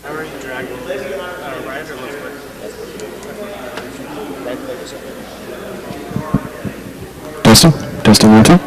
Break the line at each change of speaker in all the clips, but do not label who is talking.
How are you dragging? Right or left foot?
Right foot is open.
Testing? Testing 1, 2.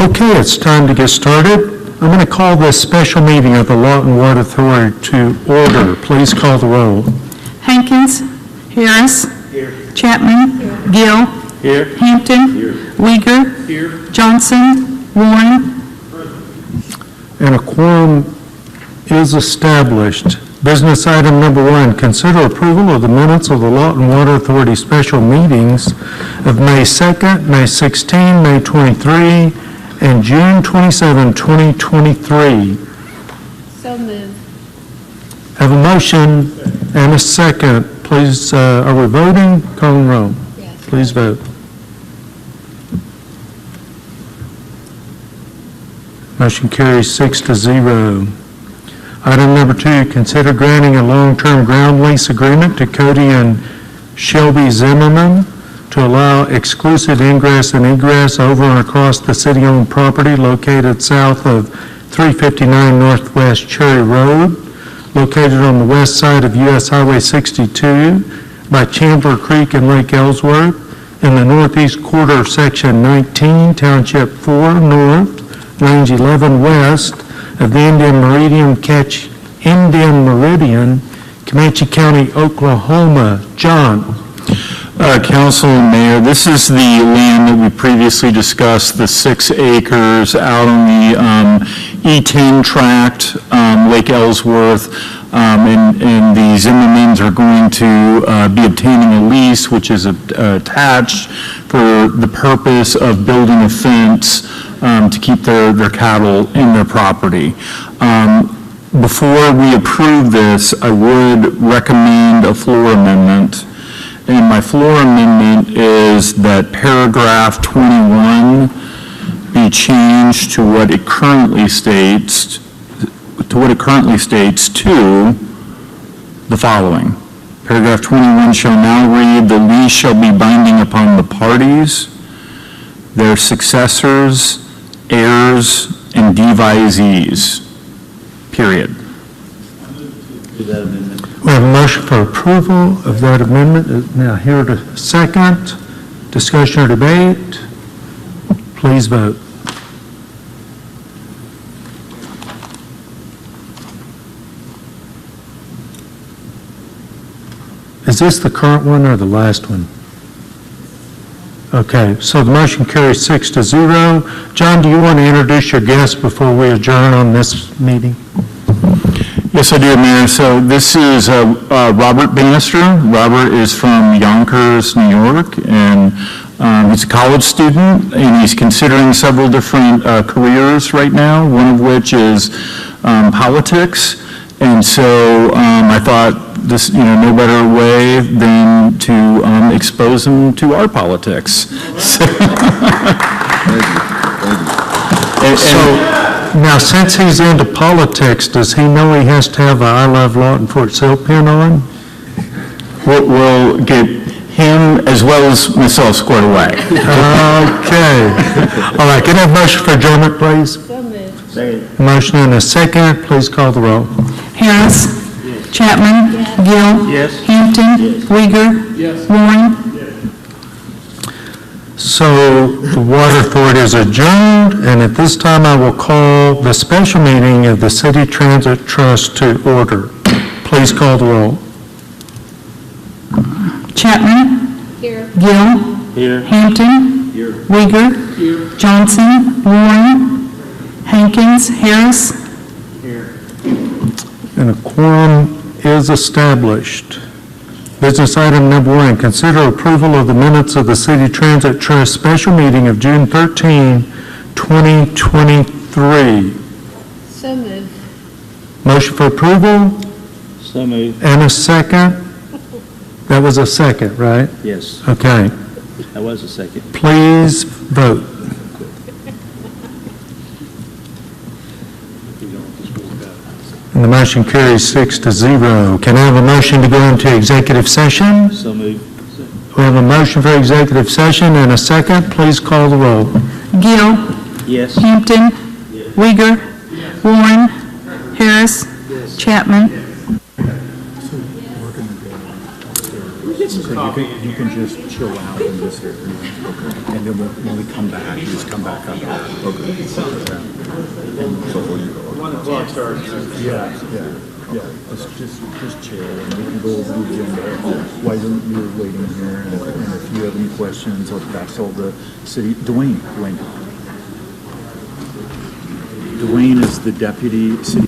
Okay, it's time to get started. I'm going to call this special meeting of the Lawton Water Authority to order. Please call the roll.
Hankins. Harris. Chapman. Gill. Hampton. Uyghur. Johnson. Warren.
And a quorum is established. Business item number 1, consider approval of the minutes of the Lawton Water Authority special meetings of May 2nd, May 16, May 23, and June 27, 2023.
So moved.
Have a motion and a second. Please, are we voting? Calling roll.
Yes.
Please vote. Motion carries 6-0. Item number 2, consider granting a long-term ground lease agreement to Cody and Shelby Zimmerman to allow exclusive ingress and egress over and across the city-owned property located south of 359 Northwest Cherry Road, located on the west side of U.S. Highway 62 by Chandler Creek and Lake Ellsworth in the northeast quarter of Section 19, Township 4 North, Range 11 West of the Indian Meridian, Comanche County, Oklahoma. John.
Council and Mayor, this is the land that we previously discussed, the 6 acres out on the E10 tract, Lake Ellsworth, and the Zimmermans are going to be obtaining a lease which is attached for the purpose of building a fence to keep their cattle in their property. Before we approve this, I would recommend a floor amendment. And my floor amendment is that paragraph 21 be changed to what it currently states, to the following. Paragraph 21 shall now read, the lease shall be binding upon the parties, their successors, heirs, and devisees, period.
We have a motion for approval of that amendment. Now here to second. Discussion or debate? Please vote. Is this the current one or the last one? Okay, so the motion carries 6-0. John, do you want to introduce your guest before we adjourn on this meeting?
Yes, I do, Mayor. So this is Robert Bannister. Robert is from Yonkers, New York, and he's a college student, and he's considering several different careers right now, one of which is politics. And so I thought this, no better way than to expose him to our politics.
Now, since he's into politics, does he know he has to have a I Love Lawton Fort Sale pin on?
We'll get him as well as myself squared away.
Okay. All right, can I have a motion for adjournment, please?
So moved.
Second.
Motion and a second. Please call the roll.
Harris. Chapman. Gill.
Yes.
Hampton. Uyghur. Warren.
So the Water Authority is adjourned, and at this time I will call the special meeting of the City Transit Trust to order. Please call the roll.
Chapman. Here. Gill.
Here.
Hampton.
Here.
Uyghur. Johnson. Warren. Hankins. Harris.
And a quorum is established. Business item number 1, consider approval of the minutes of the City Transit Trust special meeting of June 13, 2023.
So moved.
Motion for approval
So moved.
and a second. That was a second, right?
Yes,
Okay.
that was a second.
Please vote. And the motion carries 6-0. Can I have a motion to go into executive session?
So moved.
We have a motion for executive session and a second. Please call the roll.
Gill.
Yes.
Hampton. Uyghur. Warren. Harris. Chapman.
So you can just chill out in this area. And then when we come back, you just come back up. Okay. So will you go?
1 o'clock starts.
Yeah. Let's just chill and we can go over the agenda while you're waiting here. And if you have any questions, that's all the city. Dwayne is the deputy city.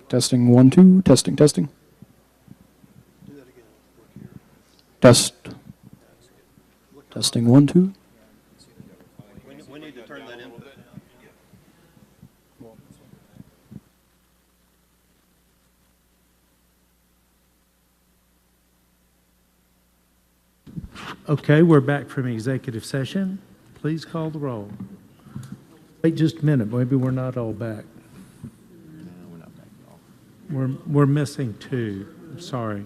Testing 1, 2. Testing, testing. Test. Testing 1, 2.
We need to turn that input.
Okay, we're back from executive session. Please call the roll. Wait just a minute, maybe we're not all back. We're missing two, sorry.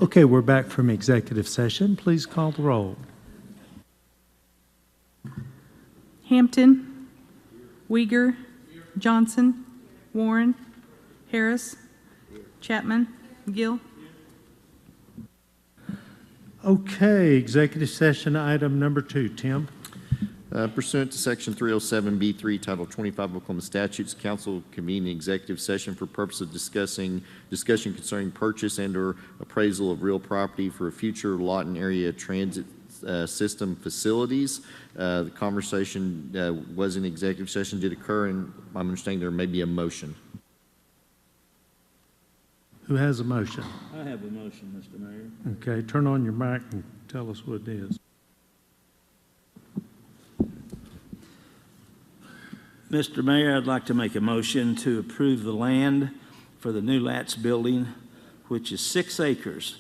Okay, we're back from executive session. Please call the roll.
Hampton, Uyghur, Johnson, Warren, Harris, Chapman, Gill.
Okay, executive session item number 2. Tim?
Pursuant to Section 307B3, Title 25 Oklahoma Statutes, council convened an executive session for purpose of discussion concerning purchase and/or appraisal of real property for future Lawton area transit system facilities. The conversation was in executive session, did occur, and I'm understanding there may be a motion.
Who has a motion?
I have a motion, Mr. Mayor.
Okay, turn on your mic and tell us what it is.
Mr. Mayor, I'd like to make a motion to approve the land for the new Latz building, which is 6 acres.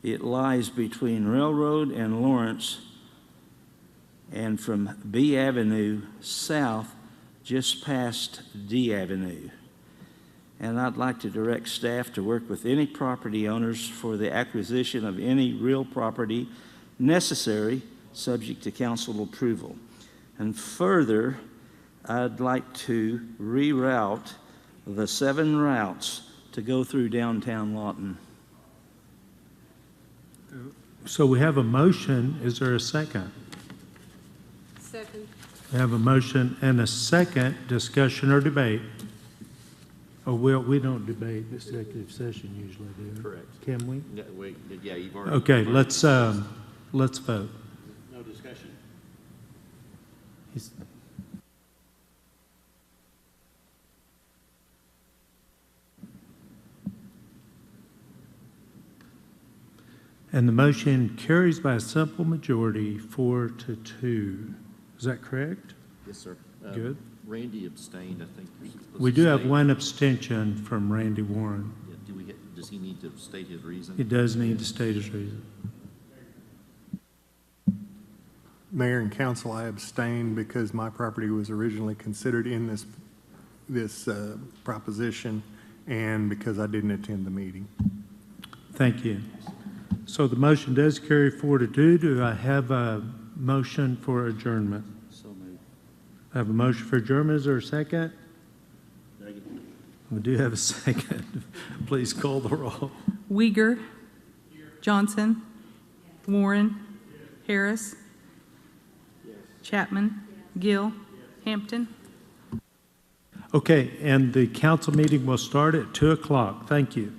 It lies between Railroad and Lawrence, and from B Avenue south, just past D Avenue. And I'd like to direct staff to work with any property owners for the acquisition of any real property necessary, subject to council approval. And further, I'd like to reroute the 7 routes to go through downtown Lawton.
So we have a motion. Is there a second?
Second.
We have a motion and a second. Discussion or debate? Oh, well, we don't debate executive session usually, do we?
Correct.
Can we?
Yeah, you've already.
Okay, let's vote.
No discussion. And the motion carries by a simple majority, 4-2. Is that correct?
Yes, sir.
Good.
Randy abstained, I think. You're supposed
We
to
do have
state.
one abstention from Randy Warren.
Yeah, does he need to state his reason?
He does need to state his reason.
Mayor and council, I abstained because my property was originally considered in this proposition, and because I didn't attend the meeting.
Thank you. So the motion does carry 4-2. Do I have a motion for adjournment?
So moved.
I have a motion for adjournment. Is there a second?
Second.
We do have a second. Please call the roll.
Uyghur, Johnson, Warren, Harris, Chapman, Gill, Hampton.
Okay, and the council meeting will start at 2 o'clock. Thank you.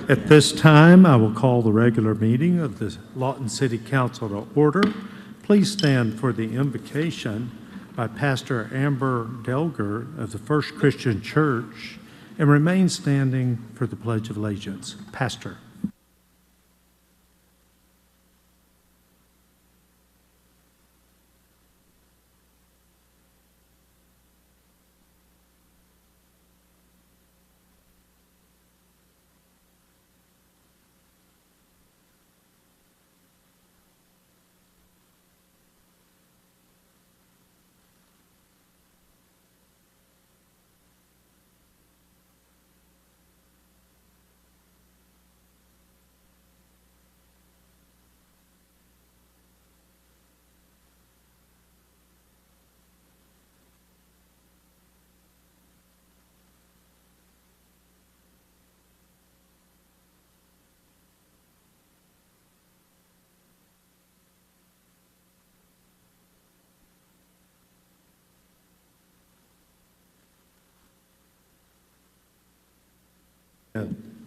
At this time, I will call the regular meeting of the Lawton City Council to order. Please stand for the invocation by Pastor Amber Delger of the First Christian Church and remain standing for the Pledge of Allegiance. Pastor.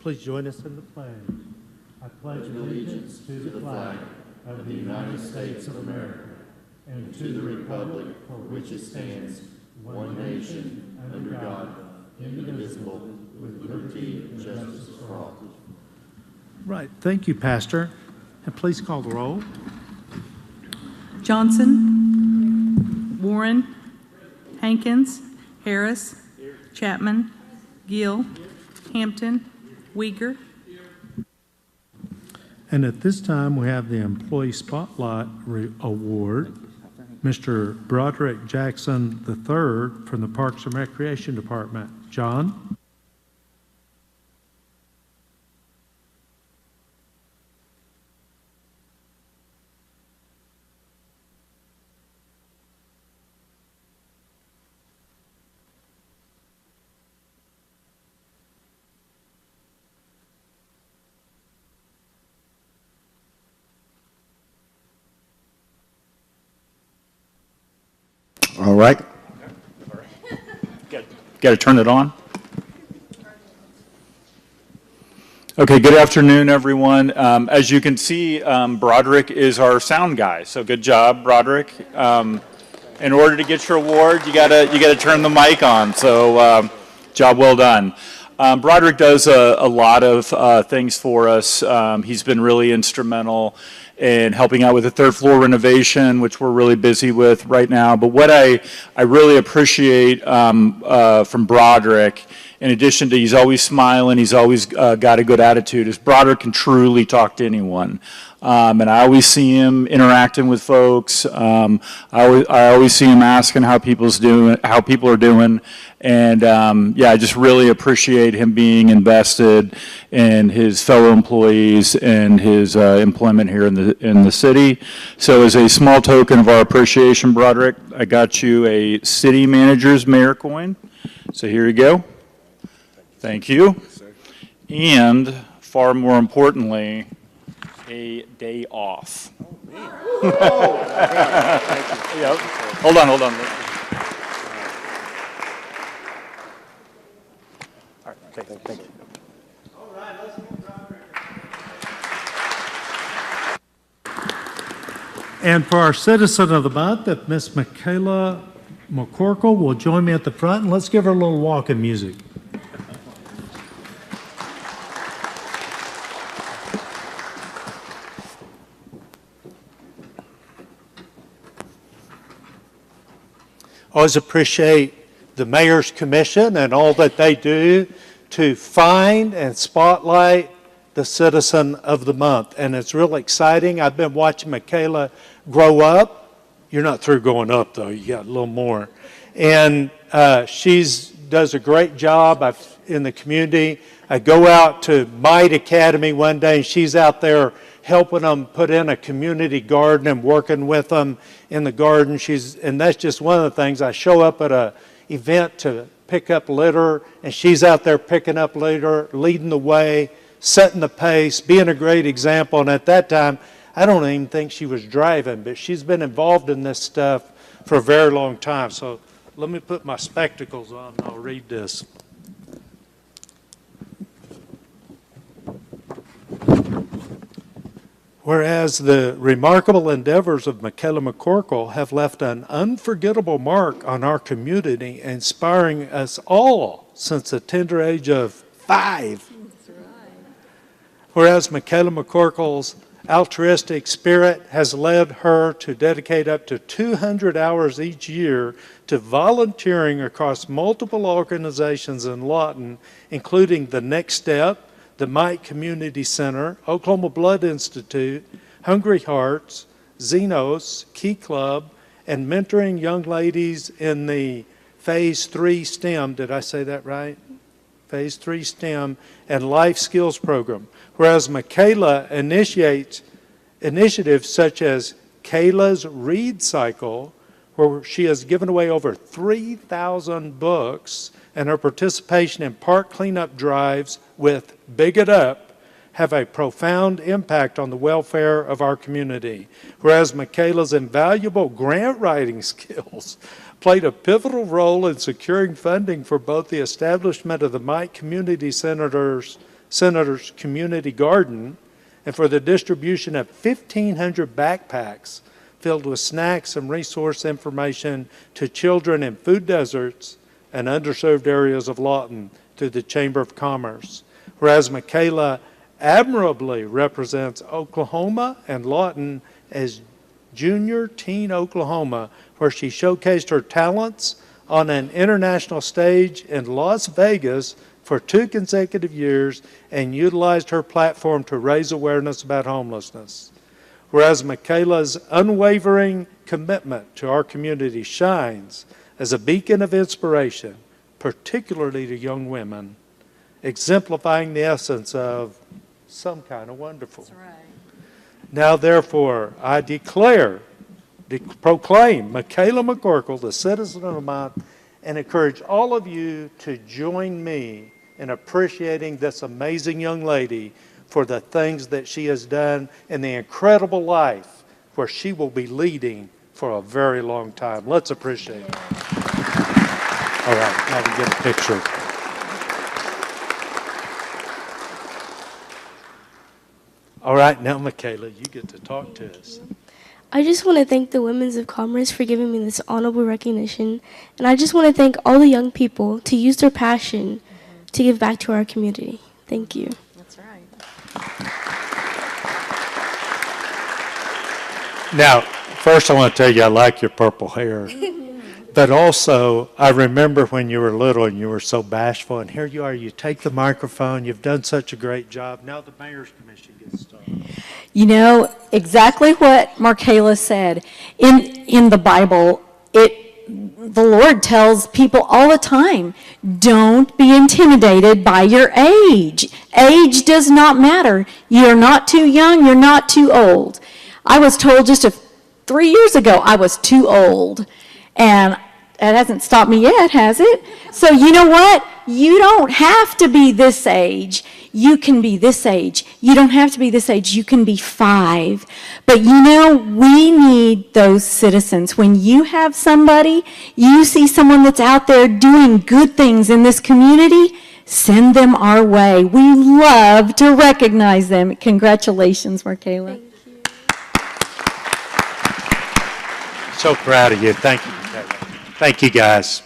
Please join us in the pledge. I pledge allegiance to the flag of the United States of America and to the republic for which it stands, one nation, under God, indivisible, with liberty and justice for all. Right. Thank you, Pastor. And please call the roll.
Johnson. Warren. Hankins. Harris. Chapman. Gill. Hampton. Uyghur.
And at this time, we have the Employee Spotlight Award, Mr. Broderick Jackson III from the Parks and Recreation Department. John?
All right. Got to turn it on. Okay, good afternoon, everyone. As you can see, Broderick is our sound guy, so good job, Broderick. In order to get your award, you gotta turn the mic on, so job well done. Broderick does a lot of things for us. He's been really instrumental in helping out with the third floor renovation, which we're really busy with right now. But what I really appreciate from Broderick, in addition to he's always smiling, he's always got a good attitude, is Broderick can truly talk to anyone. And I always see him interacting with folks. I always see him asking how people are doing. And yeah, I just really appreciate him being invested in his fellow employees and his employment here in the city. So as a small token of our appreciation, Broderick, I got you a city manager's mayor coin. So here you go. Thank you. And far more importantly, a day off. Yep. Hold on. All right, thank you.
All right, let's move on. And for our Citizen of the Month, if Miss Michaela McCorkle will join me at the front, and let's give her a little walking music.
Always appreciate the Mayor's Commission and all that they do to find and spotlight the Citizen of the Month. And it's really exciting. I've been watching Michaela grow up. You're not through growing up, though. You got a little more. And she does a great job in the community. I go out to Might Academy one day, and she's out there helping them put in a community garden and working with them in the garden. And that's just one of the things. I show up at an event to pick up litter, and she's out there picking up litter, leading the way, setting the pace, being a great example. And at that time, I don't even think she was driving, but she's been involved in this stuff for a very long time. So let me put my spectacles on and I'll read this. Whereas the remarkable endeavors of Michaela McCorkle have left an unforgettable mark on our community, inspiring us all since the tender age of 5. Whereas Michaela McCorkle's altruistic spirit has led her to dedicate up to 200 hours each year to volunteering across multiple organizations in Lawton, including the Next Step, the Mike Community Center, Oklahoma Blood Institute, Hungry Hearts, Xenos, Key Club, and mentoring young ladies in the Phase 3 STEM, did I say that right? Phase 3 STEM and Life Skills Program. Whereas Michaela initiates initiatives such as Kayla's Read Cycle, where she has given away over 3,000 books, and her participation in park cleanup drives with Big It Up have a profound impact on the welfare of our community. Whereas Michaela's invaluable grant writing skills played a pivotal role in securing funding for both the establishment of the Mike Community Senator's Community Garden and for the distribution of 1,500 backpacks filled with snacks and resource information to children in food deserts and underserved areas of Lawton through the Chamber of Commerce. Whereas Michaela admirably represents Oklahoma and Lawton as Junior Teen Oklahoma, where she showcased her talents on an international stage in Las Vegas for 2 consecutive years and utilized her platform to raise awareness about homelessness. Whereas Michaela's unwavering commitment to our community shines as a beacon of inspiration, particularly to young women, exemplifying the essence of some kind of wonderful.
That's right.
Now, therefore, I proclaim Michaela McCorkle the Citizen of the Month and encourage all of you to join me in appreciating this amazing young lady for the things that she has done and the incredible life where she will be leading for a very long time. Let's appreciate it. All right, now we get a picture. All right, now, Michaela, you get to talk to us.
I just want to thank the Women's of Commerce for giving me this honorable recognition, and I just want to thank all the young people to use their passion to give back to our community. Thank you.
That's right.
Now, first I want to tell you I like your purple hair, but also I remember when you were little and you were so bashful, and here you are, you take the microphone, you've done such a great job. Now the Mayor's Commission gets started.
You know, exactly what Michaela said. In the Bible, the Lord tells people all the time, don't be intimidated by your age. Age does not matter. You're not too young, you're not too old. I was told just 3 years ago I was too old, and it hasn't stopped me yet, has it? So you know what? You don't have to be this age. You can be this age. You don't have to be this age. You can be 5. But you know, we need those citizens. When you have somebody, you see someone that's out there doing good things in this community, send them our way. We love to recognize them. Congratulations, Michaela.
Thank you.
So proud of you. Thank you, Michaela. Thank you, guys.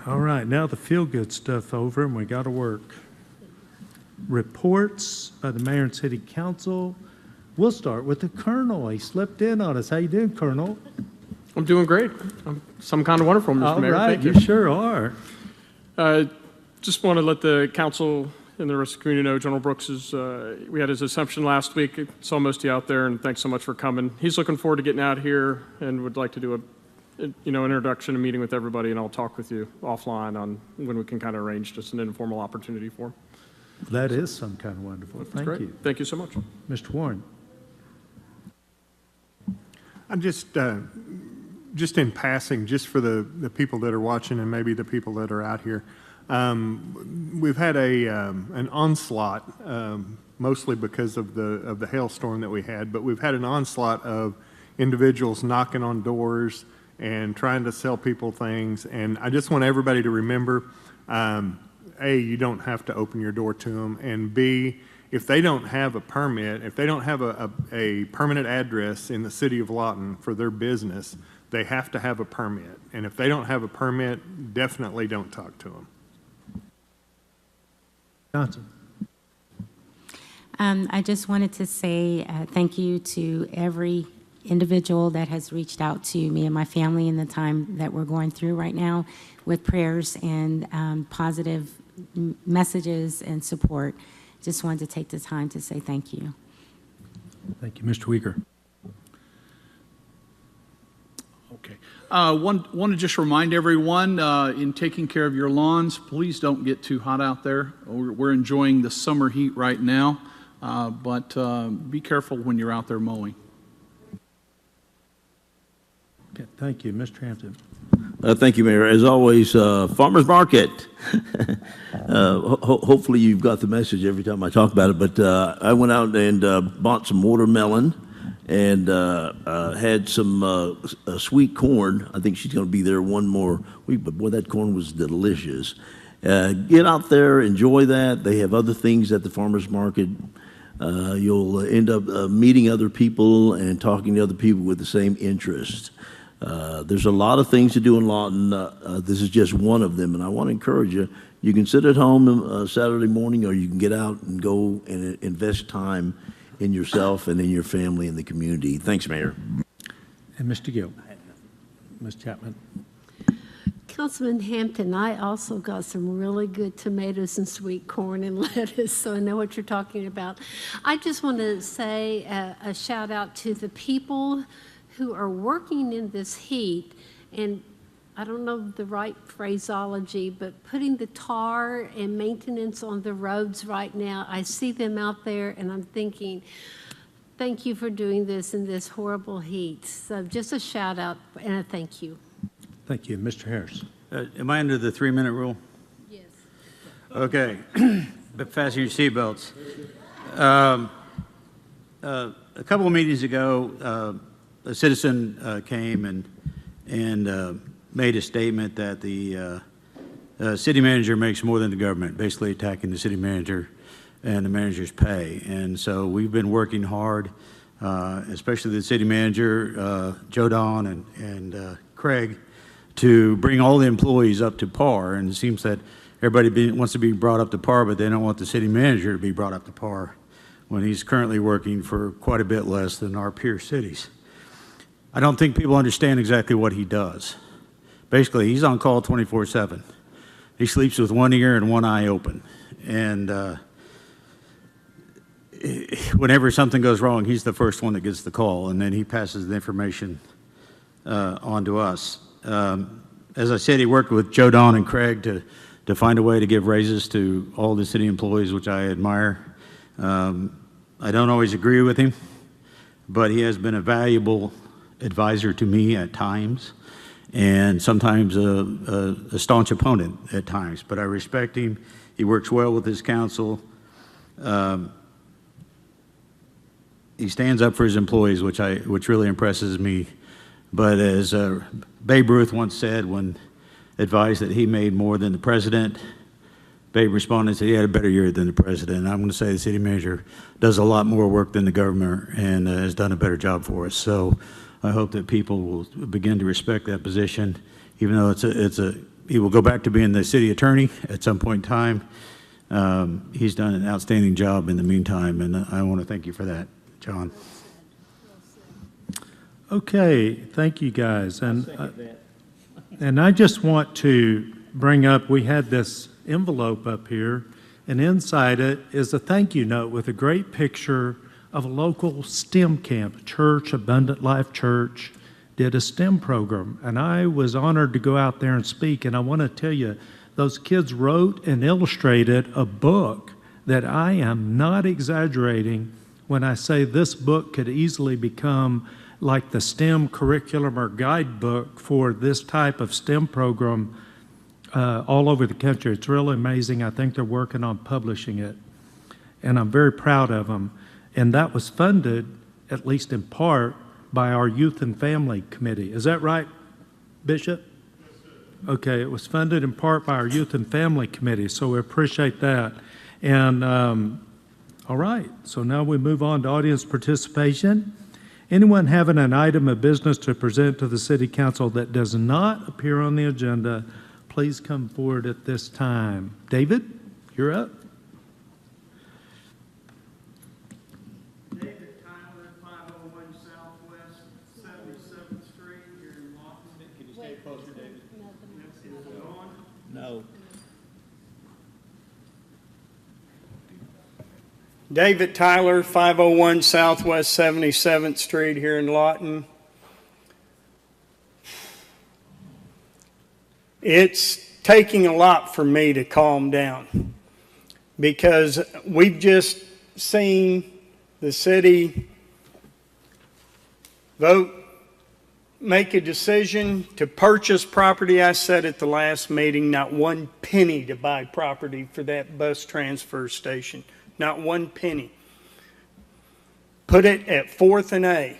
All right, now the feel-good stuff over, and we got to work. Reports by the Mayor and City Council. We'll start with the Colonel. He slipped in on us. How you doing, Colonel?
I'm doing great. I'm some kind of wonderful, Mr. Mayor.
All right,
Thank
you sure are.
Just want to let the council and the rest of the community know General Brooks we had his Assumption last week. Saw most of you out there, and thanks so much for coming. He's looking forward to getting out here and would like to do an introduction and meeting with everybody, and I'll talk with you offline on when we can kind of arrange just an informal opportunity for him.
That is some kind of wonderful.
That's
Thank
great.
you.
Thank you so much.
Mr. Warren.
I'm just in passing, just for the people that are watching and maybe the people that are out here, We've had an onslaught, mostly because of the hailstorm that we had, but we've had an onslaught of individuals knocking on doors and trying to sell people things. And I just want everybody to remember, A, you don't have to open your door to them, and B, if they don't have a permit, if they don't have a permanent address in the city of Lawton for their business, they have to have a permit. And if they don't have a permit, definitely don't talk to them.
Johnson.
I just wanted to say thank you to every individual that has reached out to me and my family in the time that we're going through right now with prayers and positive messages and support. Just wanted to take the time to say thank you.
Thank you. Mr. Weaker.
Okay. Want to just remind everyone, in taking care of your lawns, please don't get too hot out there. We're enjoying the summer heat right now, but be careful when you're out there mowing.
Okay, thank you. Mr. Hampton.
Thank you, Mayor. As always, Farmers Market. Hopefully you've got the message every time I talk about it, but I went out and bought some watermelon and had some sweet corn. I think she's going to be there one more week, but boy, that corn was delicious. Get out there, enjoy that. They have other things at the Farmers Market. You'll end up meeting other people and talking to other people with the same interest. There's a lot of things to do in Lawton. This is just one of them, and I want to encourage you. You can sit at home Saturday morning, or you can get out and go and invest time in yourself and in your family and the community. Thanks, Mayor.
And Mr. Gill. Ms. Chapman.
Councilman Hampton, I also got some really good tomatoes and sweet corn and lettuce, so I know what you're talking about. I just want to say a shout out to the people who are working in this heat, and I don't know the right phraseology, but putting the tar and maintenance on the roads right now. I see them out there and I'm thinking, thank you for doing this in this horrible heat. So just a shout out and a thank you.
Thank you. Mr. Harris.
Am I under the 3-minute rule?
Yes.
Okay, but fasten your seatbelts. A couple of meetings ago, a citizen came and made a statement that the city manager makes more than the government, basically attacking the city manager and the manager's pay. And so we've been working hard, especially the city manager, Joe Don and Craig, to bring all the employees up to par. And it seems that everybody wants to be brought up to par, but they don't want the city manager to be brought up to par when he's currently working for quite a bit less than our peer cities. I don't think people understand exactly what he does. Basically, he's on call 24/7. He sleeps with one ear and one eye open. And whenever something goes wrong, he's the first one that gets the call, and then he passes the information on to us. As I said, he worked with Joe Don and Craig to find a way to give raises to all the city employees, which I admire. I don't always agree with him, but he has been a valuable advisor to me at times, and sometimes a staunch opponent at times. But I respect him. He works well with his council. He stands up for his employees, which really impresses me. But as Babe Ruth once said when advised that he made more than the president, Babe responded and said he had a better year than the president. And I'm going to say the city manager does a lot more work than the governor and has done a better job for us. So I hope that people will begin to respect that position, even though he will go back to being the city attorney at some point in time. He's done an outstanding job in the meantime, and I want to thank you for that, John.
Okay, thank you guys. And I just want to bring up, we had this envelope up here, and inside it is a thank you note with a great picture of a local STEM camp. Church, Abundant Life Church, did a STEM program, and I was honored to go out there and speak. And I want to tell you, those kids wrote and illustrated a book that I am not exaggerating when I say this book could easily become like the STEM curriculum or guidebook for this type of STEM program all over the country. It's really amazing. I think they're working on publishing it, and I'm very proud of them. And that was funded, at least in part, by our Youth and Family Committee. Is that right, Bishop? Okay, it was funded in part by our Youth and Family Committee, so we appreciate that. And all right, so now we move on to audience participation. Anyone having an item of business to present to the City Council that does not appear on the agenda, please come forward at this time. David, you're up.
David Tyler, 501 Southwest 77th Street here in Lawton. Can you stay closer, David? Is it on?
No.
David Tyler, 501 Southwest 77th Street here in Lawton. It's taking a lot for me to calm down because we've just seen the city make a decision to purchase property. I said at the last meeting, not one penny to buy property for that bus transfer station. Not one penny. Put it at 4th and A,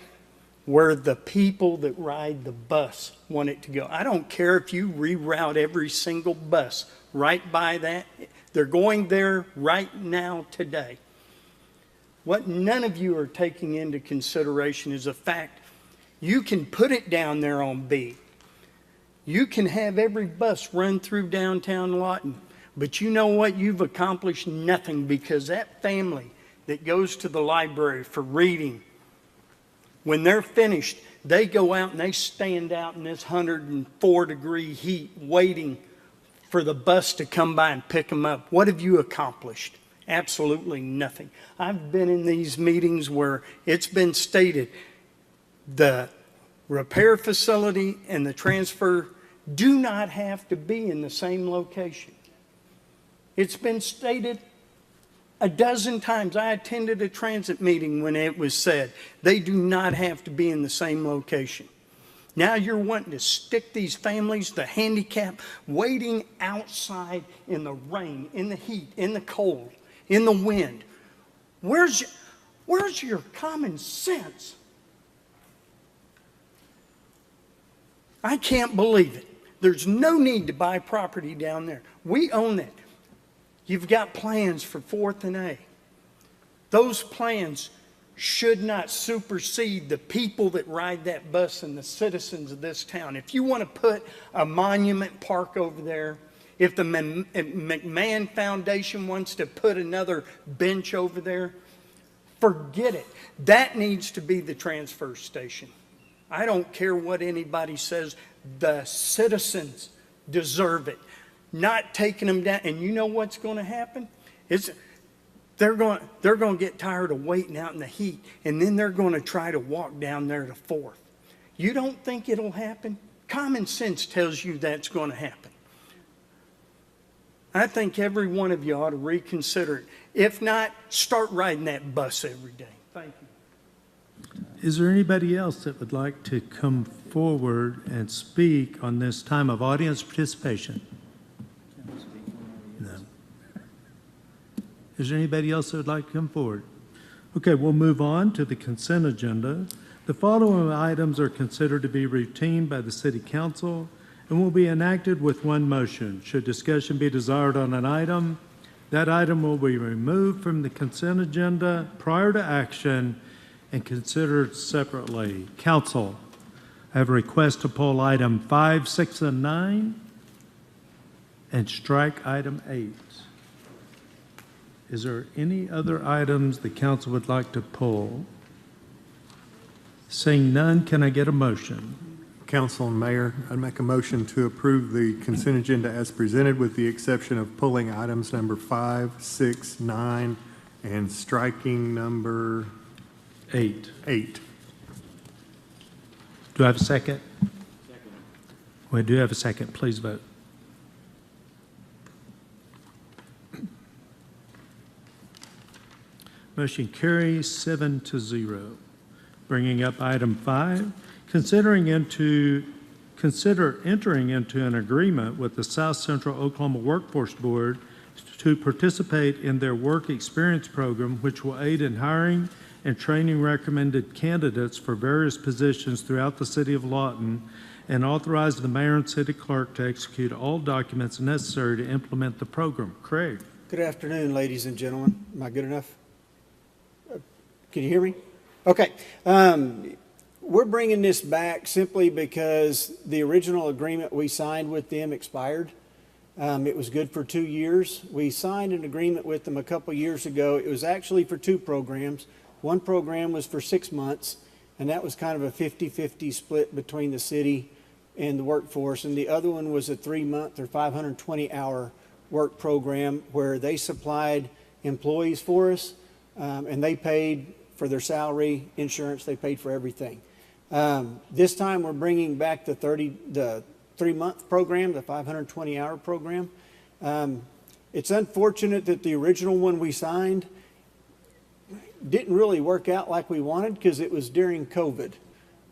where the people that ride the bus want it to go. I don't care if you reroute every single bus right by that. They're going there right now today. What none of you are taking into consideration is the fact you can put it down there on B. You can have every bus run through downtown Lawton. But you know what? You've accomplished nothing, because that family that goes to the library for reading, when they're finished, they go out and they stand out in this 104-degree heat waiting for the bus to come by and pick them up. What have you accomplished? Absolutely nothing. I've been in these meetings where it's been stated the repair facility and the transfer do not have to be in the same location. It's been stated a dozen times. I attended a transit meeting when it was said they do not have to be in the same location. Now you're wanting to stick these families, the handicapped, waiting outside in the rain, in the heat, in the cold, in the wind. Where's your common sense? I can't believe it. There's no need to buy property down there. We own that. You've got plans for 4th and A. Those plans should not supersede the people that ride that bus and the citizens of this town. If you want to put a monument park over there, if the McMahon Foundation wants to put another bench over there, forget it. That needs to be the transfer station. I don't care what anybody says. The citizens deserve it. Not taking them down. And you know what's going to happen? They're going to get tired of waiting out in the heat, and then they're going to try to walk down there to 4th. You don't think it'll happen? Common sense tells you that's going to happen. I think every one of you ought to reconsider it. If not, start riding that bus every day. Thank you.
Is there anybody else that would like to come forward and speak on this time of audience participation? No. Is there anybody else that would like to come forward? Okay, we'll move on to the consent agenda. The following items are considered to be routine by the City Council and will be enacted with one motion. Should discussion be desired on an item, that item will be removed from the consent agenda prior to action and considered separately. Council, I have a request to pull item 5, 6, and 9 and strike item 8. Is there any other items the council would like to pull? Seeing none, can I get a motion?
Council and Mayor, I'd make a motion to approve the consent agenda as presented, with the exception of pulling items number 5, 6, 9, and striking number
8.
8.
Do I have a second? Second. We do have a second. Please vote. Motion carries 7-0. Bringing up item 5, considering into consider entering into an agreement with the South Central Oklahoma Workforce Board to participate in their work experience program, which will aid in hiring and training recommended candidates for various positions throughout the city of Lawton, and authorize the mayor and city clerk to execute all documents necessary to implement the program. Craig.
Good afternoon, ladies and gentlemen. Am I good enough? Can you hear me? Okay. We're bringing this back simply because the original agreement we signed with them expired. It was good for 2 years. We signed an agreement with them a couple years ago. It was actually for 2 programs. One program was for 6 months, and that was kind of a 50-50 split between the city and the workforce. And the other one was a 3-month or 520-hour work program where they supplied employees for us, and they paid for their salary, insurance, they paid for everything. This time we're bringing back the 3-month program, the 520-hour program. It's unfortunate that the original one we signed didn't really work out like we wanted because it was during COVID.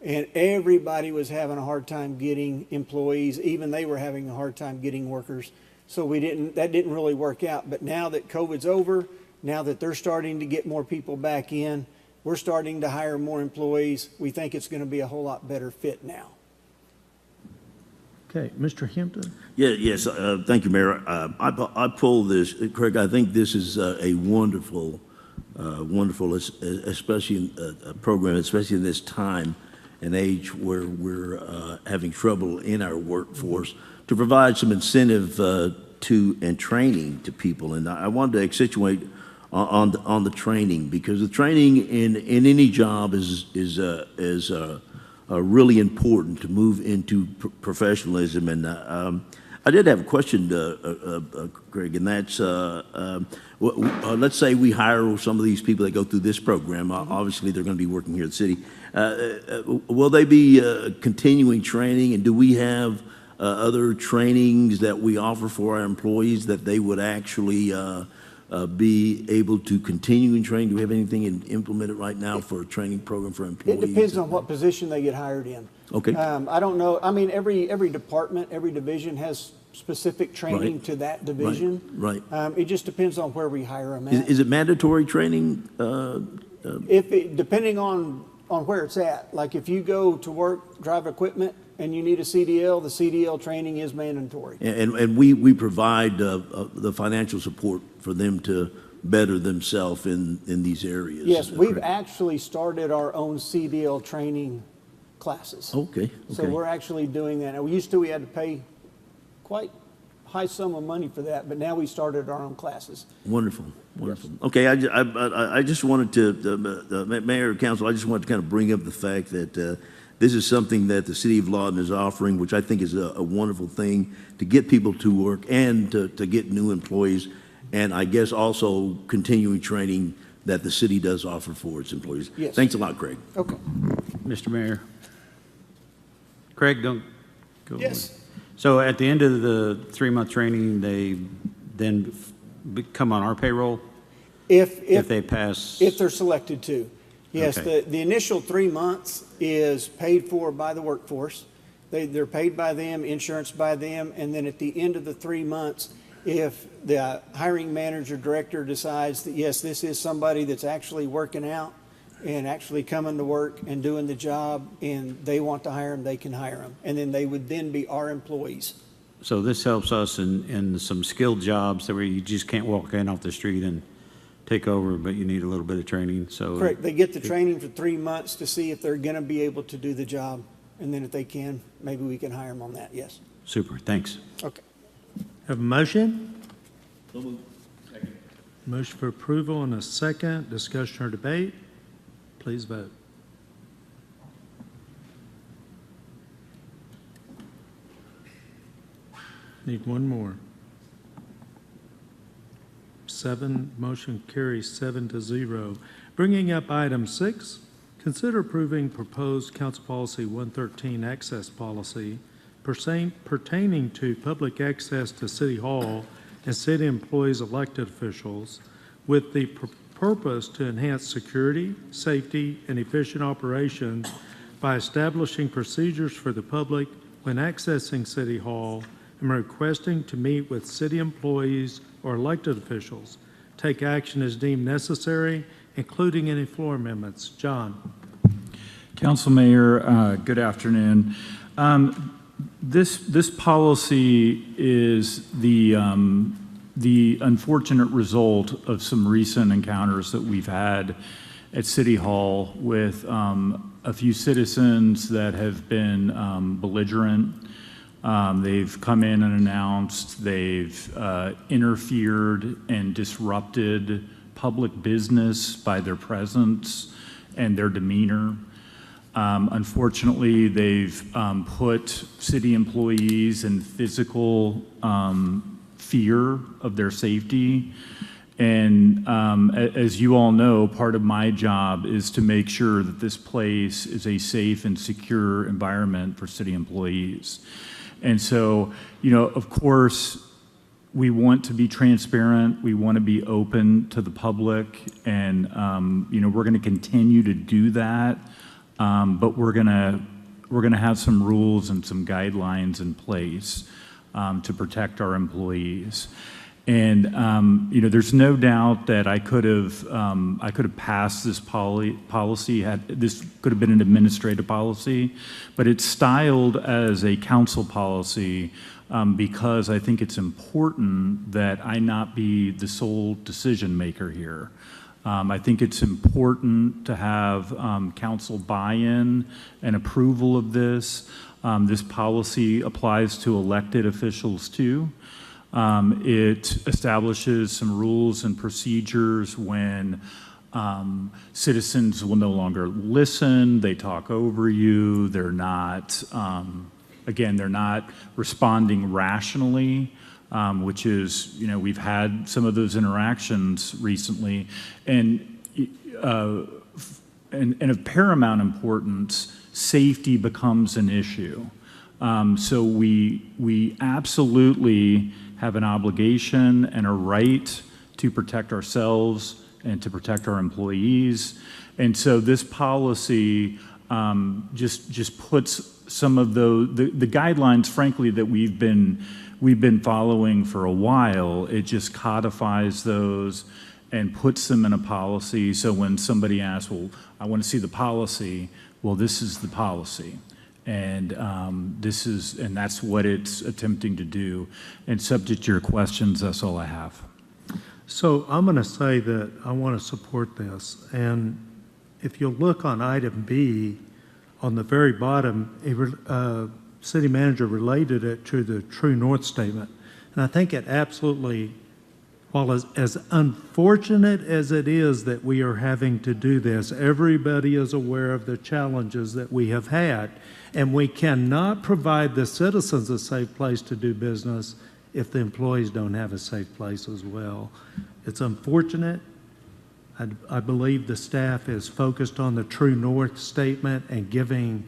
And everybody was having a hard time getting employees. Even they were having a hard time getting workers. So that didn't really work out. But now that COVID's over, now that they're starting to get more people back in, we're starting to hire more employees. We think it's going to be a whole lot better fit now.
Okay, Mr. Hampton.
Yes, thank you, Mayor. I pulled this, Craig, I think this is a wonderful, especially a program, especially in this time and age where we're having trouble in our workforce, to provide some incentive to and training to people. And I wanted to accentuate on the training, because the training in any job is really important to move into professionalism. And I did have a question, Craig, and that's let's say we hire some of these people that go through this program. Obviously, they're going to be working here at the city. Will they be continuing training, and do we have other trainings that we offer for our employees that they would actually be able to continue in training? Do we have anything implemented right now for a training program for employees?
It depends on what position they get hired in.
Okay.
I don't know. I mean, every department, every division has specific training to that division.
Right.
It just depends on where we hire them at.
Is it mandatory training?
Depending on where it's at. Like if you go to work, drive equipment, and you need a CDL, the CDL training is mandatory.
And we provide the financial support for them to better themselves in these areas.
Yes, we've actually started our own CDL training classes.
Okay.
So we're actually doing that. Now, we had to pay quite high sum of money for that, but now we started our own classes.
Wonderful. Okay, I just wanted to, Mayor, Council, I just wanted to kind of bring up the fact that this is something that the City of Lawton is offering, which I think is a wonderful thing to get people to work and to get new employees, and I guess also continuing training that the city does offer for its employees.
Yes.
Thanks a lot, Craig.
Okay.
Mr. Mayor. Craig, don't go.
Yes.
So at the end of the 3-month training, they then come on our payroll? If they pass?
If they're selected to. Yes,
Okay.
the initial 3 months is paid for by the workforce. They're paid by them, insurance by them, and then at the end of the 3 months, if the hiring manager, director decides that, yes, this is somebody that's actually working out and actually coming to work and doing the job, and they want to hire them, they can hire them. And then they would then be our employees.
So this helps us in some skilled jobs that where you just can't walk in off the street and take over, but you need a little bit of training. So
Correct. They get the training for 3 months to see if they're going to be able to do the job. And then if they can, maybe we can hire them on that. Yes.
Super. Thanks.
Okay.
Have a motion? Motion for approval and a second. Discussion or debate? Please vote. Need one more. 7, motion carries 7-0. Bringing up item 6, consider approving proposed Council Policy 113 access policy pertaining to public access to City Hall and city employees, elected officials, with the purpose to enhance security, safety, and efficient operations by establishing procedures for the public when accessing City Hall and requesting to meet with city employees or elected officials. Take action as deemed necessary, including any floor amendments. John.
Council Mayor, good afternoon. This policy is the unfortunate result of some recent encounters that we've had at City Hall with a few citizens that have been belligerent. They've come in and announced, they've interfered and disrupted public business by their presence and their demeanor. Unfortunately, they've put city employees in physical fear of their safety. And as you all know, part of my job is to make sure that this place is a safe and secure environment for city employees. And so, of course, we want to be transparent. We want to be open to the public. And, we're going to continue to do that. But we're going to have some rules and some guidelines in place to protect our employees. And there's no doubt that I could have passed this policy. This could have been an administrative policy, but it's styled as a council policy because I think it's important that I not be the sole decision maker here. I think it's important to have council buy-in and approval of this. This policy applies to elected officials too. It establishes some rules and procedures when citizens will no longer listen, they talk over you, they're not, they're not responding rationally. Which is, we've had some of those interactions recently, and of paramount importance, safety becomes an issue. So we absolutely have an obligation and a right to protect ourselves and to protect our employees. And so this policy just puts some of the guidelines, frankly, that we've been following for a while. It just codifies those and puts them in a policy. So when somebody asks, well, I want to see the policy, well, this is the policy. And that's what it's attempting to do. And subject to your questions, that's all I have.
So I'm going to say that I want to support this. And if you look on item B, on the very bottom, city manager related it to the True North statement. And I think it absolutely, while as unfortunate as it is that we are having to do this, everybody is aware of the challenges that we have had. And we cannot provide the citizens a safe place to do business if the employees don't have a safe place as well. It's unfortunate. I believe the staff is focused on the True North statement and giving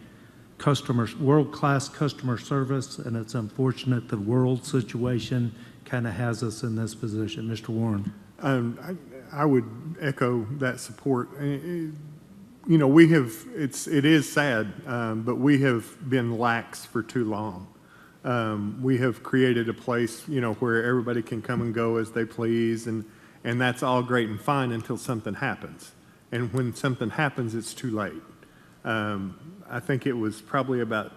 customers world-class customer service, and it's unfortunate the world situation kind of has us in this position. Mr. Warren.
I would echo that support. It is sad, but we have been lax for too long. We have created a place, where everybody can come and go as they please, and that's all great and fine until something happens. And when something happens, it's too late. I think it was probably about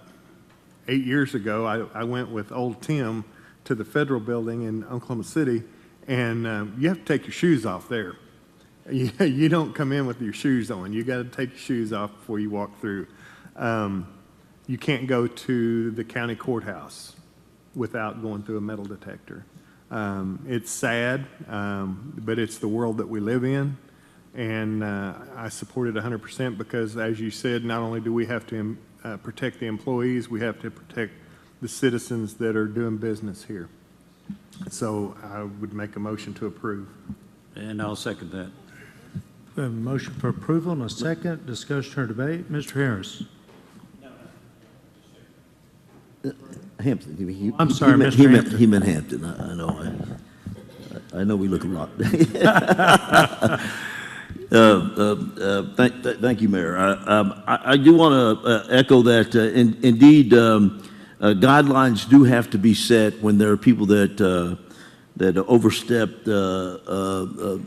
8 years ago, I went with old Tim to the federal building in Oklahoma City, and you have to take your shoes off there. You don't come in with your shoes on. You got to take your shoes off before you walk through. You can't go to the county courthouse without going through a metal detector. It's sad, but it's the world that we live in. And I support it 100% because, as you said, not only do we have to protect the employees, we have to protect the citizens that are doing business here. So I would make a motion to approve.
And I'll second that.
We have a motion for approval and a second. Discussion or debate. Mr. Harris.
Hampton.
I'm sorry, Mr. Hampton.
He meant Hampton. I know we look a lot. Thank you, Mayor. I do want to echo that. Indeed, guidelines do have to be set when there are people that overstep the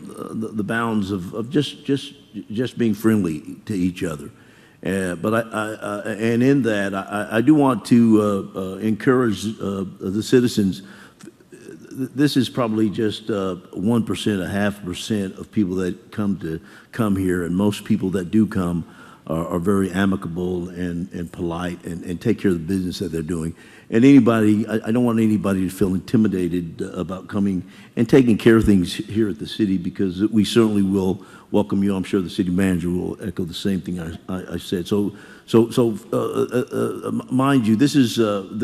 bounds of just being friendly to each other. And in that, I do want to encourage the citizens. This is probably just 1%, 0.5% of people that come here, and most people that do come are very amicable and polite and take care of the business that they're doing. And anybody, I don't want anybody to feel intimidated about coming and taking care of things here at the city, because we certainly will welcome you. I'm sure the city manager will echo the same thing I said. So mind you, this is don't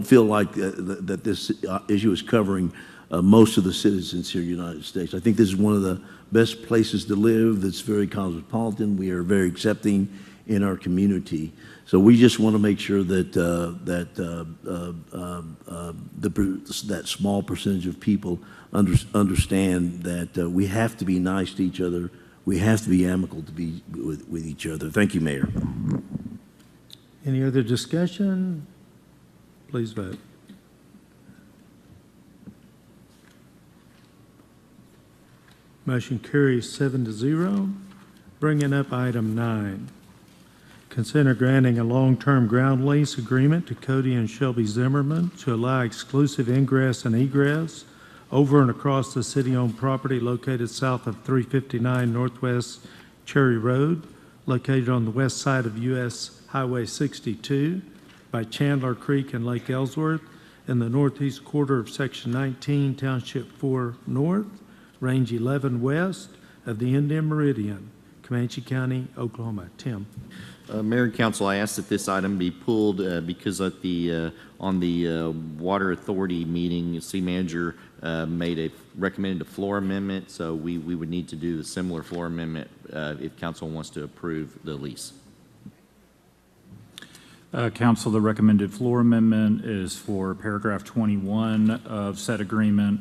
feel like that this issue is covering most of the citizens here in the United States. I think this is one of the best places to live. That's very cosmopolitan. We are very accepting in our community. So we just want to make sure that that small percentage of people understand that we have to be nice to each other. We have to be amicable to be with each other. Thank you, Mayor.
Any other discussion? Please vote. Motion carries 7-0. Bringing up item 9. Consider granting a long-term ground lease agreement to Cody and Shelby Zimmerman to allow exclusive ingress and egress over and across the city-owned property located south of 359 Northwest Cherry Road, located on the west side of U.S. Highway 62 by Chandler Creek and Lake Ellsworth in the northeast quarter of Section 19, Township 4 North, Range 11 West of the Indian Meridian, Comanche County, Oklahoma. Tim.
Mayor and Council, I asked that this item be pulled because at the on the Water Authority meeting, the city manager recommended a floor amendment, so we would need to do a similar floor amendment if council wants to approve the lease.
Council, the recommended floor amendment is for paragraph 21 of said agreement.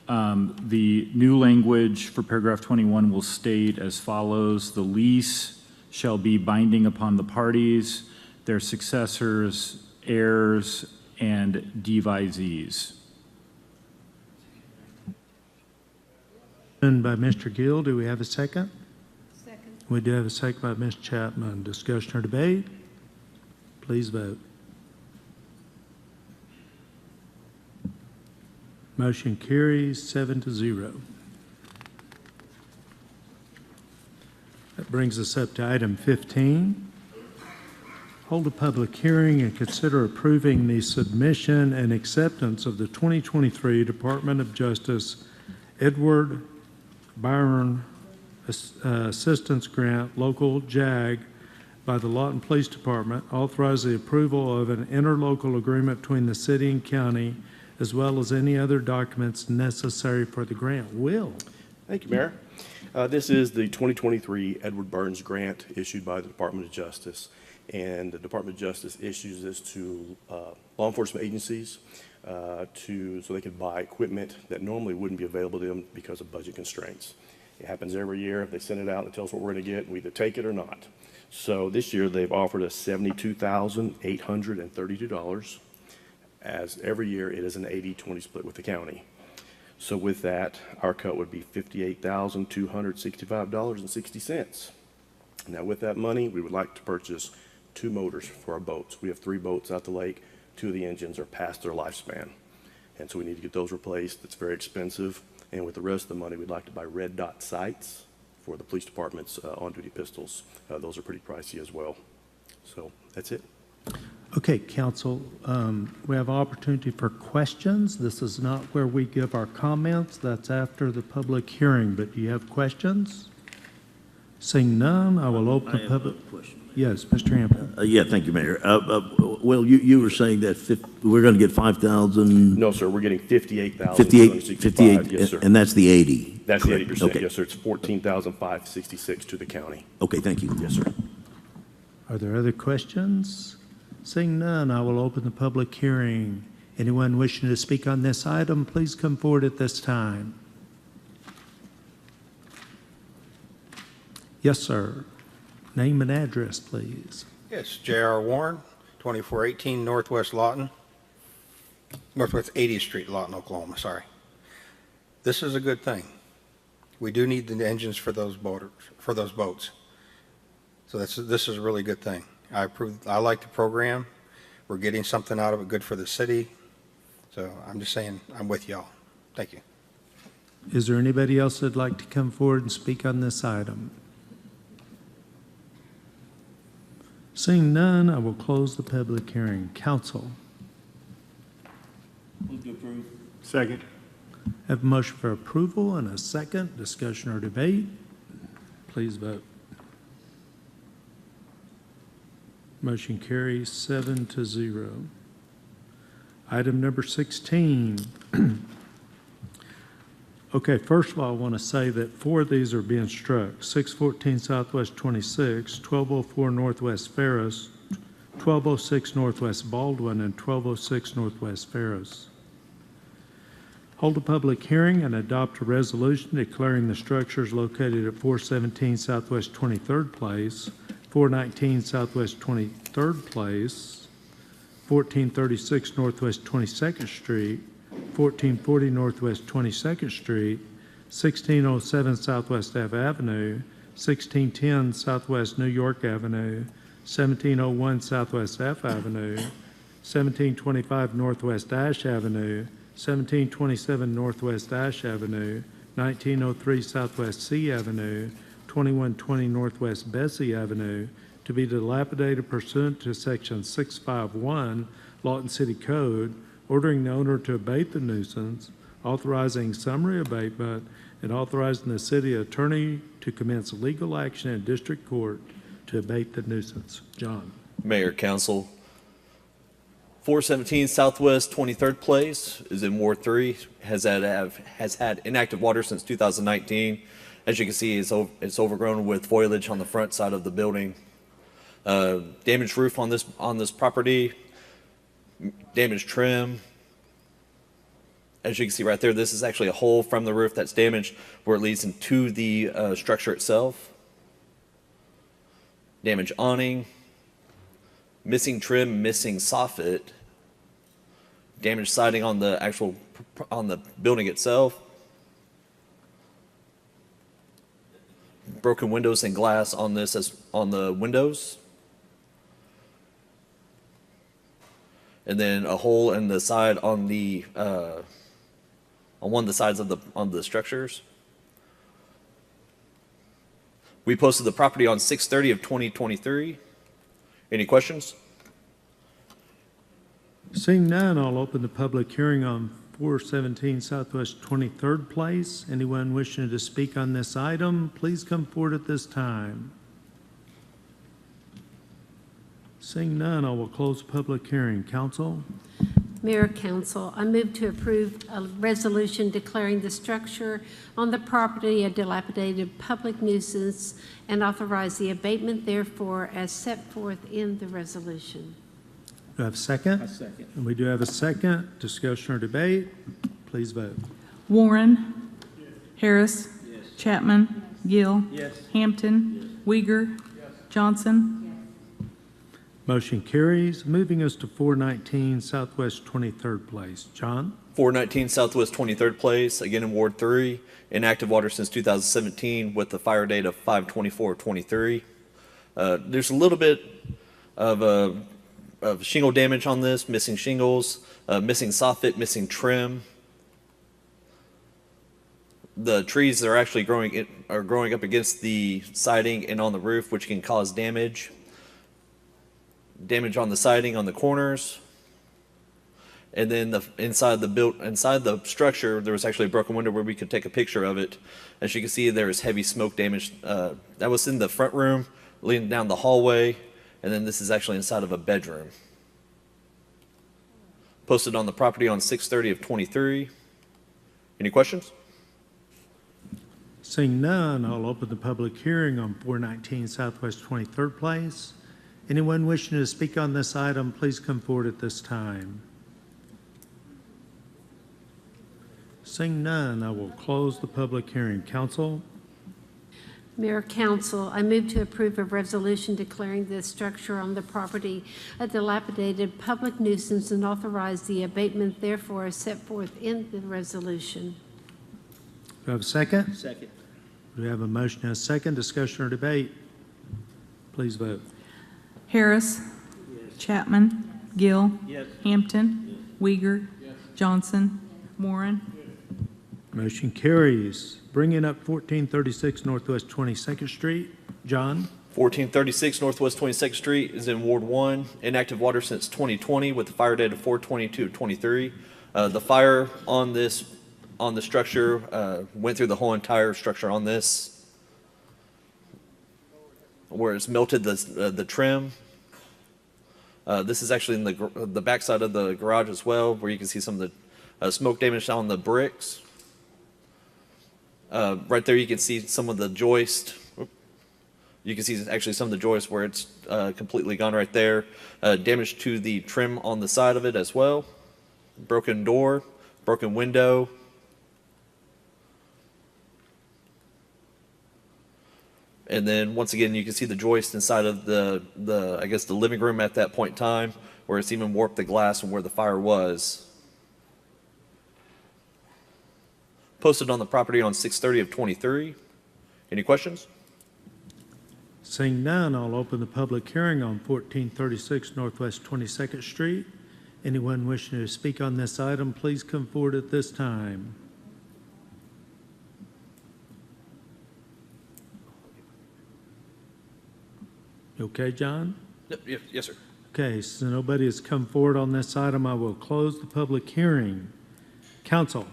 The new language for paragraph 21 will state as follows: the lease shall be binding upon the parties, their successors, heirs, and devisees.
By Mr. Gill. Do we have a second? Second. We do have a second by Ms. Chapman. Discussion or debate? Please vote. Motion carries 7-0. That brings us up to item 15. Hold a public hearing and consider approving the submission and acceptance of the 2023 Department of Justice Edward Byron Assistance Grant, Local JAG, by the Lawton Police Department. Authorize the approval of an interlocal agreement between the city and county, as well as any other documents necessary for the grant. Will.
Thank you, Mayor. This is the 2023 Edward Burns Grant issued by the Department of Justice. And the Department of Justice issues this to law enforcement agencies so they can buy equipment that normally wouldn't be available to them because of budget constraints. It happens every year. They send it out and tell us what we're going to get. We either take it or not. So this year they've offered us $72,832. As every year it is an 80-20 split with the county. So with that, our cut would be $58,265.60. Now with that money, we would like to purchase 2 motors for our boats. We have 3 boats out the lake. 2 of the engines are past their lifespan. And so we need to get those replaced. It's very expensive. And with the rest of the money, we'd like to buy red dot sights for the police department's on-duty pistols. Those are pretty pricey as well. So that's it.
Okay, Council, we have opportunity for questions. This is not where we give our comments. That's after the public hearing. But do you have questions? Seeing none, I will open the public. Yes, Mr. Hampton.
Yeah, thank you, Mayor. Well, you were saying that we're going to get 5,000.
No, sir, we're getting 58,265. Yes, sir.
And that's the 80.
That's
correct?
The 80%.
Okay.
Yes, sir. It's 14,566 to the county.
Okay, thank you.
Yes, sir.
Are there other questions? Seeing none, I will open the public hearing. Anyone wishing to speak on this item, please come forward at this time. Yes, sir. Name and address, please.
Yes, J.R. Warren,
2418 Northwest Lawton, Northwest 80th Street, Lawton, Oklahoma, sorry. This is a good thing. We do need the engines for those boats. So this is a really good thing. I like the program. We're getting something out of it good for the city. So I'm just saying, I'm with y'all. Thank you.
Is there anybody else that'd like to come forward and speak on this item? Seeing none, I will close the public hearing. Council.
Move to approve.
Second.
Have a motion for approval and a second. Discussion or debate? Please vote. Motion carries 7-0. Item number 16. Okay, first of all, I want to say that 4 of these are being struck. 614 Southwest 26, 1204 Northwest Ferris, 1206 Northwest Baldwin, and 1206 Northwest Ferris. Hold a public hearing and adopt a resolution declaring the structures located at 417 Southwest 23rd Place, 419 Southwest 23rd Place, 1436 Northwest 22nd Street, 1440 Northwest 22nd Street, 1607 Southwest F Avenue, 1610 Southwest New York Avenue, 1701 Southwest F Avenue, 1725 Northwest Ash Avenue, 1727 Northwest Ash Avenue, 1903 Southwest C Avenue, 2120 Northwest Bessie Avenue, to be dilapidated pursuant to Section 651 Lawton City Code, ordering the owner to abate the nuisance, authorizing summary abatement, and authorizing the city attorney to commence legal action in district court to abate the nuisance. John.
Mayor, Council, 417 Southwest 23rd Place is in Ward 3, has had inactive water since 2019. As you can see, it's overgrown with foliage on the front side of the building. Damaged roof on this property, damaged trim. As you can see right there, this is actually a hole from the roof that's damaged where it leads into the structure itself. Damaged awning, missing trim, missing soffit, damaged siding on the building itself, broken windows and glass on the windows. And then a hole in the side on one of the sides of the structures. We posted the property on 6/30 of 2023. Any questions?
Seeing none, I'll open the public hearing on 417 Southwest 23rd Place. Anyone wishing to speak on this item, please come forward at this time. Seeing none, I will close the public hearing. Council?
Mayor, Council, I move to approve a resolution declaring the structure on the property a dilapidated public nuisance and authorize the abatement therefore as set forth in the resolution.
Do I have a second?
A second.
And we do have a second. Discussion or debate? Please vote.
Warren. Harris. Chapman. Gill. Hampton. Uyghur. Johnson.
Motion carries. Moving us to 419 Southwest 23rd Place. John?
419 Southwest 23rd Place, again in Ward 3, inactive water since 2017 with the fire date of 5/24/23. There's a little bit of shingle damage on this, missing shingles, missing soffit, missing trim. The trees that are actually growing up against the siding and on the roof, which can cause damage. Damage on the siding on the corners. And then inside the structure, there was actually a broken window where we could take a picture of it. As you can see, there is heavy smoke damage. That was in the front room, leading down the hallway, and then this is actually inside of a bedroom. Posted on the property on 6/30 of 23. Any questions?
Seeing none, I'll open the public hearing on 419 Southwest 23rd Place. Anyone wishing to speak on this item, please come forward at this time. Seeing none, I will close the public hearing. Council?
Mayor, Council, I move to approve a resolution declaring the structure on the property a dilapidated public nuisance and authorize the abatement therefore as set forth in the resolution.
Do I have a second?
Second.
We have a motion and a second. Discussion or debate? Please vote.
Harris. Chapman. Gill.
Yes.
Hampton. Uyghur. Johnson. Warren.
Motion carries. Bringing up 1436 Northwest 22nd Street. John?
1436 Northwest 22nd Street is in Ward 1, inactive water since 2020 with the fire date of 4/22/23. The fire on the structure went through the whole entire structure on this, where it's melted the trim. This is actually in the backside of the garage as well, where you can see some of the smoke damage on the bricks. Right there you can see some of the joist. You can see actually some of the joist where it's completely gone right there. Damage to the trim on the side of it as well. Broken door, broken window. And then once again, you can see the joist inside of I guess the living room at that point in time, where it's even warped the glass from where the fire was. Posted on the property on 6/30/23. Any questions?
Seeing none, I'll open the public hearing on 1436 Northwest 22nd Street. Anyone wishing to speak on this item, please come forward at this time. You okay, John?
Yes, sir.
Okay, so nobody has come forward on this item. I will close the public hearing. Council?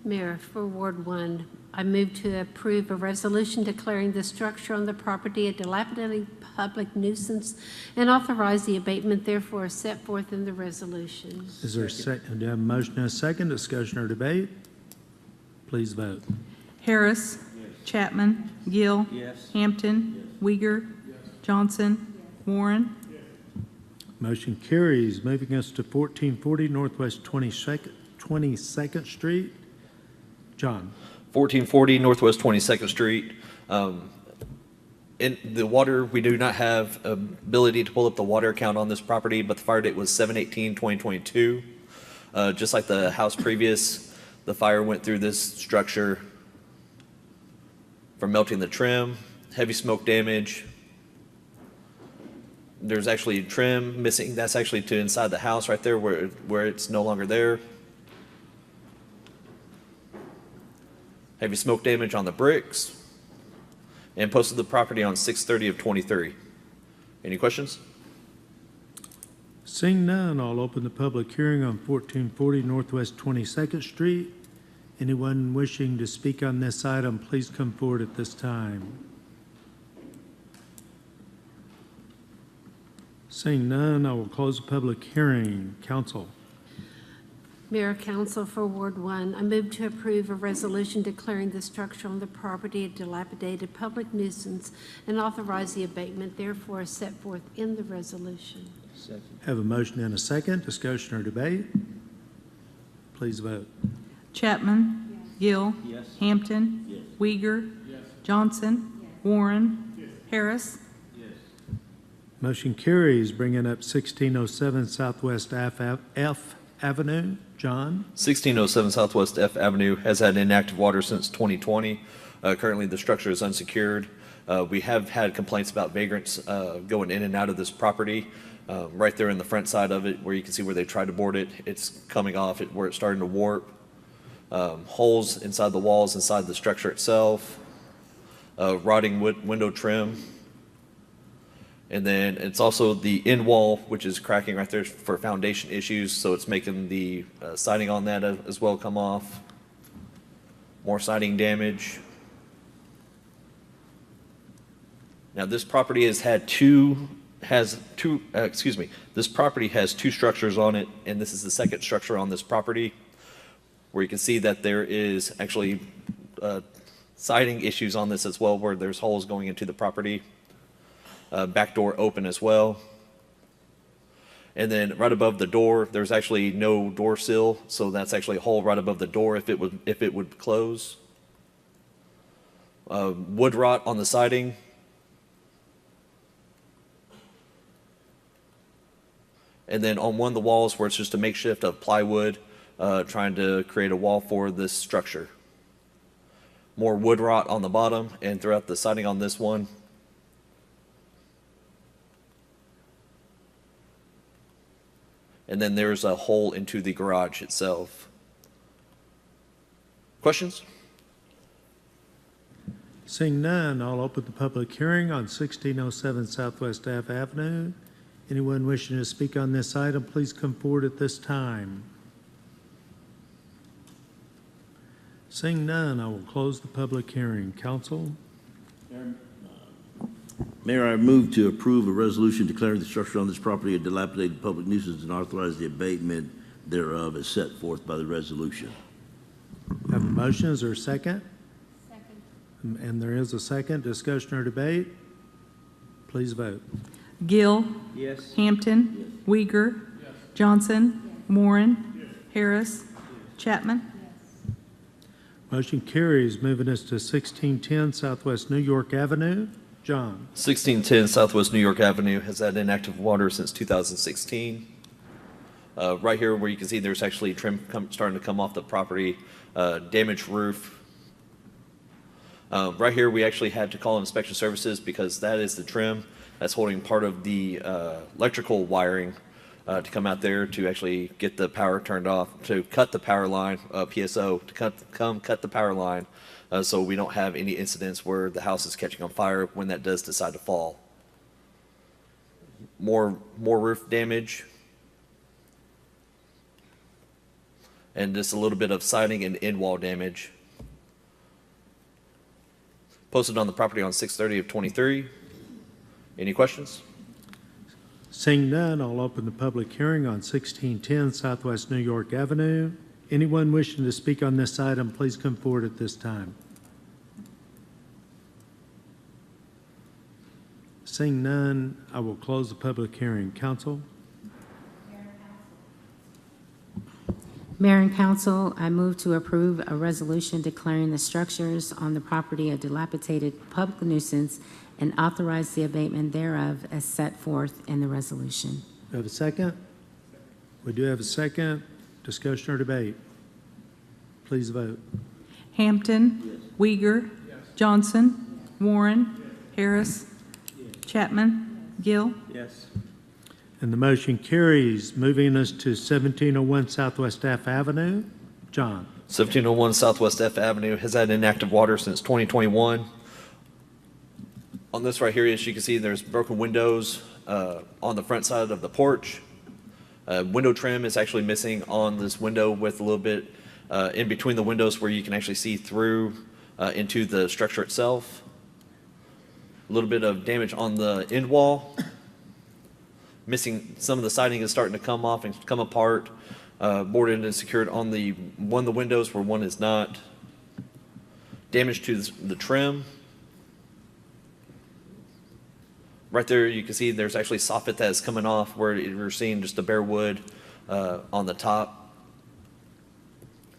Mayor, for Ward 1, I move to approve a resolution declaring the structure on the property a dilapidated public nuisance and authorize the abatement therefore as set forth in the resolution.
Is there a second? Do you have a motion and a second? Discussion or debate? Please vote.
Harris. Chapman. Gill.
Yes.
Hampton. Uyghur. Johnson. Warren.
Motion carries. Moving us to 1440 Northwest 22nd Street. John?
1440 Northwest 22nd Street. In the water, we do not have ability to pull up the water account on this property, but the fire date was 7/18/2022. Just like the house previous, the fire went through this structure from melting the trim, heavy smoke damage. There's actually trim missing. That's actually to inside the house right there where it's no longer there. Heavy smoke damage on the bricks, and posted the property on 6/30/23. Any questions?
Seeing none, I'll open the public hearing on 1440 Northwest 22nd Street. Anyone wishing to speak on this item, please come forward at this time. Seeing none, I will close the public hearing. Council?
Mayor, Council, for Ward 1, I move to approve a resolution declaring the structure on the property a dilapidated public nuisance and authorize the abatement therefore as set forth in the resolution.
Second.
Have a motion and a second. Discussion or debate? Please vote.
Chapman. Gill.
Yes.
Hampton.
Yes.
Uyghur. Johnson. Warren. Harris.
Motion carries, bringing up 1607 Southwest F Avenue. John?
1607 Southwest F Avenue has had inactive water since 2020. Currently, the structure is unsecured. We have had complaints about vagrants going in and out of this property. Right there in the front side of it, where you can see where they tried to board it, it's coming off it where it's starting to warp. Holes inside the walls, inside the structure itself. Rotting wood window trim. And then it's also the end wall, which is cracking right there for foundation issues, so it's making the siding on that as well come off. More siding damage. Now this property this property has two structures on it, and this is the second structure on this property, where you can see that there is actually siding issues on this as well, where there's holes going into the property. Back door open as well. And then right above the door, there's actually no door sill, so that's actually a hole right above the door if it would close. wood rot on the siding. And then on one of the walls where it's just a makeshift of plywood, trying to create a wall for this structure. More wood rot on the bottom and throughout the siding on this one. And then there's a hole into the garage itself. Questions?
Seeing none, I'll open the public hearing on 1607 Southwest Ave Avenue. Anyone wishing to speak on this item, please come forward at this time. Seeing none, I will close the public hearing. Council?
Mayor, I move to approve a resolution declaring the structure on this property a dilapidated public nuisance and authorize the abatement thereof as set forth by the resolution.
Have a motion. Is there a second? Second. And there is a second. Discussion or debate? Please vote.
Gill.
Yes.
Hampton. Uyghur. Johnson. Warren. Harris. Chapman.
Motion carries. Moving us to 1610 Southwest New York Avenue. John.
1610 Southwest New York Avenue has had inactive water since 2016. Right here where you can see there's actually trim starting to come off the property, damaged roof. Right here we actually had to call inspection services because that is the trim that's holding part of the electrical wiring to come out there to actually get the power turned off, to cut the power line, PSO, to cut the power line so we don't have any incidents where the house is catching on fire when that does decide to fall. More roof damage. And just a little bit of siding and end wall damage. Posted on the property on 6/30 of 23. Any questions?
Seeing none, I'll open the public hearing on 1610 Southwest New York Avenue. Anyone wishing to speak on this item, please come forward at this time. Seeing none, I will close the public hearing. Council?
Mayor and Council, I move to approve a resolution declaring the structures on the property a dilapidated public nuisance and authorize the abatement thereof as set forth in the resolution.
Do we have a second? We do have a second. Discussion or debate? Please vote.
Hampton. Uyghur. Johnson. Warren. Harris. Chapman. Gill.
Yes.
And the motion carries. Moving us to 1701 Southwest F Avenue. John.
1701 Southwest F Avenue has had inactive water since 2021. On this right here, as you can see, there's broken windows on the front side of the porch. Window trim is actually missing on this window with a little bit in between the windows where you can actually see through into the structure itself. A little bit of damage on the end wall. Missing some of the siding is starting to come off and come apart. Boarded and secured on one of the windows where one is not. Damage to the trim. Right there you can see there's actually soffit that is coming off where you're seeing just the bare wood on the top.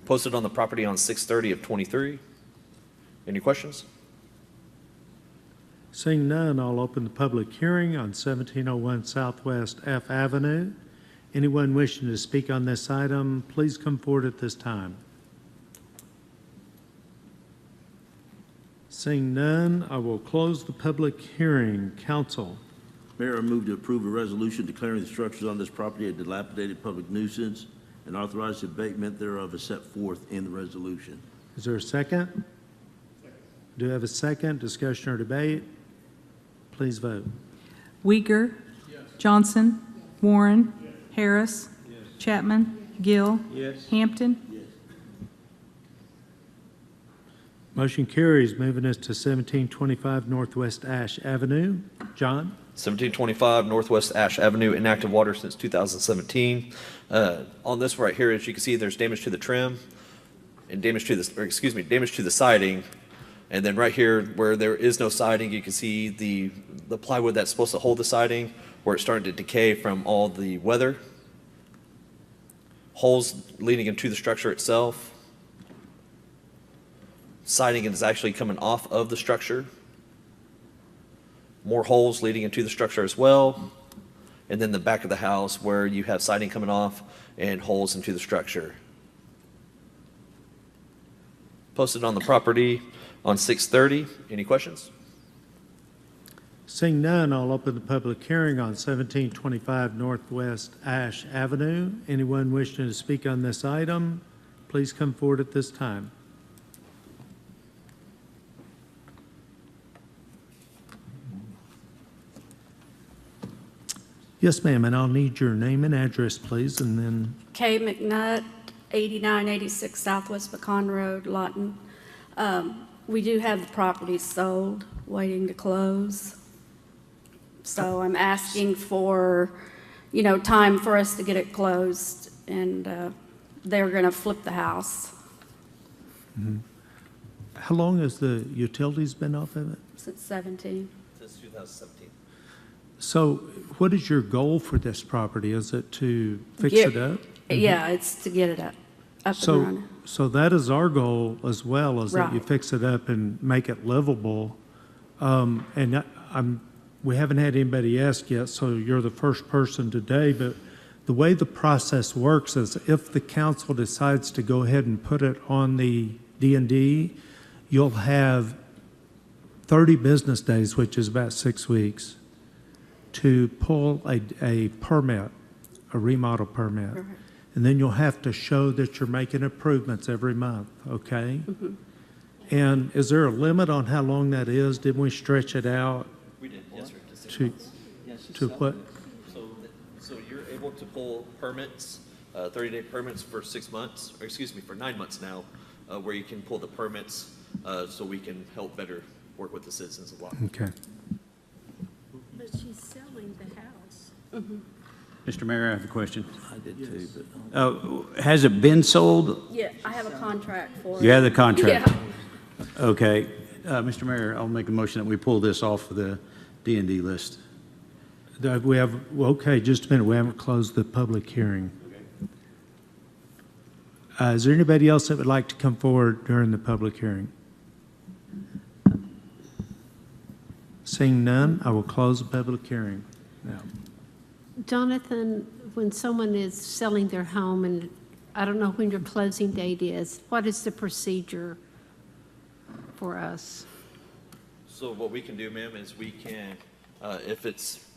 Posted on the property on 6/30 of 23. Any questions?
Seeing none, I'll open the public hearing on 1701 Southwest F Avenue. Anyone wishing to speak on this item, please come forward at this time. Seeing none, I will close the public hearing. Council.
Mayor, I move to approve a resolution declaring the structures on this property a dilapidated public nuisance and authorize the abatement thereof as set forth in the resolution.
Is there a second? Do you have a second? Discussion or debate? Please vote.
Uyghur. Johnson. Warren. Harris. Chapman. Gill.
Yes.
Hampton.
Motion carries. Moving us to 1725 Northwest Ash Avenue. John?
1725 Northwest Ash Avenue, inactive water since 2017. On this right here, as you can see, there's damage to the trim and damage to the siding. And then right here, where there is no siding, you can see the plywood that's supposed to hold the siding, where it's starting to decay from all the weather. Holes leading into the structure itself. siding is actually coming off of the structure. More holes leading into the structure as well. And then the back of the house where you have siding coming off and holes into the structure. Posted on the property on 6/30. Any questions?
Seeing none, I'll open the public hearing on 1725 Northwest Ash Avenue. Anyone wishing to speak on this item, please come forward at this time. Yes, ma'am, and I'll need your name and address, please, and then,
Kay McNutt, 8986 Southwest Pecan Road, Lawton. We do have the property sold, waiting to close. So I'm asking for, time for us to get it closed, and they're going to flip the house
how long has the utilities been off of it?
since 17.
Since 2017.
So what is your goal for this property? Is it to fix
Get-
it up?
Yeah, it's to get it up and running.
So that is our goal as well, is that you
Right.
fix it up and make it livable. We haven't had anybody ask yet, so you're the first person today, but the way the process works is if the council decides to go ahead and put it on the D&D, you'll have 30 business days, which is about 6 weeks, to pull a permit, a remodel permit.
Right.
And then you'll have to show that you're making improvements every month, okay?
Mm-hmm.
And is there a limit on how long that is? Didn't we stretch it out
We did, yes, sir. To 6
to,
months. Yes,
to what?
So you're able to pull permits, 30-day permits for 6 months, or excuse me, for 9 months now, where you can pull the permits so we can help better work with the citizens of Lawton.
Okay.
But she's selling the house.
Mr. Mayor, I have a question.
I did too, but.
Has it been sold?
Yeah, I have a contract for it.
You have the contract?
Yeah.
Okay. Mr. Mayor, I'll make a motion that we pull this off of the D&D list.
We have, okay, just a minute, we haven't closed the public hearing. Is there anybody else that would like to come forward during the public hearing? Seeing none, I will close the public hearing now.
Jonathan, when someone is selling their home, and I don't know when your closing date is, what is the procedure for us?
So what we can do, ma'am, is we can, if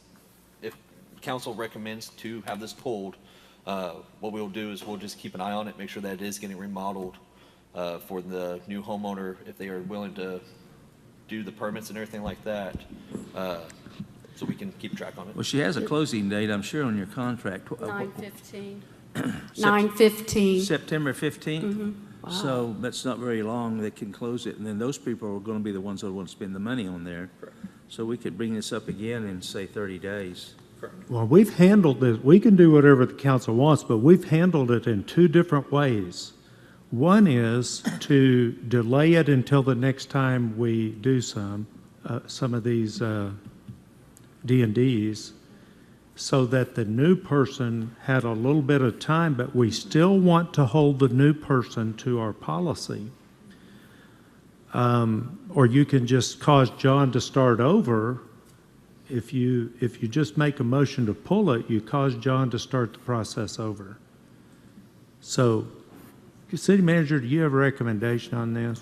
council recommends to have this pulled, what we'll do is we'll just keep an eye on it, make sure that it is getting remodeled for the new homeowner, if they are willing to do the permits and everything like that, so we can keep track on it.
Well, she has a closing date, I'm sure, on your contract.
9/15. 9/15.
September 15th?
Mhm.
So that's not very long, they can close it, and then those people are going to be the ones that want to spend the money on there. So we could bring this up again in, say, 30 days.
Well, we've handled it, we can do whatever the council wants, but we've handled it in two different ways. One is to delay it until the next time we do some of these D&Ds, so that the new person had a little bit of time, but we still want to hold the new person to our policy. Or you can just cause John to start over. If you just make a motion to pull it, you cause John to start the process over. So, City Manager, do you have a recommendation on this?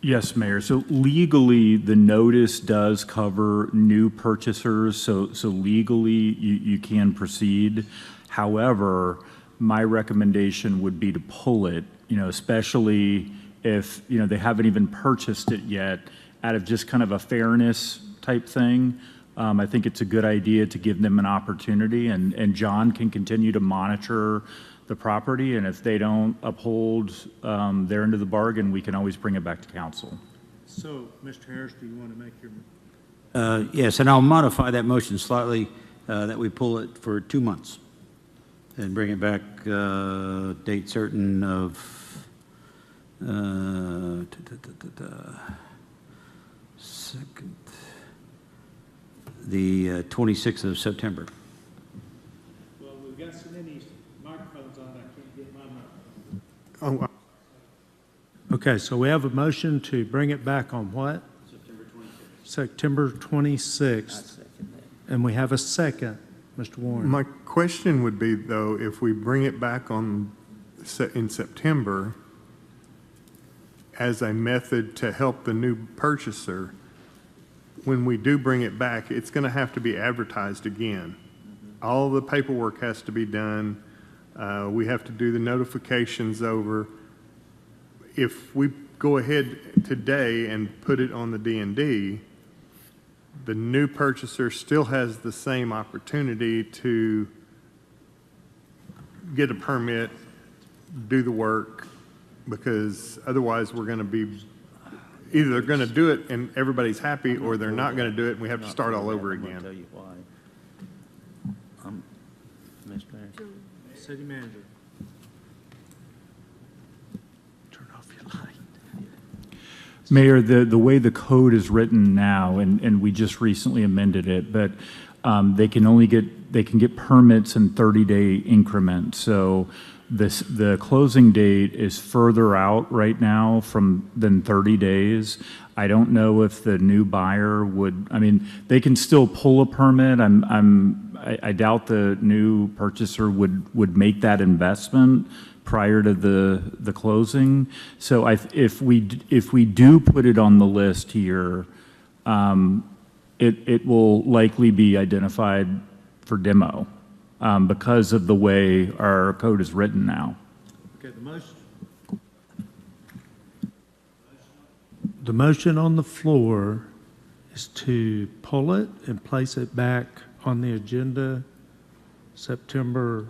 Yes, Mayor. So legally, the notice does cover new purchasers, so legally, you can proceed. However, my recommendation would be to pull it, especially if, they haven't even purchased it yet, out of just kind of a fairness type thing. I think it's a good idea to give them an opportunity, and John can continue to monitor the property, and if they don't uphold their end of the bargain, we can always bring it back to council.
So, Mr. Harris, do you want to make your...
Yes, and I'll modify that motion slightly, that we pull it for 2 months and bring it back, date certain of, the 26th of September.
Well, we've got so many microphones on, I can't get my microphone.
Okay, so we have a motion to bring it back on what? September 26th. And we have a second, Mr. Warren.
My question would be, though, if we bring it back on, in September as a method to help the new purchaser, when we do bring it back, it's going to have to be advertised again. All the paperwork has to be done. We have to do the notifications over. If we go ahead today and put it on the D&D, the new purchaser still has the same opportunity to get a permit, do the work, because otherwise we're going to be, either they're going to do it and everybody's happy, or they're not going to do it and we have to start all over
I'm gonna
again.
tell you why. Mr. Mayor.
City Manager.
Mayor, the way the code is written now, and we just recently amended it, but they can get permits in 30-day increments. So the closing date is further out right now than 30 days. I don't know if the new buyer would, I mean, they can still pull a permit. I doubt the new purchaser would make that investment prior to the closing. So if we do put it on the list here, it will likely be identified for demo because of the way our code is written now.
Okay, the motion on the floor is to pull it and place it back on the agenda September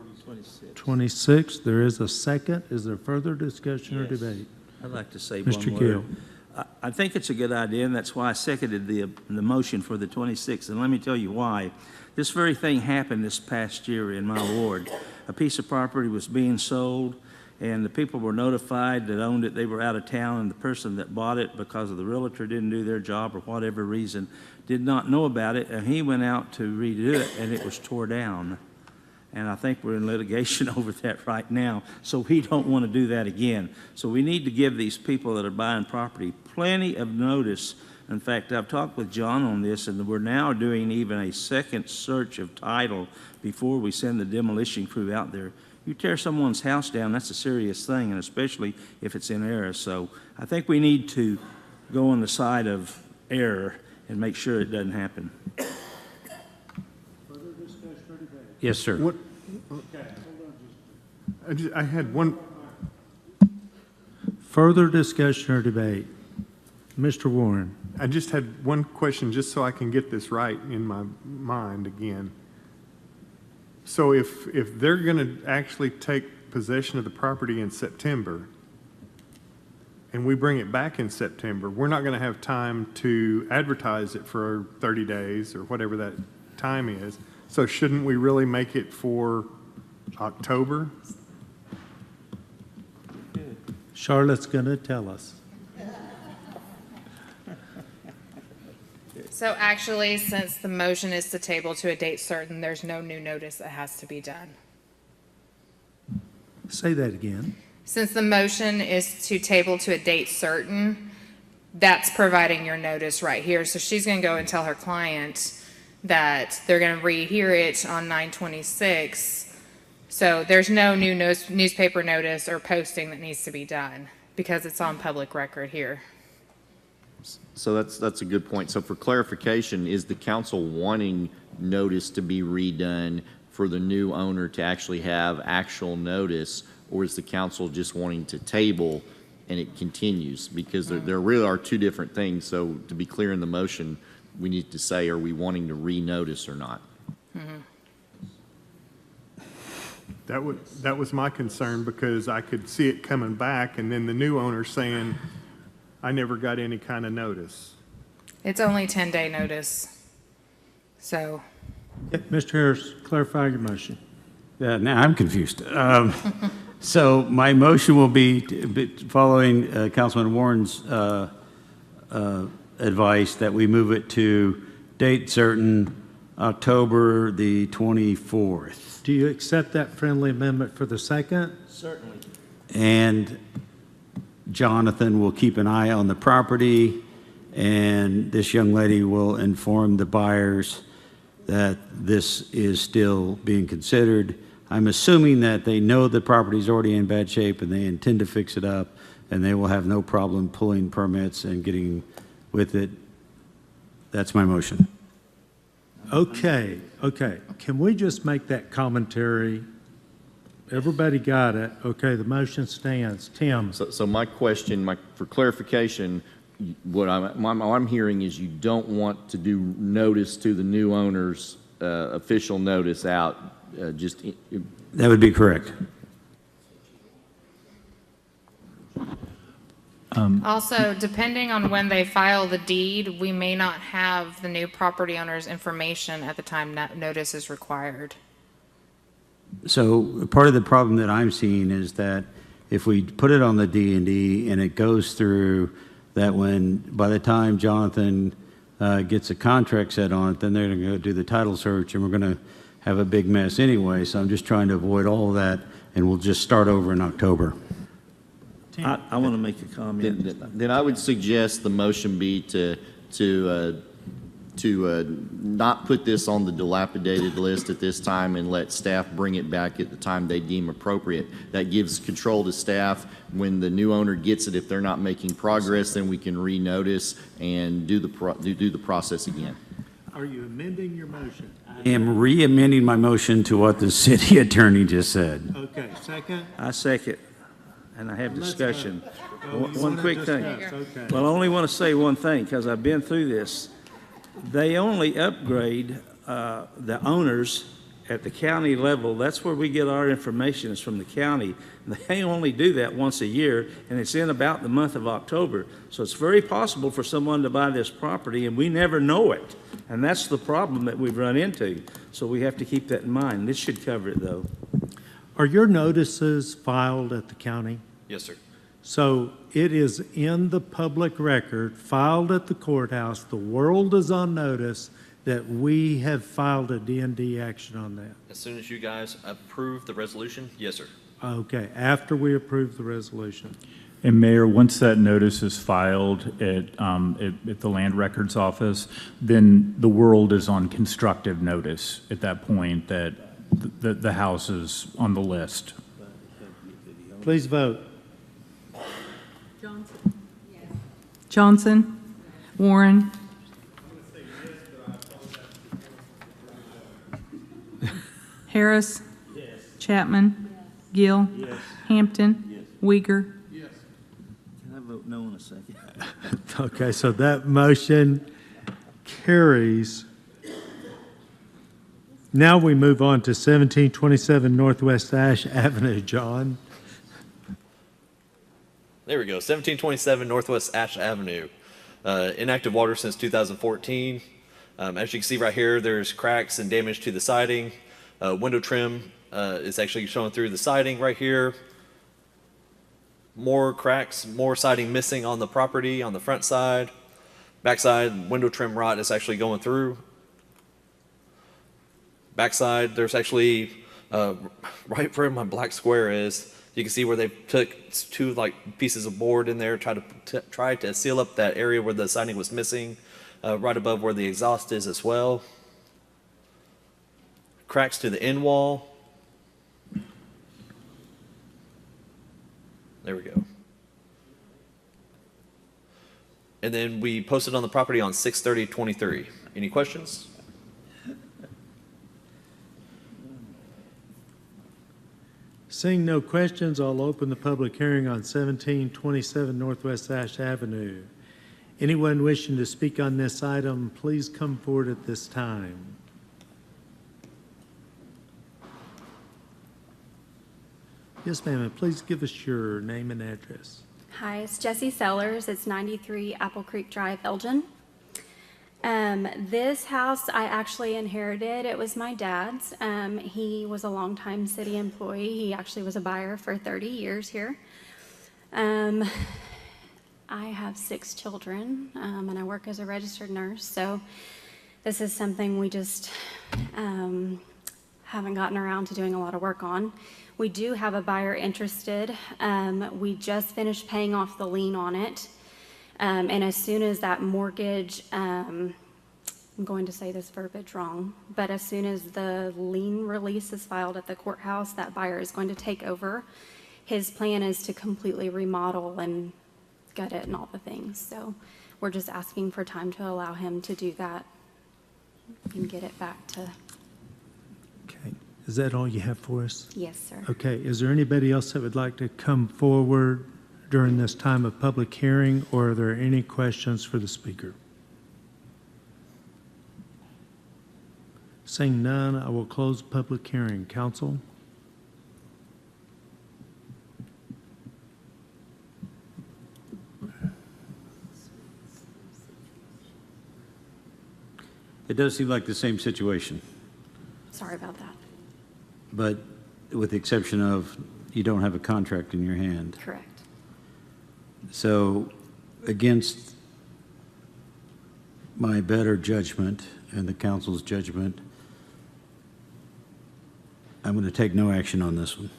26th. There is a second. Is there further discussion or
Yes.
debate?
I'd like to say
Mr.
one
Gill.
word. I think it's a good idea, and that's why I seconded the motion for the 26th. And let me tell you why. This very thing happened this past year in my ward. A piece of property was being sold, and the people were notified that owned it. They were out of town, and the person that bought it, because of the realtor didn't do their job or whatever reason, did not know about it, and he went out to redo it, and it was tore down. And I think we're in litigation over that right now, so we don't want to do that again. So we need to give these people that are buying property plenty of notice. In fact, I've talked with John on this, and we're now doing even a second search of title before we send the demolition crew out there. You tear someone's house down, that's a serious thing, and especially if it's in error. So I think we need to go on the side of error and make sure it doesn't happen.
Yes, sir.
What? I had one.
Further discussion or debate? Mr. Warren.
I just had one question, just so I can get this right in my mind again. So if they're going to actually take possession of the property in September, and we bring it back in September, we're not going to have time to advertise it for 30 days or whatever that time is. So shouldn't we really make it for October?
Charlotte's going to tell us.
So actually, since the motion is to table to a date certain, there's no new notice that has to be done.
Say that again.
Since the motion is to table to a date certain, that's providing your notice right here. So she's going to go and tell her client that they're going to rehear it on 9/26. So there's no new newspaper notice or posting that needs to be done because it's on public record here.
So that's a good point. So for clarification, is the council wanting notice to be redone for the new owner to actually have actual notice, or is the council just wanting to table and it continues? Because there really are two different things. So to be clear in the motion, we need to say, are we wanting to re-notice or not?
That was my concern, because I could see it coming back and then the new owner saying, I never got any kind of notice.
It's only 10-day notice. So
Mr. Harris, clarify your motion.
Now I'm confused. So my motion will be following Councilman Warren's advice that we move it to date certain, October the 24th.
Do you accept that friendly amendment for the second?
Certainly.
And Jonathan will keep an eye on the property, and this young lady will inform the buyers that this is still being considered. I'm assuming that they know the property's already in bad shape and they intend to fix it up, and they will have no problem pulling permits and getting with it. That's my motion.
Okay. Can we just make that commentary? Everybody got it? Okay, the motion stands. Tim?
So my question, for clarification, what I'm hearing is you don't want to do notice to the new owners, official notice out,
That would be correct.
Also, depending on when they file the deed, we may not have the new property owner's information at the time that notice is required.
So part of the problem that I'm seeing is that if we put it on the D&D and it goes through, that by the time Jonathan gets a contract set on it, then they're going to go do the title search, and we're going to have a big mess anyway. So I'm just trying to avoid all of that, and we'll just start over in October.
I want to make a comment.
Then I would suggest the motion be to not put this on the dilapidated list at this time and let staff bring it back at the time they deem appropriate. That gives control to staff. When the new owner gets it, if they're not making progress, then we can re-notice and do the process again.
Are you amending your motion?
I am re-amending my motion to what the city attorney just said.
Okay, second?
I second, and I have discussion.
you
One
wanna
quick thing.
discuss, okay.
Well, I only want to say one thing, because I've been through this. They only upgrade the owners at the county level. That's where we get our information, is from the county. They only do that once a year, and it's in about the month of October. So it's very possible for someone to buy this property, and we never know it. And that's the problem that we've run into. So we have to keep that in mind. This should cover it, though.
Are your notices filed at the county?
Yes, sir.
So it is in the public record, filed at the courthouse. The world is on notice that we have filed a D&D action on that.
As soon as you guys approve the resolution, yes, sir.
Okay, after we approve the resolution.
And Mayor, once that notice is filed at the Land Records Office, then the world is on constructive notice at that point that the house is on the list.
Please vote.
Johnson? Warren? Harris? Chapman? Gill? Hampton? Uyghur?
Can I vote no in a second?
Okay, so that motion carries. Now we move on to 1727 Northwest Ash Avenue, John.
There we go, 1727 Northwest Ash Avenue. Inactive water since 2014. As you can see right here, there's cracks and damage to the siding. Window trim is actually showing through the siding right here. More cracks, more siding missing on the property on the front side. Backside, window trim rot is actually going through. Backside, there's actually, right where my black square is, you can see where they took two pieces of board in there, try to seal up that area where the siding was missing, right above where the exhaust is as well. Cracks to the end wall. There we go. And then we posted on the property on 6/30/23. Any questions?
Seeing no questions, I'll open the public hearing on 1727 Northwest Ash Avenue. Anyone wishing to speak on this item, please come forward at this time. Yes, ma'am, and please give us your name and address.
Hi, it's Jessie Sellers. It's 93 Apple Creek Drive, Elgin. This house I actually inherited. It was my dad's. He was a longtime city employee. He actually was a buyer for 30 years here. I have 6 children, and I work as a registered nurse. So this is something we just haven't gotten around to doing a lot of work on. We do have a buyer interested. We just finished paying off the lien on it. And as soon as that mortgage, I'm going to say this verbiage wrong, but as soon as the lien release is filed at the courthouse, that buyer is going to take over. His plan is to completely remodel and gut it and all the things. So we're just asking for time to allow him to do that and get it back to,
Okay. Is that all you have for us?
yes, sir.
Okay. Is there anybody else that would like to come forward during this time of public hearing, or are there any questions for the speaker? Seeing none, I will close the public hearing. Council?
It does seem like the same situation,
Sorry about that.
but with the exception of you don't have a contract in your hand.
Correct.
So against my better judgment and the council's judgment, I'm going to take no action on this one.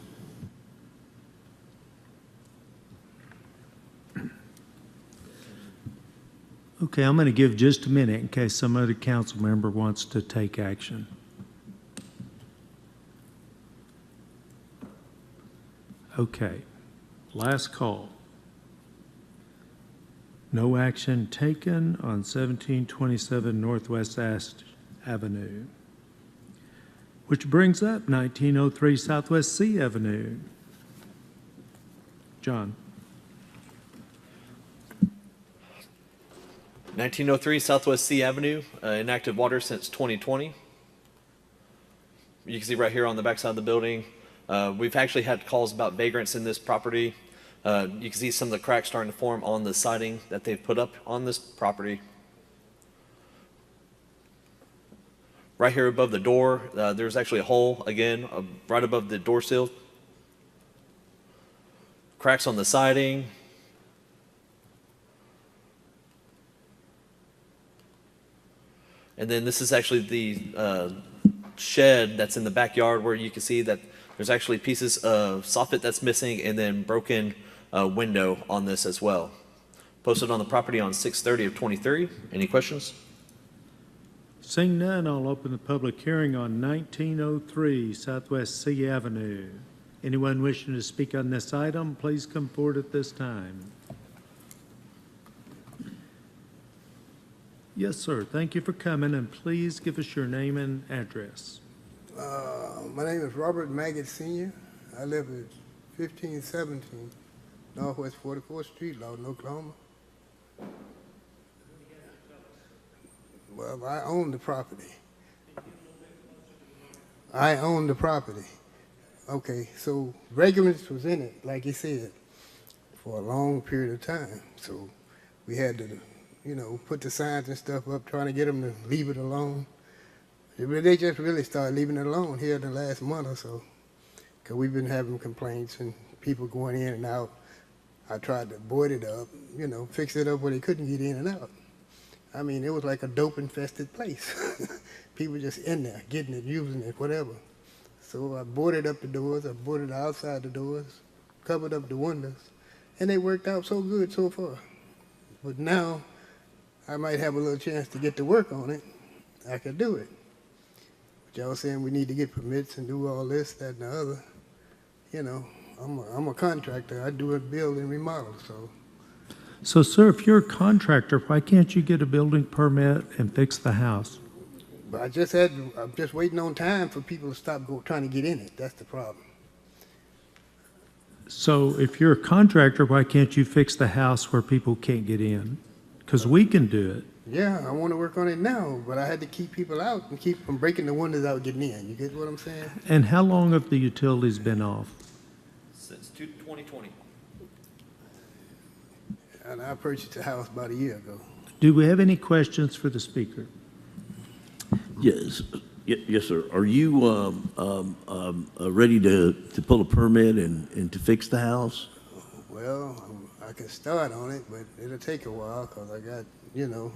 Okay, I'm going to give just a minute in case some other council member wants to take action. Okay, last call. No action taken on 1727 Northwest Avenue. Which brings up 1903 Southwest C Avenue. John.
1903 Southwest C Avenue, inactive water since 2020. You can see right here on the backside of the building, we've actually had calls about vagrants in this property. You can see some of the cracks starting to form on the siding that they've put up on this property. Right here above the door, there's actually a hole, again, right above the door sill. Cracks on the siding. And then this is actually the shed that's in the backyard where you can see that there's actually pieces of soffit that's missing and then broken window on this as well. Posted on the property on 6/30 of 23. Any questions?
Seeing none, I'll open the public hearing on 1903 Southwest C Avenue. Anyone wishing to speak on this item, please come forward at this time. Yes, sir. Thank you for coming, and please give us your name and address.
My name is Robert Maggot Sr. I live at 1517 Northwest 44th Street, Lawton, Oklahoma. Well, I own the property. I own the property. Okay, so vagrants was in it, like you said, for a long period of time. So we had to, you know, put the signs and stuff up, trying to get them to leave it alone. They just really started leaving it alone here in the last month or so, because we've been having complaints and people going in and out. I tried to board it up, you know, fix it up where they couldn't get in and out. I mean, it was like a dope-infested place. People just in there, getting it, using it, whatever. So I boarded up the doors, I boarded outside the doors, covered up the windows, and they worked out so good so far. But now, I might have a little chance to get to work on it. I could do it. But y'all saying we need to get permits and do all this, that, and the other. You know, I'm a contractor. I do a build and remodel, so.
So, sir, if you're a contractor, why can't you get a building permit and fix the house?
But I'm just waiting on time for people to stop trying to get in it. That's the problem.
So if you're a contractor, why can't you fix the house where people can't get in? Because we can do it.
Yeah, I want to work on it now, but I had to keep people out and keep from breaking the windows out getting in. You get what I'm saying?
And how long have the utilities been off?
Since 2020.
And I purchased the house about a year ago.
Do we have any questions for the speaker?
Yes, yes, sir. Are you ready to pull a permit and to fix the house?
Well, Well, I can start on it, but it'll take a while because I got,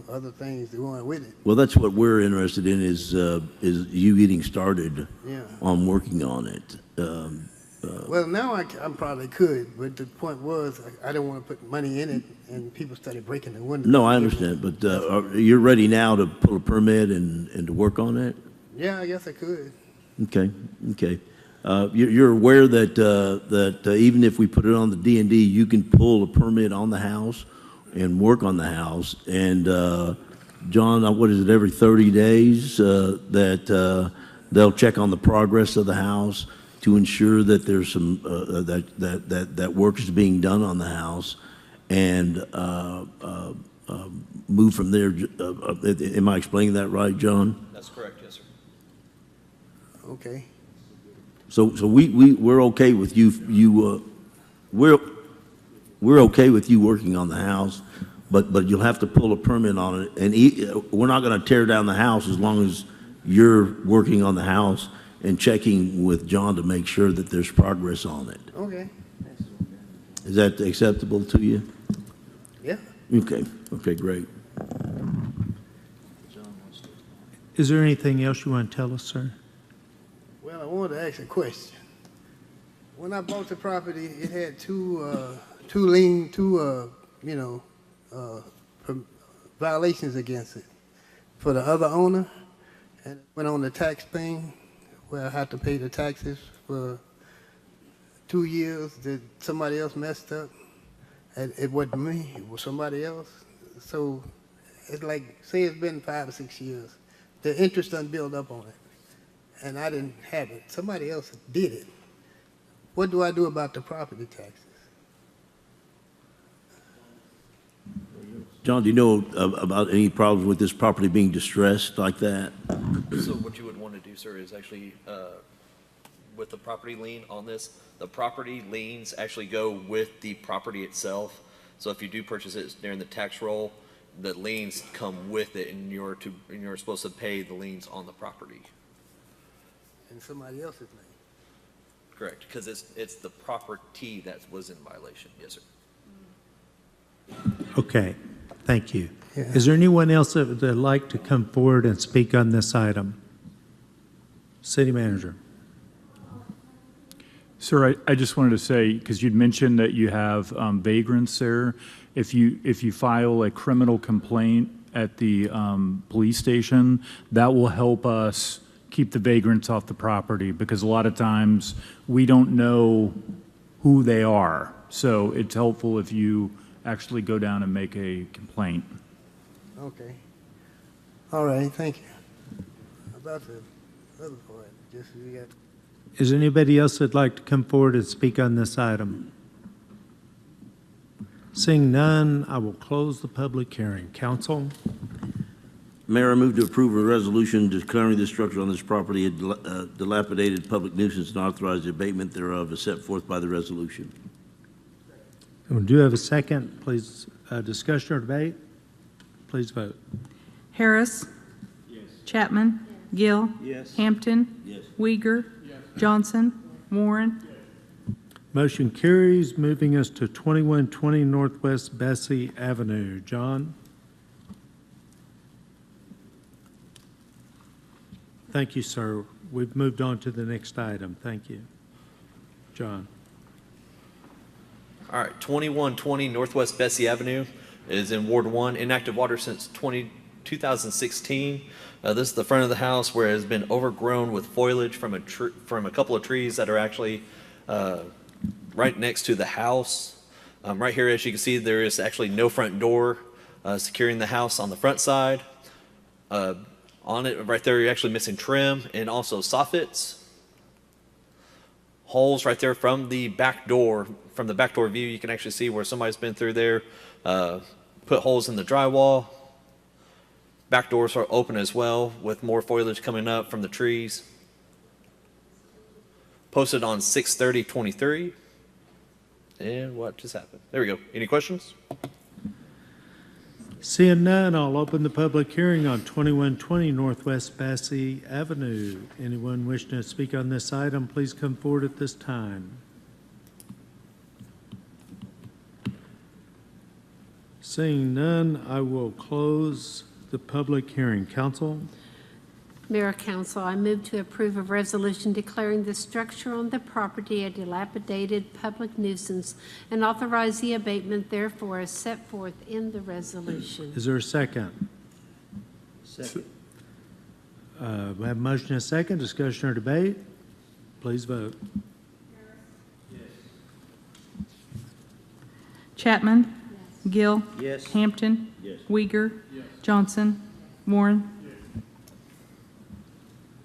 other things going with it.
Well, that's what we're interested in is you getting started
Yeah.
on working on it.
Well, now I probably could, but the point was I didn't want to put money in it, and people started breaking the windows.
No, I understand, but you're ready now to pull a permit and to work on it?
Yeah, I guess I could.
Okay, okay. You're aware that even if we put it on the D&D, you can pull a permit on the house and work on the house. And John, what is it, every 30 days that they'll check on the progress of the house to ensure that there's some that work is being done on the house, and move from there. Am I explaining that right, John?
That's correct, yes, sir.
Okay.
So we're okay with we're okay with you working on the house, but you'll have to pull a permit on it, and we're not going to tear down the house as long as you're working on the house and checking with John to make sure that there's progress on it.
Okay.
Is that acceptable to you?
Yeah.
Okay, okay, great.
Is there anything else you want to tell us, sir?
Well, I wanted to ask a question. When I bought the property, it had two violations against it for the other owner, and it went on the tax thing where I had to pay the taxes for 2 years that somebody else messed up. And it wasn't me, it was somebody else. So it's like, say it's been 5 or 6 years. The interest done build up on it. And I didn't have it. Somebody else did it. What do I do about the property taxes?
John, do you know about any problems with this property being distressed like that?
So what you would want to do, sir, is actually, with the property lien on this, the property liens actually go with the property itself. So if you do purchase it during the tax roll, the liens come with it, and you're supposed to pay the liens on the property.
In somebody else's name?
Correct, because it's the property that was in violation. Yes, sir.
Okay, thank you.
Yeah.
Is there anyone else that would like to come forward and speak on this item? City Manager.
Sir, I just wanted to say, because you'd mentioned that you have vagrants there, if you file a criminal complaint at the police station, that will help us keep the vagrants off the property, because a lot of times we don't know who they are. So it's helpful if you actually go down and make a complaint.
Okay. All right, thank you. About the other part, just you got.
Is there anybody else that'd like to come forward and speak on this item? Seeing none, I will close the public hearing. Council?
Mayor, I move to approve a resolution declaring the structure on this property a dilapidated public nuisance and authorize the abatement thereof as set forth by the resolution.
We do have a second. Please, discussion or debate? Please vote.
Harris.
Yes.
Chapman. Gill.
Yes.
Hampton.
Yes.
Uyghur. Johnson. Warren.
Motion carries, moving us to 2120 Northwest Bessie Avenue. John? Thank you, sir. We've moved on to the next item. Thank you. John?
All right, 2120 Northwest Bessie Avenue is in Ward 1, inactive water since 2016. This is the front of the house where it has been overgrown with foliage from a couple of trees that are actually right next to the house. Right here, as you can see, there is actually no front door securing the house on the front side. On it, right there, you're actually missing trim and also soffits. Holes right there from the back door. From the back door view, you can actually see where somebody's been through there, put holes in the drywall. Back doors are open as well, with more foliage coming up from the trees. Posted on 6/30/23. And what just happened? There we go. Any questions?
Seeing none, I'll open the public hearing on 2120 Northwest Bessie Avenue. Anyone wishing to speak on this item, please come forward at this time. Seeing none, I will close the public hearing. Council?
Mayor, Council, I move to approve a resolution declaring the structure on the property a dilapidated public nuisance and authorize the abatement therefore as set forth in the resolution.
Is there a second?
Second.
We have a motion and a second. Discussion or debate? Please vote.
Chapman? Gill?
Yes.
Hampton?
Yes.
Weiger? Johnson? Warren?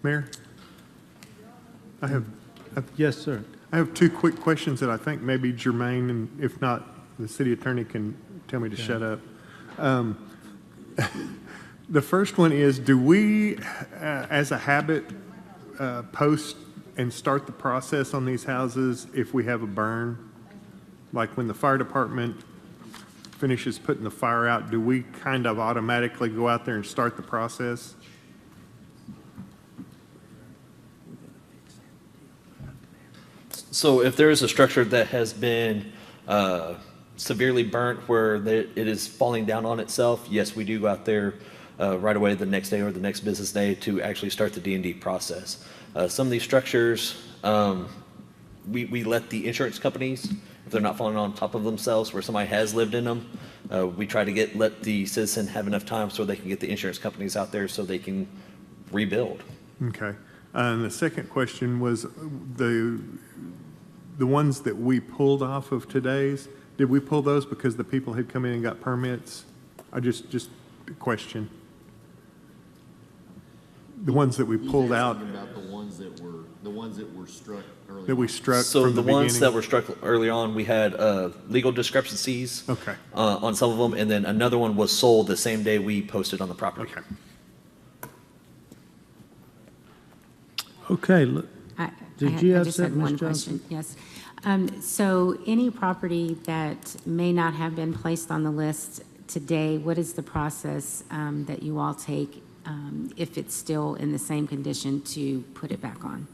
Mayor?
Yes, sir.
I have two quick questions that I think may be germane, and if not, the city attorney can tell me to shut up. The first one is, do we, as a habit, post and start the process on these houses if we have a burn? Like when the fire department finishes putting the fire out, do we kind of automatically go out there and start the process?
So if there is a structure that has been severely burnt where it is falling down on itself, yes, we do go out there right away the next day or the next business day to actually start the D&D process. Some of these structures, we let the insurance companies, if they're not falling on top of themselves where somebody has lived in them, we try to let the citizen have enough time so they can get the insurance companies out there so they can rebuild.
Okay. And the second question was the ones that we pulled off of today's, did we pull those because the people had come in and got permits? I just a question. The ones that we pulled out.
About the ones that were struck early.
That we struck
So
from
the
the
ones
beginning?
that were struck early on, we had legal discrepancies
Okay.
On some of them, and then another one was sold the same day we posted on the property.
Okay.
Okay. Did you
I
have
just had
something, Ms.
one
Johnson?
question, yes. So any property that may not have been placed on the list today, what is the process that you all take if it's still in the same condition to put it back on?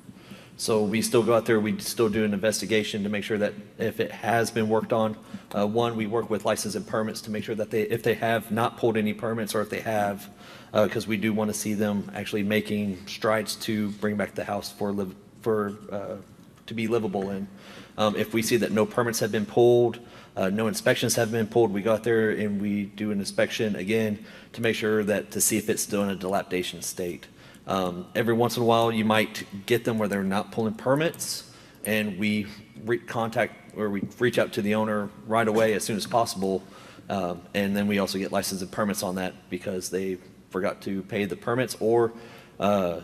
So we still go out there, we still do an investigation to make sure that if it has been worked on, one, we work with license and permits to make sure that if they have not pulled any permits or if they have, because we do want to see them actually making strides to bring back the house to be livable in. If we see that no permits have been pulled, no inspections have been pulled, we go out there and we do an inspection again to make sure to see if it's still in a dilapidation state. Every once in a while, you might get them where they're not pulling permits, and we reach out to the owner right away as soon as possible, and then we also get license and permits on that because they forgot to pay the permits, or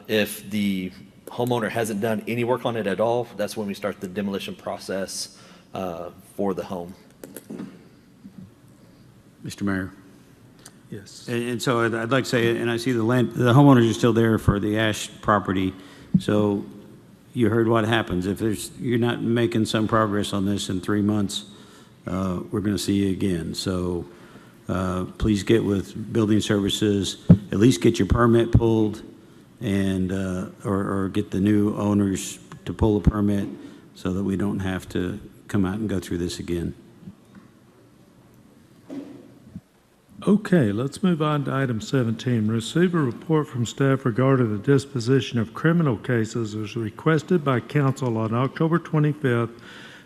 if the homeowner hasn't done any work on it at all, that's when we start the demolition process for the home.
Mr. Mayor.
Yes.
And so I'd like to say, and I see the homeowners are still there for the Ash property. So you heard what happens. If you're not making some progress on this in 3 months, we're going to see you again. So please get with building services, at least get your permit pulled and, or get the new owners to pull a permit so that we don't have to come out and go through this again.
Okay, let's move on to item 17. Receive a report from staff regarding the disposition of criminal cases as requested by council on October 25th,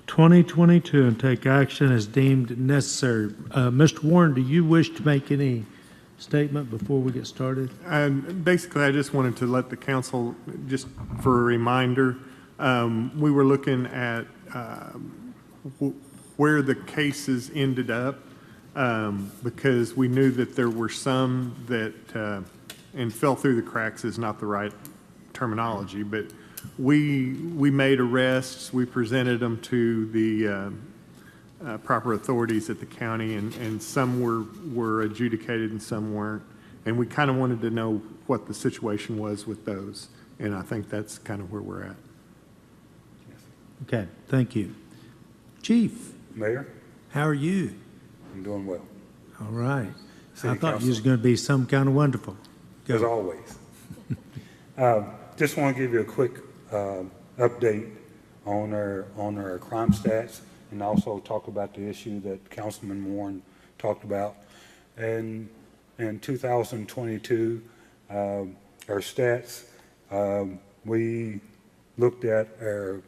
2022, and take action as deemed necessary. Mr. Warren, do you wish to make any statement before we get started?
And basically, I just wanted to let the council, just for a reminder, we were looking at where the cases ended up, because we knew that there were some that, and fell through the cracks is not the right terminology, but we made arrests, we presented them to the proper authorities at the county, and some were adjudicated and some weren't. And we kind of wanted to know what the situation was with those, and I think that's kind of where we're at.
Okay, thank you. Chief.
Mayor?
How are you?
I'm doing well.
All right.
City
I thought
Council.
you was going to be some kind of wonderful. Go.
As always. Just want to give you a quick update on our crime stats and also talk about the issue that Councilman Warren talked about. And in 2022, our stats, we looked at our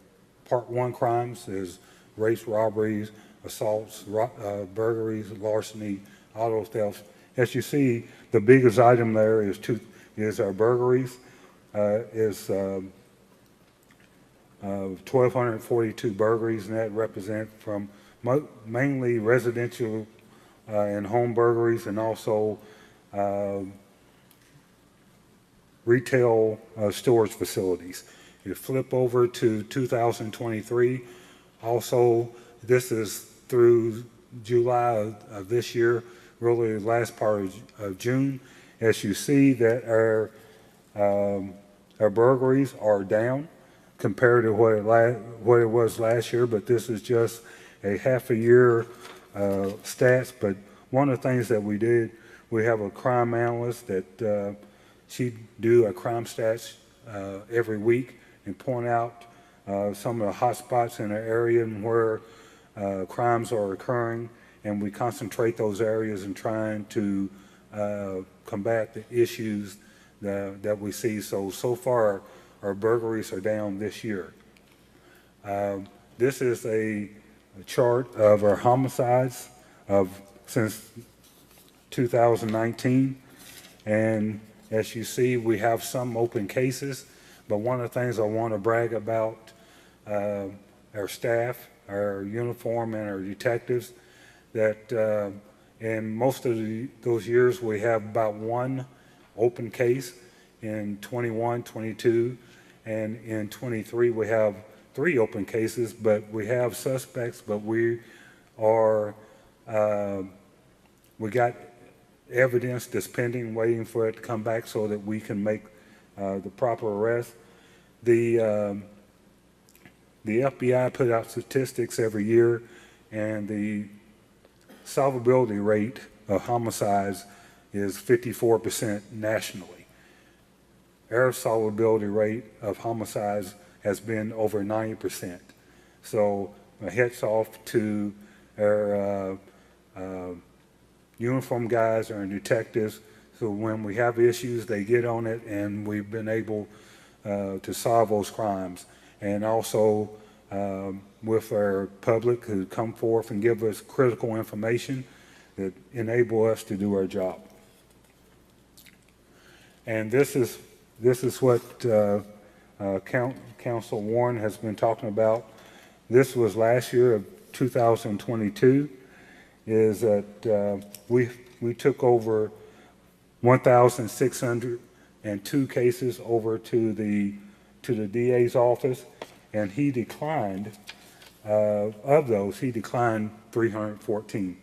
Part 1 crimes as race robberies, assaults, burglaries, larceny, auto thefts. As you see, the biggest item there is our burglaries, is 1,242 burglaries, and that represent from mainly residential and home burglaries, and also retail storage facilities. You flip over to 2023, also this is through July of this year, really the last part of June. As you see that our burglaries are down compared to what it was last year, but this is just a half a year stats. But one of the things that we did, we have a crime analyst that she do a crime stats every week and point out some of the hot spots in the area and where crimes are occurring, and we concentrate those areas in trying to combat the issues that we see. So far, our burglaries are down this year. This is a chart of our homicides since 2019, and as you see, we have some open cases, but one of the things I want to brag about our staff, our uniform, and our detectives, that in most of those years we have about one open case. In 21, 22, and in 23 we have 3 open cases, but we have suspects, but we got evidence that's pending, waiting for it to come back so that we can make the proper arrest. The FBI put out statistics every year, and the solvability rate of homicides is 54% nationally. Our solvability rate of homicides has been over 90%. So my hats off to our uniform guys, our detectives. So when we have issues, they get on it, and we've been able to solve those crimes. And also with our public who come forth and give us critical information that enable us to do our job. And this is what Council Warren has been talking about. This was last year of 2022, is that we took over 1,602 cases over to the DA's office, and he declined, of those, he declined 314.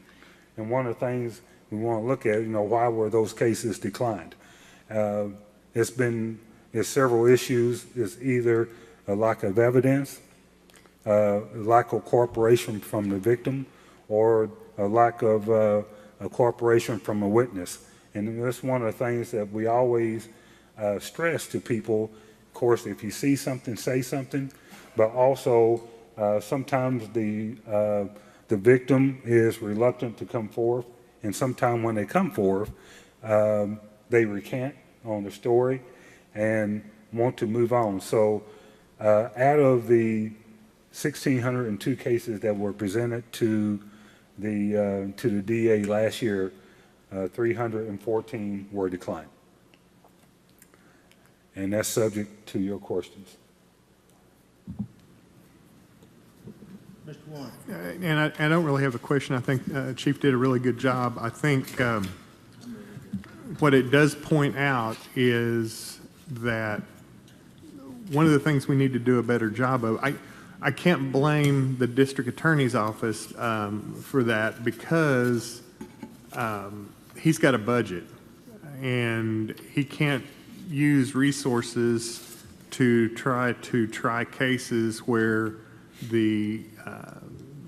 And one of the things we want to look at, why were those cases declined? It's several issues. It's either a lack of evidence, lack of cooperation from the victim, or a lack of cooperation from a witness. And that's one of the things that we always stress to people. Of course, if you see something, say something, but also sometimes the victim is reluctant to come forth, and sometimes when they come forth, they recant on the story and want to move on. So out of the 1,602 cases that were presented to the DA last year, 314 were declined. And that's subject to your questions.
Mr. Warren. And I don't really have a question. I think Chief did a really good job. I think what it does point out is that one of the things we need to do a better job of, I can't blame the district attorney's office for that, because he's got a budget and he can't use resources to try cases where the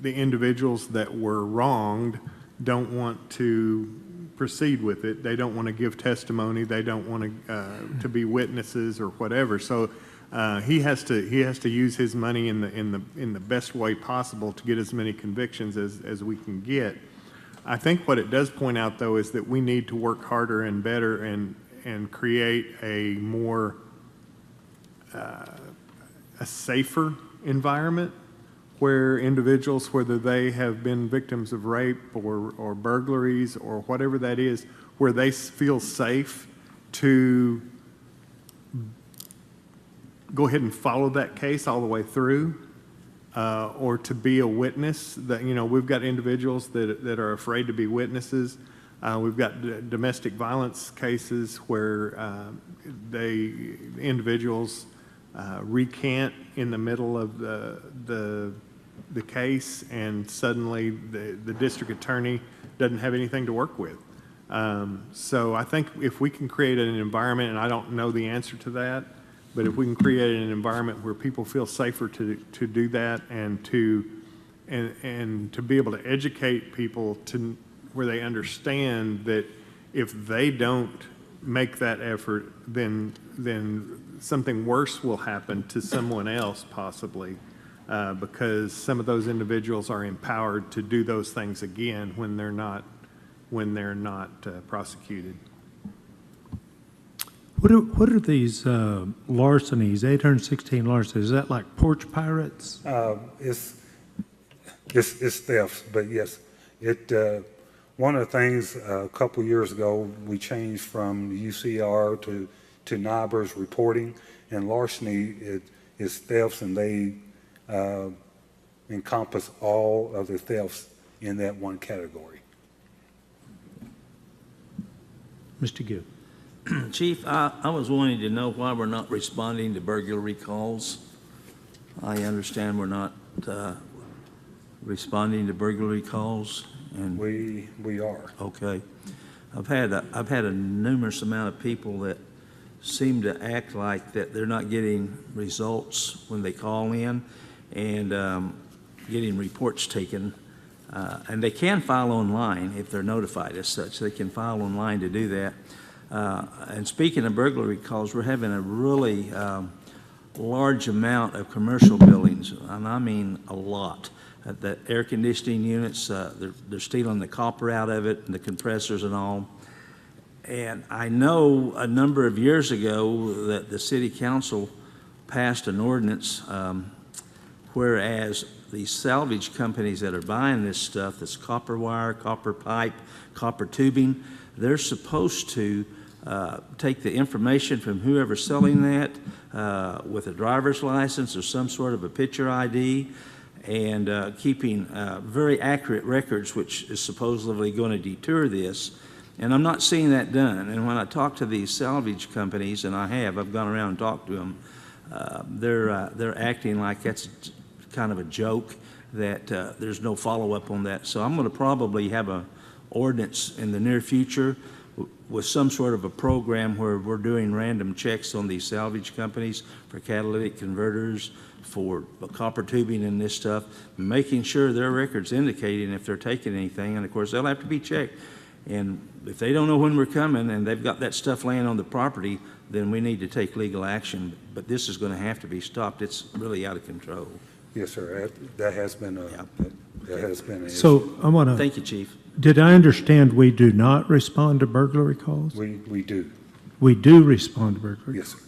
individuals that were wronged don't want to proceed with it. They don't want to give testimony. They don't want to be witnesses or whatever. So he has to use his money in the best way possible to get as many convictions as we can get. I think what it does point out, though, is that we need to work harder and better and create a more, a safer environment where individuals, whether they have been victims of rape or burglaries or whatever that is, where they feel safe to go ahead and follow that case all the way through, or to be a witness. That, you know, we've got individuals that are afraid to be witnesses. We've got domestic violence cases where individuals recant in the middle of the case, and suddenly the district attorney doesn't have anything to work with. So I think if we can create an environment, and I don't know the answer to that, but if we can create an environment where people feel safer to do that, and to be able to educate people to where they understand that if they don't make that effort, then something worse will happen to someone else possibly, because some of those individuals are empowered to do those things again when they're not prosecuted.
What are these larcenies, 816 larcenies? Is that like porch pirates?
It's thefts, but yes, one of the things a couple years ago we changed from the UCR to NIBR's reporting, and larceny is thefts, and they encompass all of the thefts in that one category.
Mr. Gill.
Chief, I was wanting to know why we're not responding to burglary calls. I understand we're not responding to burglary calls, and
we are.
Okay. I've had a numerous amount of people that seem to act like that they're not getting results when they call in, and getting reports taken. And they can file online if they're notified as such. They can file online to do that. And speaking of burglary calls, we're having a really large amount of commercial buildings, and I mean a lot. The air conditioning units, they're stealing the copper out of it, and the compressors and all. And I know a number of years ago that the city council passed an ordinance, whereas these salvage companies that are buying this stuff, this copper wire, copper pipe, copper tubing, they're supposed to take the information from whoever's selling that with a driver's license or some sort of a picture ID, and keeping very accurate records, which is supposedly going to deter this. And I'm not seeing that done. And when I talk to these salvage companies, and I've gone around and talked to them, they're acting like that's kind of a joke, that there's no follow-up on that. So I'm going to probably have an ordinance in the near future with some sort of a program where we're doing random checks on these salvage companies for catalytic converters, for copper tubing and this stuff, making sure their records indicating if they're taking anything. And of course, they'll have to be checked. And if they don't know when we're coming and they've got that stuff laying on the property, then we need to take legal action. But this is going to have to be stopped. It's really out of control.
Yes, sir. That has been an
So
issue.
I want to.
Thank you, Chief.
Did I understand we do not respond to burglary calls?
We do.
We do respond to burglary?
Yes, sir.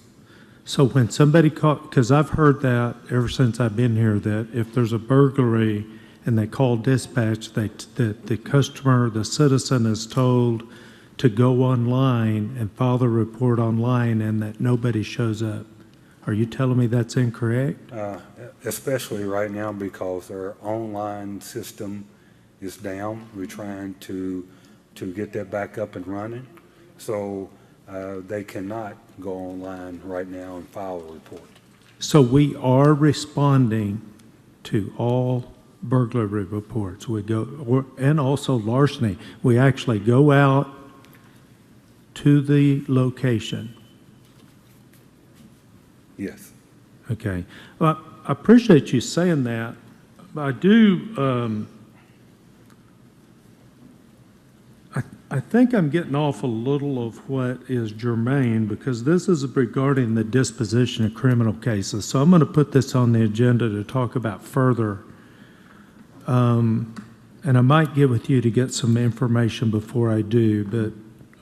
So when somebody because I've heard that ever since I've been here, that if there's a burglary and they call dispatch, that the customer, the citizen is told to go online and file the report online, and that nobody shows up. Are you telling me that's incorrect?
Especially right now, because our online system is down. We're trying to get that back up and running. So they cannot go online right now and file a report.
So we are responding to all burglary reports. We go, and also larceny. We actually go out to the location.
Yes.
Okay. Well, I appreciate you saying that. I do, I think I'm getting off a little of what is germane, because this is regarding the disposition of criminal cases. So I'm going to put this on the agenda to talk about further. And and I might get with you to get some information before I do, but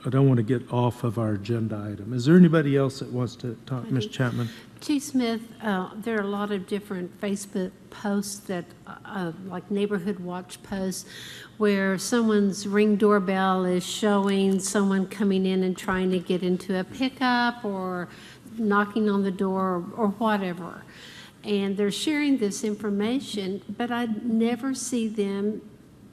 I don't want to get off of our agenda item. Is there anybody else that wants to talk? Ms. Chapman?
Chief Smith, there are a lot of different Facebook posts that, like neighborhood watch posts, where someone's Ring doorbell is showing someone coming in and trying to get into a pickup or knocking on the door or whatever. And they're sharing this information, but I never see them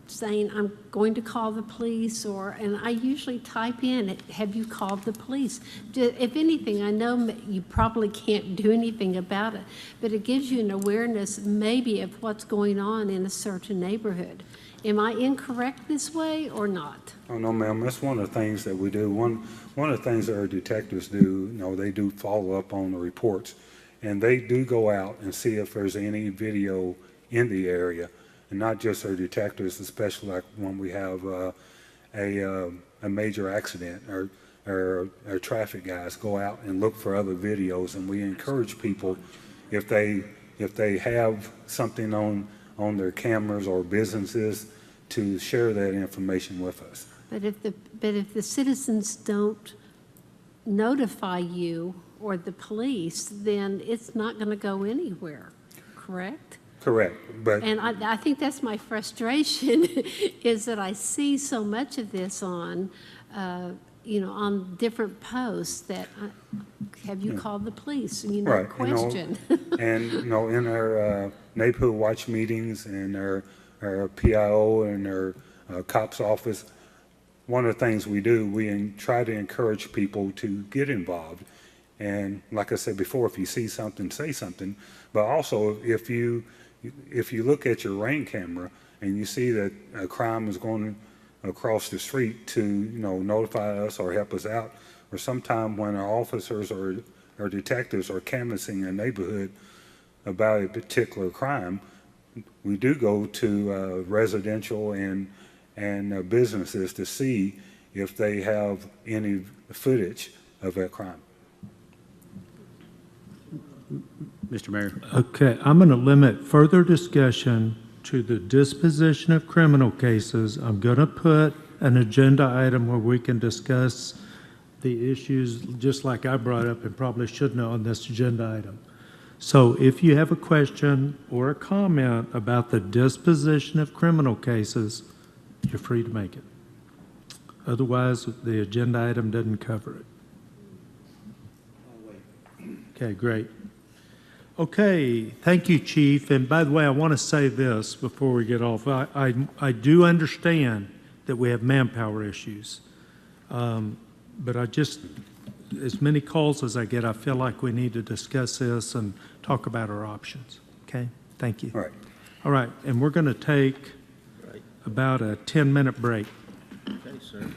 saying, I'm going to call the police, and I usually type in, have you called the police? If anything, I know you probably can't do anything about it, but it gives you an awareness maybe of what's going on in a certain neighborhood. Am I incorrect this way or not?
Oh, no, ma'am, that's one of the things that we do. One of the things that our detectives do, they do follow up on the reports, and they do go out and see if there's any video in the area. And not just our detectives, especially like when we have a major accident, our traffic guys go out and look for other videos, and we encourage people, if they have something on their cameras or businesses, to share that information with us.
But if the citizens don't notify you or the police, then it's not going to go anywhere, correct?
Correct, but...
And I think that's my frustration, is that I see so much of this on different posts that, have you called the police?
Right,
question.
And, in our neighborhood watch meetings and our PIO and our COPS office, one of the things we do, we try to encourage people to get involved. And like I said before, if you see something, say something. But also, if you look at your Ring camera and you see that a crime is going across the street, to notify us or help us out, or sometime when our officers or detectives are canvassing a neighborhood about a particular crime, we do go to residential and businesses to see if they have any footage of that crime.
Mr. Mayor.
Okay, I'm going to limit further discussion to the disposition of criminal cases. I'm going to put an agenda item where we can discuss the issues just like I brought up and probably shouldn't have on this agenda item. So if you have a question or a comment about the disposition of criminal cases, you're free to make it. Otherwise, the agenda item doesn't cover it. Okay, great. Okay, thank you, Chief. And by the way, I want to say this before we get off. I do understand that we have manpower issues. But as many calls as I get, I feel like we need to discuss this and talk about our options. Okay, thank you.
All right.
All right, and we're going to take about a 10-minute break.
Okay, sir.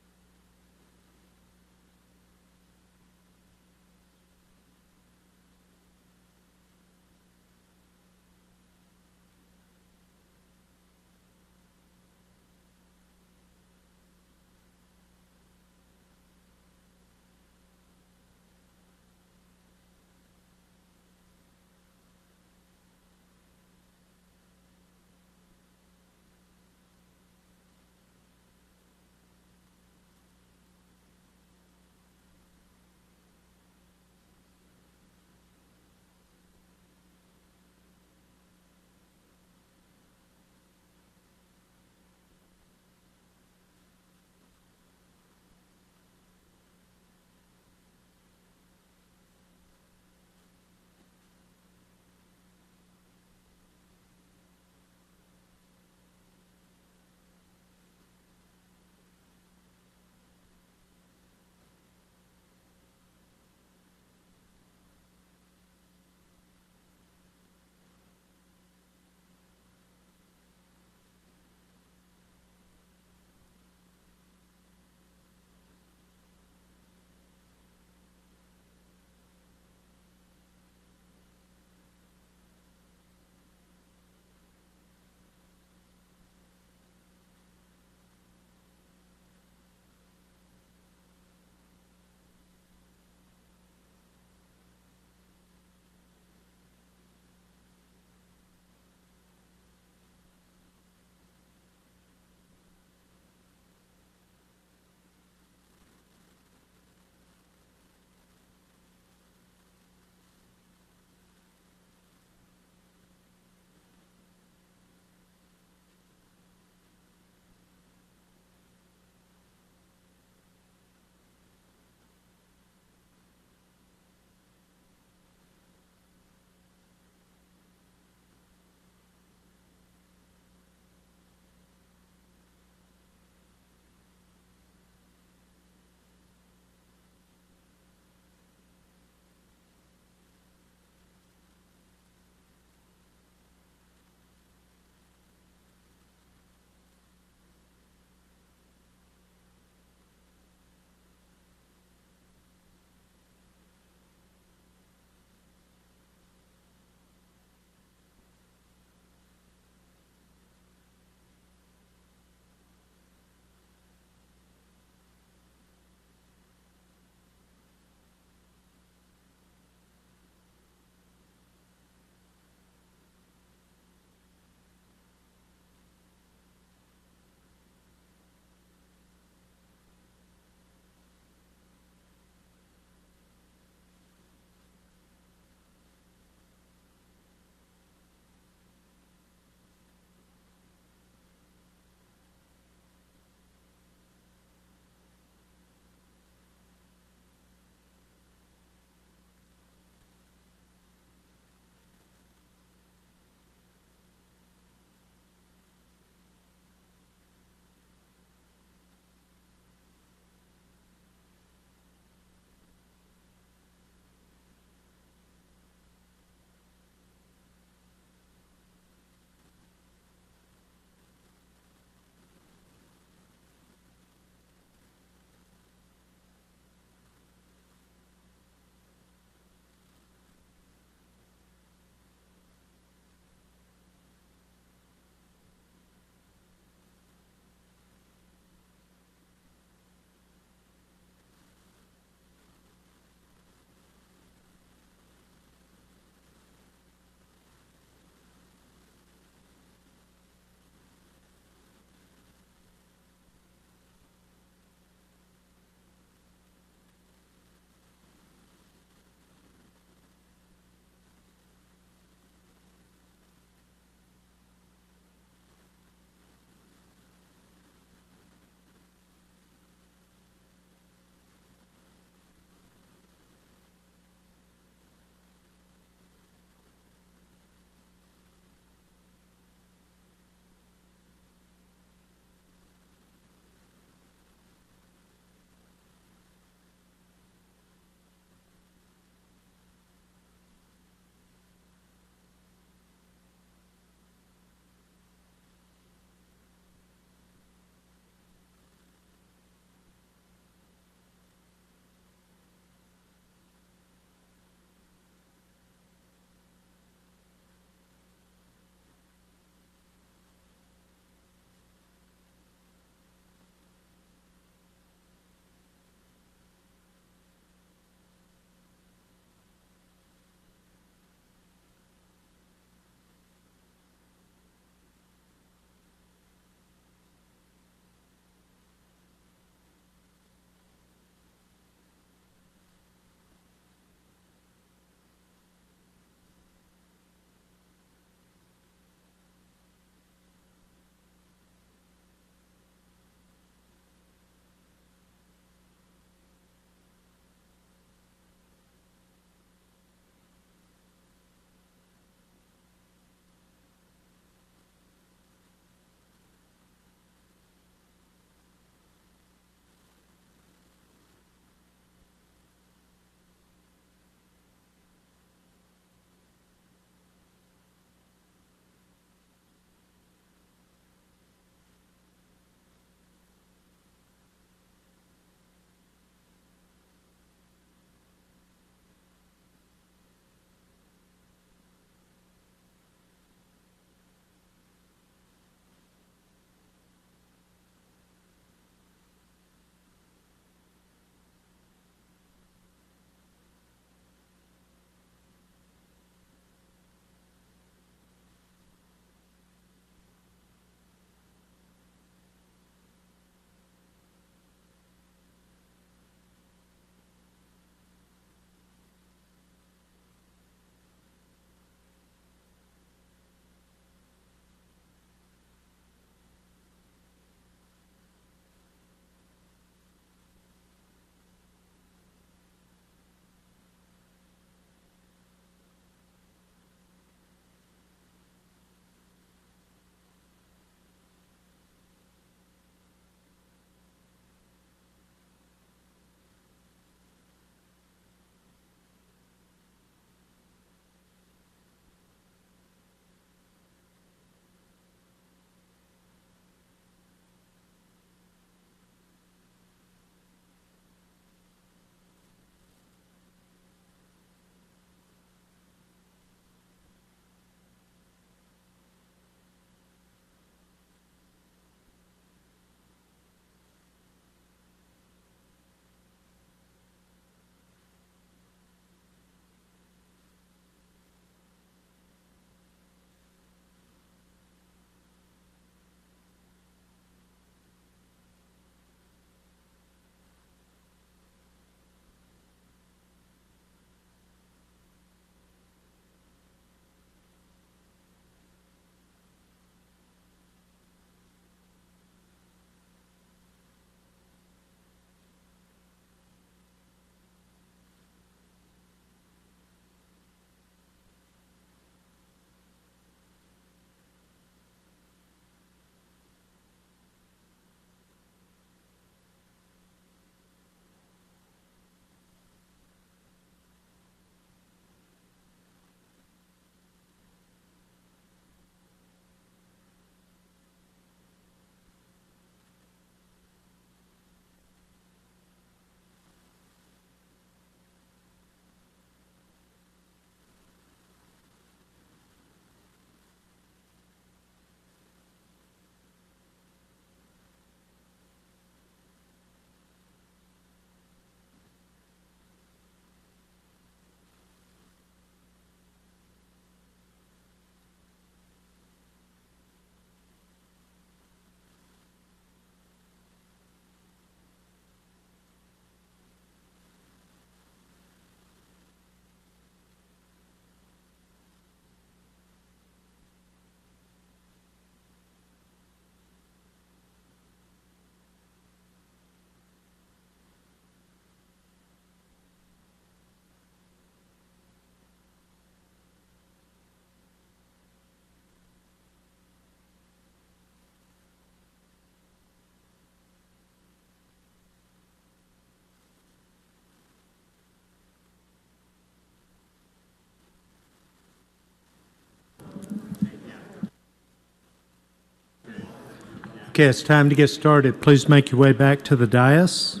Okay, it's time to get started. Please make your way back to the dais.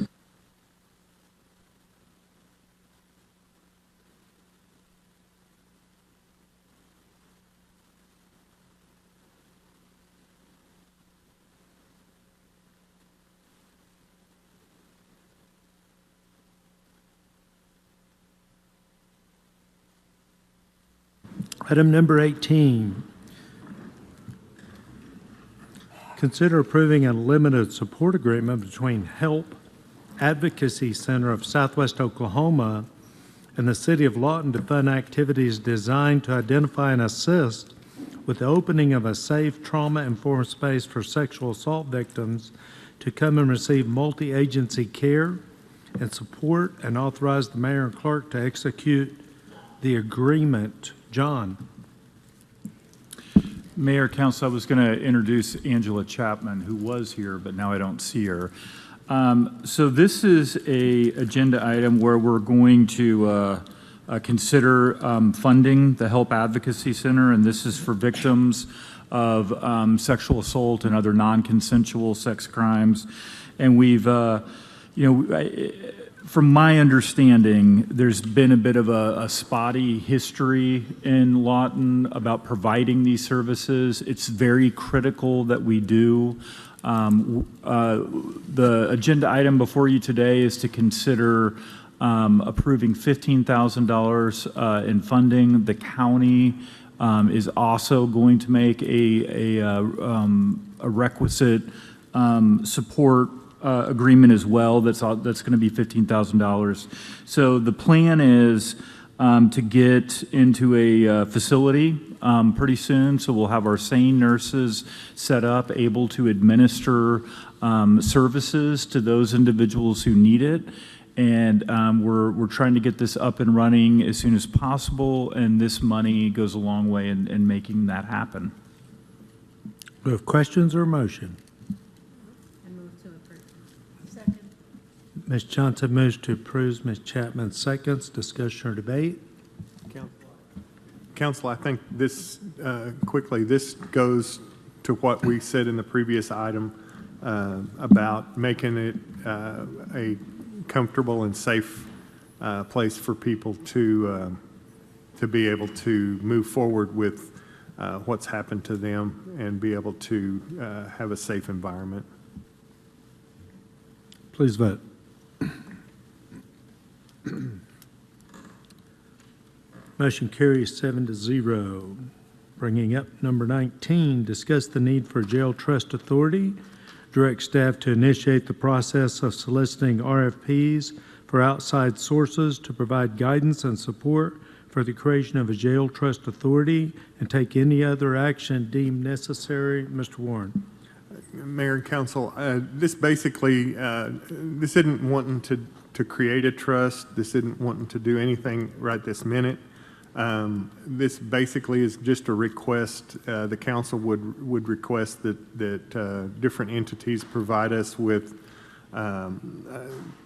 Item number 18. Consider approving a limited support agreement between HELP Advocacy Center of Southwest Oklahoma and the City of Lawton to fund activities designed to identify and assist with the opening of a safe, trauma-informed space for sexual assault victims to come and receive multi-agency care and support, and authorize the mayor and clerk to execute the agreement. John.
Mayor, Council, I was going to introduce Angela Chapman, who was here, but now I don't see her. So this is a agenda item where we're going to consider funding the HELP Advocacy Center, and this is for victims of sexual assault and other non-consensual sex crimes. And we've, from my understanding, there's been a bit of a spotty history in Lawton about providing these services. It's very critical that we do. The agenda item before you today is to consider approving $15,000 in funding. The county is also going to make a requisite support agreement as well. That's going to be $15,000. So the plan is to get into a facility pretty soon. So we'll have our SANE nurses set up, able to administer services to those individuals who need it. And we're trying to get this up and running as soon as possible. And this money goes a long way in making that happen.
Do we have questions or a motion? Ms. Johnson moves to approve. Ms. Chapman seconds. Discussion or debate?
Council, I think this, quickly, this goes to what we said in the previous item about making it a comfortable and safe place for people to be able to move forward with what's happened to them and be able to have a safe environment.
Please vote. Motion carries 7-0. Bringing up number 19, discuss the need for a jail trust authority. Direct staff to initiate the process of soliciting RFPs for outside sources to provide guidance and support for the creation of a jail trust authority and take any other action deemed necessary. Mr. Warren.
Mayor and Council, this basically, this isn't wanting to create a trust. This isn't wanting to do anything right this minute. This basically is just a request. The council would request that different entities provide us with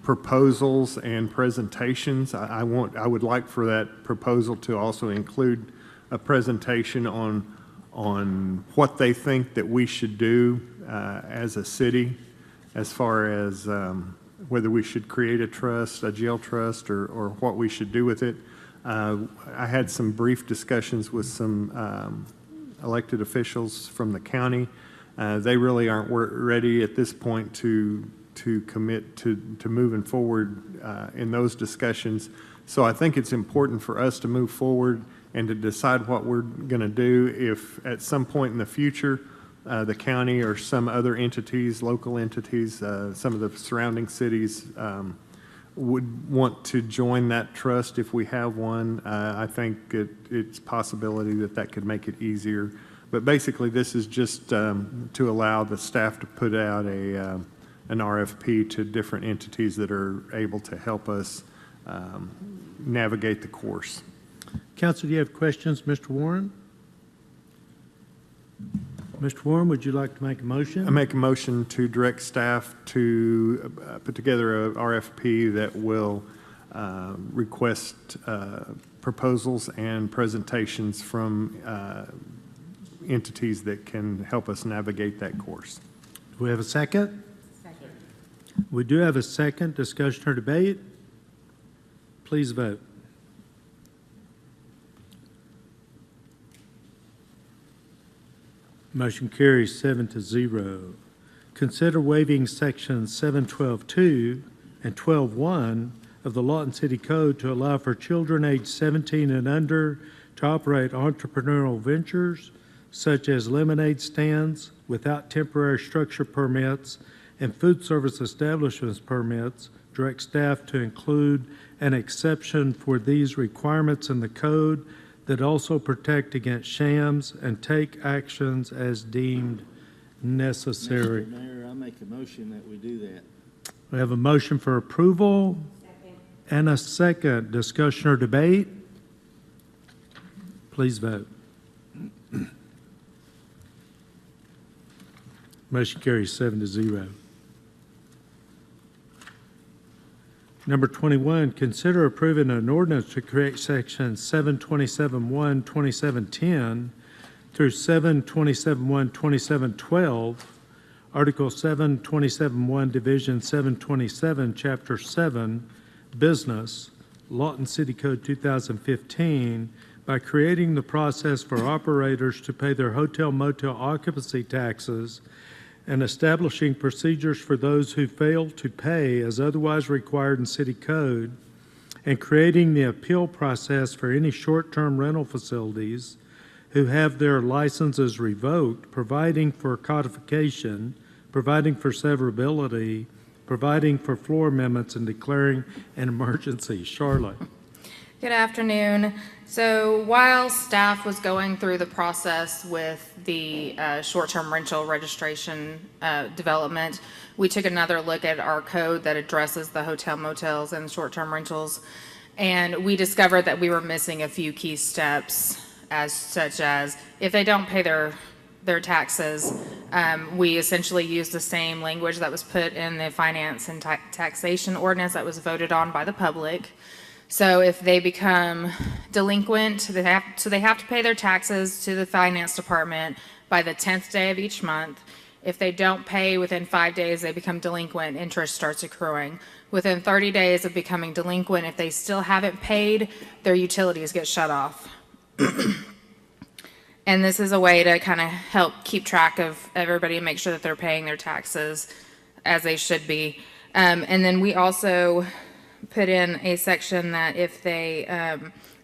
proposals and presentations. I would like for that proposal to also include a presentation on what they think that we should do as a city, as far as whether we should create a trust, a jail trust, or what we should do with it. I had some brief discussions with some elected officials from the county. They really aren't ready at this point to commit to moving forward in those discussions. So I think it's important for us to move forward and to decide what we're going to do if at some point in the future the county or some other entities, local entities, some of the surrounding cities would want to join that trust if we have one. I think it's a possibility that could make it easier. But basically, this is just to allow the staff to put out an RFP to different entities that are able to help us navigate the course.
Council, do you have questions, Mr. Warren? Mr. Warren, would you like to make a motion?
I make a motion to direct staff to put together a RFP that will request proposals and presentations from entities that can help us navigate that course.
Do we have a second? We do have a second. Discussion or debate? Please vote. Motion carries 7-0. Consider waiving sections 712.2 and 12.1 of the Lawton City Code to allow for children aged 17 and under to operate entrepreneurial ventures such as lemonade stands without temporary structure permits and food service establishments permits. Direct staff to include an exception for these requirements in the code that also protect against shams and take actions as deemed necessary.
Mr. Mayor, I make a motion that we do that.
We have a motion for approval and a second. Discussion or debate? Please vote. Motion carries 7-0. Number 21, consider approving an ordinance to create section 727.1, 2710 through 727.1, 2712, Article 727.1, Division 727, Chapter 7, Business, Lawton City Code 2015, by creating the process for operators to pay their hotel motel occupancy taxes and establishing procedures for those who fail to pay as otherwise required in city code, and creating the appeal process for any short-term rental facilities who have their licenses revoked, providing for codification, providing for severability, providing for floor amendments, and declaring an emergency. Charlotte.
Good afternoon. So while staff was going through the process with the short-term rental registration development, we took another look at our code that addresses the hotel motels and short-term rentals, and we discovered that we were missing a few key steps, such as if they don't pay their taxes, we essentially use the same language that was put in the finance and taxation ordinance that was voted on by the public. So if they become delinquent, they have to pay their taxes to the finance department by the 10th day of each month. If they don't pay within 5 days, they become delinquent, interest starts accruing. Within 30 days of becoming delinquent, if they still haven't paid, their utilities get shut off. And this is a way to kind of help keep track of everybody and make sure that they're paying their taxes as they should be. And then we also put in a section that if they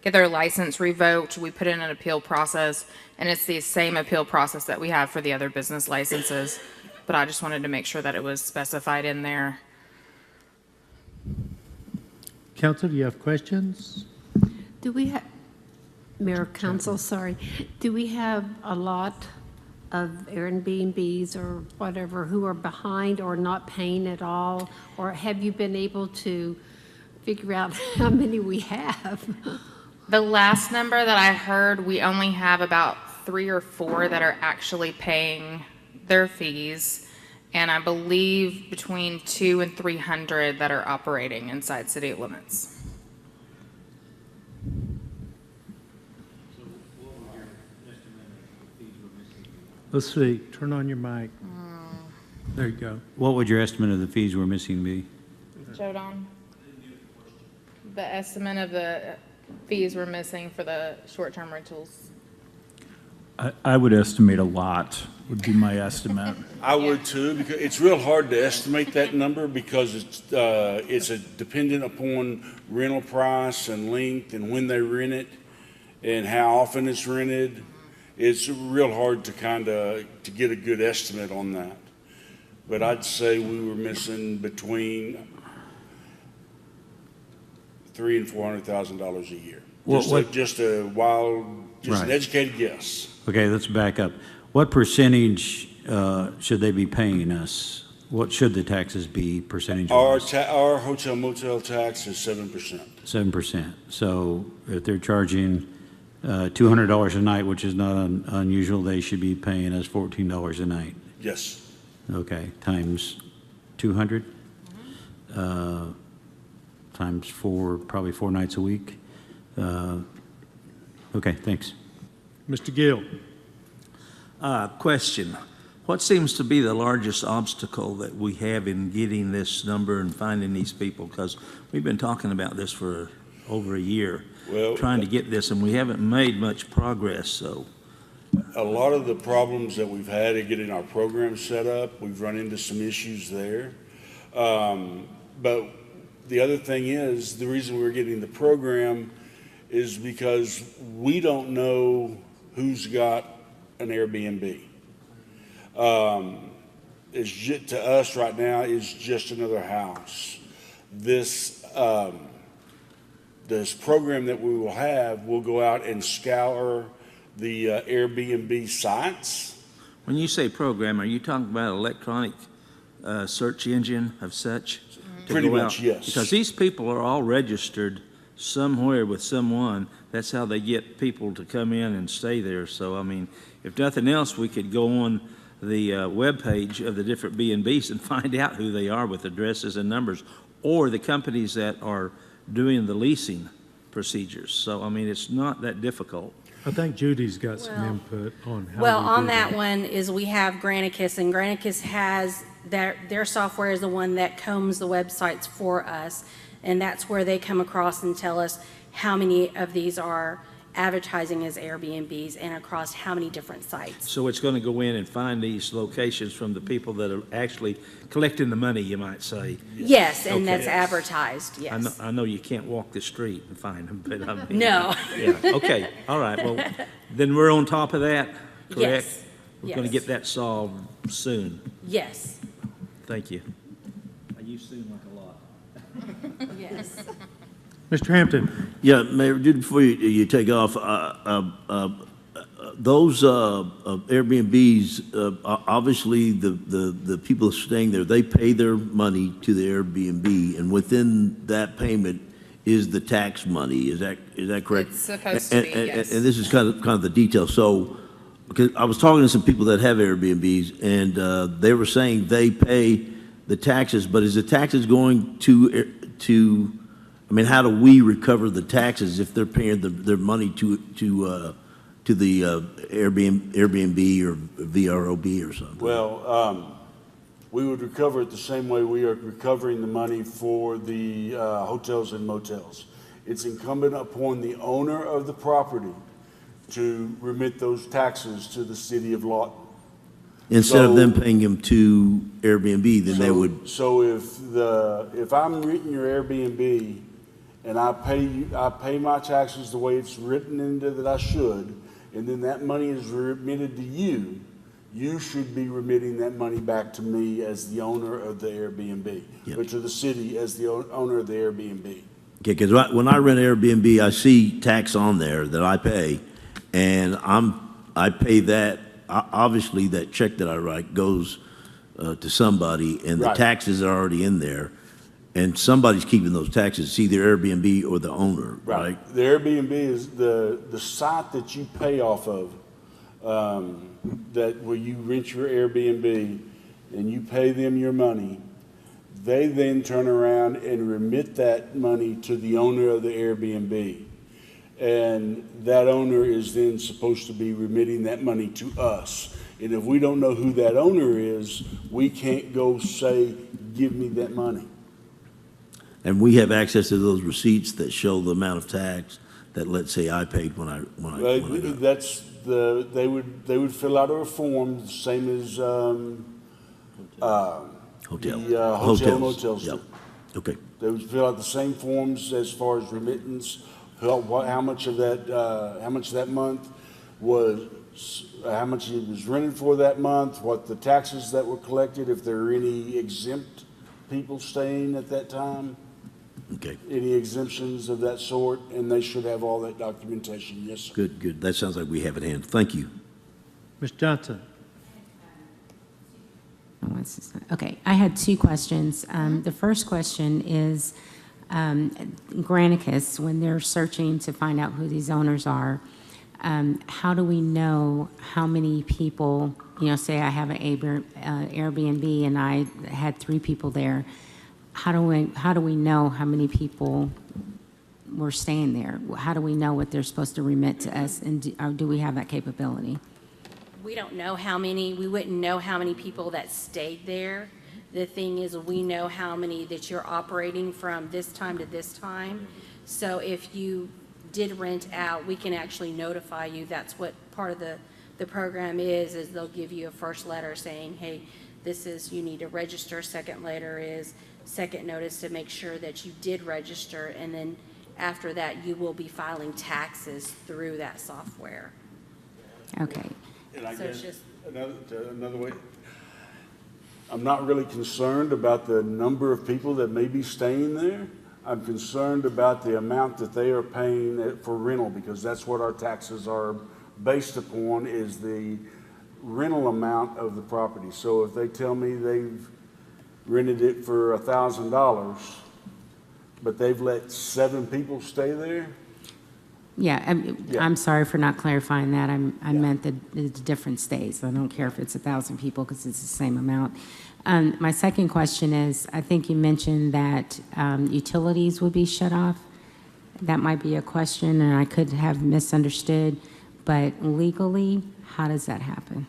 get their license revoked, we put in an appeal process, and it's the same appeal process that we have for the other business licenses. But I just wanted to make sure that it was specified in there.
Council, do you have questions?
Do we have, Mayor, Council, sorry, do we have a lot of Airbnbs or whatever who are behind or not paying at all? Or have you been able to figure out how many we have?
The last number that I heard, we only have about 3 or 4 that are actually paying their fees, and I believe between 200 and 300 that are operating inside city limits.
Let's see. Turn on your mic. There you go.
What would your estimate of the fees we're missing be?
Jodan? The estimate of the fees we're missing for the short-term rentals.
I would estimate a lot, would be my estimate.
I would too, because it's real hard to estimate that number because it's dependent upon rental price and length and when they rent it and how often it's rented. It's real hard to to get a good estimate on that. But I'd say we were missing between $300,000 and $400,000 a year. Just an educated guess.
Okay, let's back up. What percentage should they be paying us? What should the taxes be percentage-wise?
Our hotel motel tax is 7%.
7%. So if they're charging $200 a night, which is not unusual, they should be paying us $14 a night.
Yes.
Okay, times 200? Times 4, probably 4 nights a week. Okay, thanks.
Mr. Gill.
Question. What seems to be the largest obstacle that we have in getting this number and finding these people? Because we've been talking about this for over a year,
Well,
trying to get this, and we haven't made much progress, so.
a lot of the problems that we've had in getting our program set up, we've run into some issues there. But the other thing is, the reason we're getting the program is because we don't know who's got an Airbnb. To us right now is just another house. This program that we will have will go out and scour the Airbnb sites.
When you say program, are you talking about electronic search engine of such? to
Pretty
go
much,
out?
yes.
Because these people are all registered somewhere with someone. That's how they get people to come in and stay there. So, I mean, if nothing else, we could go on the webpage of the different B&Bs and find out who they are with addresses and numbers, or the companies that are doing the leasing procedures. So, I mean, it's not that difficult.
I think Judy's got some
Well-
input on how
Well,
we
on
do
that one is we have Granicus, and Granicus has, their software is the one that combs the websites for us, and that's where they come across and tell us how many of these are advertising as Airbnbs and across how many different sites.
So it's going to go in and find these locations from the people that are actually collecting the money, you might say.
Yes, and
Okay.
that's advertised, yes.
I know you can't walk the street and find them, but I mean.
No.
Yeah, okay, all right, well, then we're on top of that, correct?
Yes,
We're going to
yes.
get that solved soon.
Yes,
Thank you. I use soon like a lot.
yes.
Mr. Hampton?
Yeah, Mayor, just before you take off, those Airbnbs, obviously, the people staying there, they pay their money to the Airbnb, and within that payment is the tax money. Is that correct?
It's supposed to be, yes.
And this is kind of the detail. So, because I was talking to some people that have Airbnbs, and they were saying they pay the taxes, but is the taxes going to I mean, how do we recover the taxes if they're paying their money to the Airbnb or VRBO or something?
Well, we would recover it the same way we are recovering the money for the hotels and motels. It's incumbent upon the owner of the property to remit those taxes to the city of Lawton.
Instead of them paying them to Airbnb, then they would.
So if I'm renting your Airbnb and I pay my taxes the way it's written into that I should, and then that money is remitted to you, you should be remitting that money back to me as the owner of the Airbnb, or to the city as the owner of the Airbnb.
Okay, because when I rent Airbnb, I see tax on there that I pay, and I pay that. Obviously, that check that I write goes to somebody, and the
Right.
taxes are already in there, and somebody's keeping those taxes, it's either Airbnb or the owner, right?
The Airbnb is the site that you pay off of, that where you rent your Airbnb and you pay them your money. They then turn around and remit that money to the owner of the Airbnb. And that owner is then supposed to be remitting that money to us. And if we don't know who that owner is, we can't go say, give me that money.
And we have access to those receipts that show the amount of tax that, let's say, I paid when I
That's they would fill out a form, the same as
Hotel.
the hotel
Hotels,
motels.
yep.
do.
Okay.
They would fill out the same forms as far as remittance, how much of that month was, how much it was rented for that month, what the taxes that were collected, if there are any exempt people staying at that time.
Okay.
Any exemptions of that sort, and they should have all that documentation, yes, sir.
Good, good. That sounds like we have it in hand. Thank you.
Ms. Johnson?
Okay, I had two questions. The first question is, Granicus, when they're searching to find out who these owners are, how do we know how many people, say I have an Airbnb and I had 3 people there, how do we know how many people were staying there? How do we know what they're supposed to remit to us, and do we have that capability?
we don't know how many, we wouldn't know how many people that stayed there. The thing is, we know how many that you're operating from this time to this time. So if you did rent out, we can actually notify you. That's what part of the program is they'll give you a first letter saying, hey, this is, you need to register. Second letter is second notice to make sure that you did register. And then after that, you will be filing taxes through that software.
Okay.
And I
So it's
guess
just-
another way, I'm not really concerned about the number of people that may be staying there. I'm concerned about the amount that they are paying for rental, because that's what our taxes are based upon, is the rental amount of the property. So if they tell me they've rented it for $1,000, but they've let 7 people stay there,
Yeah, I'm sorry for not clarifying that. I meant that it's different states. I don't care if it's 1,000 people because it's the same amount. My second question is, I think you mentioned that utilities would be shut off. That might be a question, and I could have misunderstood, but legally, how does that happen?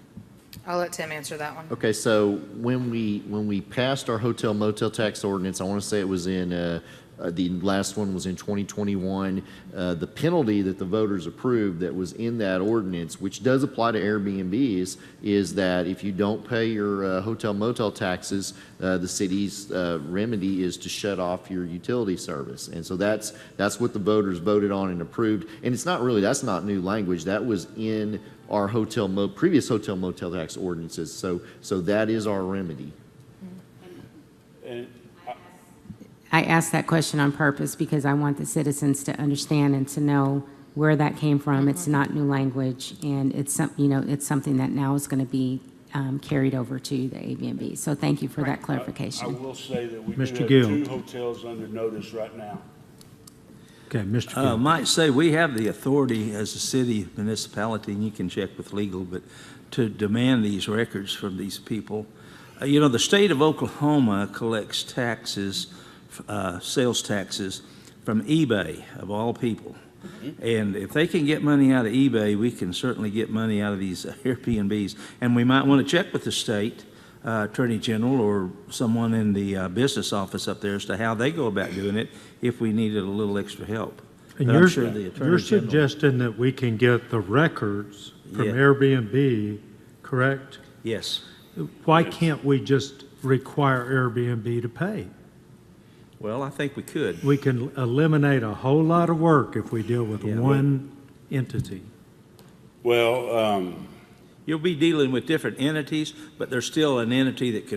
I'll let Tim answer that one.
Okay, so when we passed our hotel motel tax ordinance, I want to say it was in, the last one was in 2021, the penalty that the voters approved that was in that ordinance, which does apply to Airbnbs, is that if you don't pay your hotel motel taxes, the city's remedy is to shut off your utility service. And so that's what the voters voted on and approved. And it's not really, that's not new language. That was in our previous hotel motel tax ordinances. So that is our remedy.
and
I asked that question on purpose because I want the citizens to understand and to know where that came from. It's not new language, and it's something that now is going to be carried over to the Airbnb. So thank you for that
I
clarification.
will say that we do
Mr.
have
Gill.
2 hotels under notice right now.
Okay, Mr. Gill.
Might say we have the authority as a city municipality, and you can check with legal, but to demand these records from these people. The state of Oklahoma collects taxes, sales taxes from eBay, of all people. And if they can get money out of eBay, we can certainly get money out of these Airbnbs. And we might want to check with the state attorney general or someone in the business office up there as to how they go about doing it if we needed a little extra help.
And
But I'm
you're,
sure the Attorney
you're
General-
suggesting that we can get the records from
Yeah.
Airbnb, correct?
Yes.
Why can't we just require Airbnb to pay?
Well, I think we could.
We can eliminate a whole lot of work if we deal with
Yeah.
one entity.
Well,
You'll be dealing with different entities, but there's still an entity that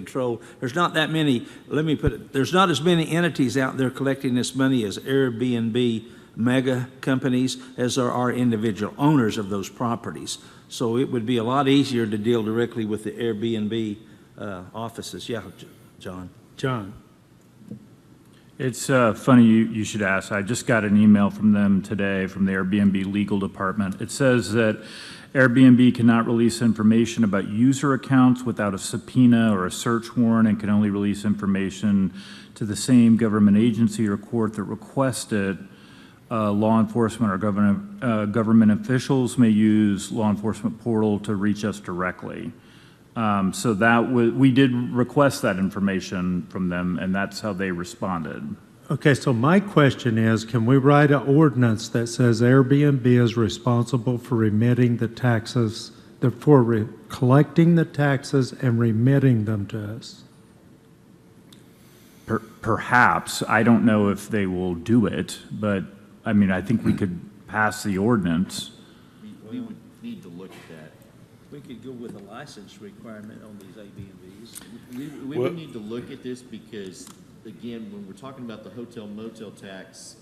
there's not that many, let me put it, there's not as many entities out there collecting this money as Airbnb mega companies as there are individual owners of those properties. So it would be a lot easier to deal directly with the Airbnb offices. Yeah, John.
John?
It's funny you should ask. I just got an email from them today from the Airbnb legal department. It says that Airbnb cannot release information about user accounts without a subpoena or a search warrant, and can only release information to the same government agency or court that requested. Law enforcement or government officials may use law enforcement portal to reach us directly. So we did request that information from them, and that's how they responded.
Okay, so my question is, can we write an ordinance that says Airbnb is responsible for remitting the taxes, collecting the taxes and remitting them to us?
Perhaps. I don't know if they will do it, but, I mean, I think we could pass the ordinance.
We would need to look at that.
We could go with a license requirement on these Airbnbs.
We would need to look at this because, again, when we're talking about the hotel motel tax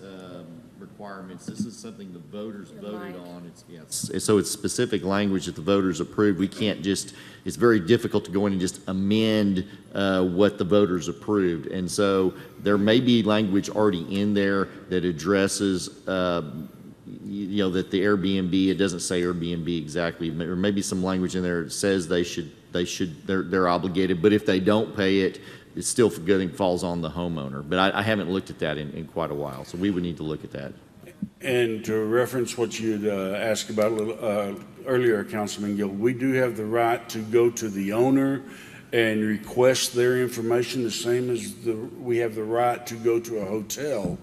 requirements, this is something the voters voted on.
So it's specific language that the voters approved. We can't just, it's very difficult to go in and just amend what the voters approved. And so there may be language already in there that addresses, that the Airbnb, it doesn't say Airbnb exactly, or maybe some language in there that says they're obligated, but if they don't pay it, it's still falls on the homeowner. But I haven't looked at that in quite a while, so we would need to look at that.
And to reference what you'd asked about a little earlier, Councilman Gill, we do have the right to go to the owner and request their information, the same as we have the right to go to a hotel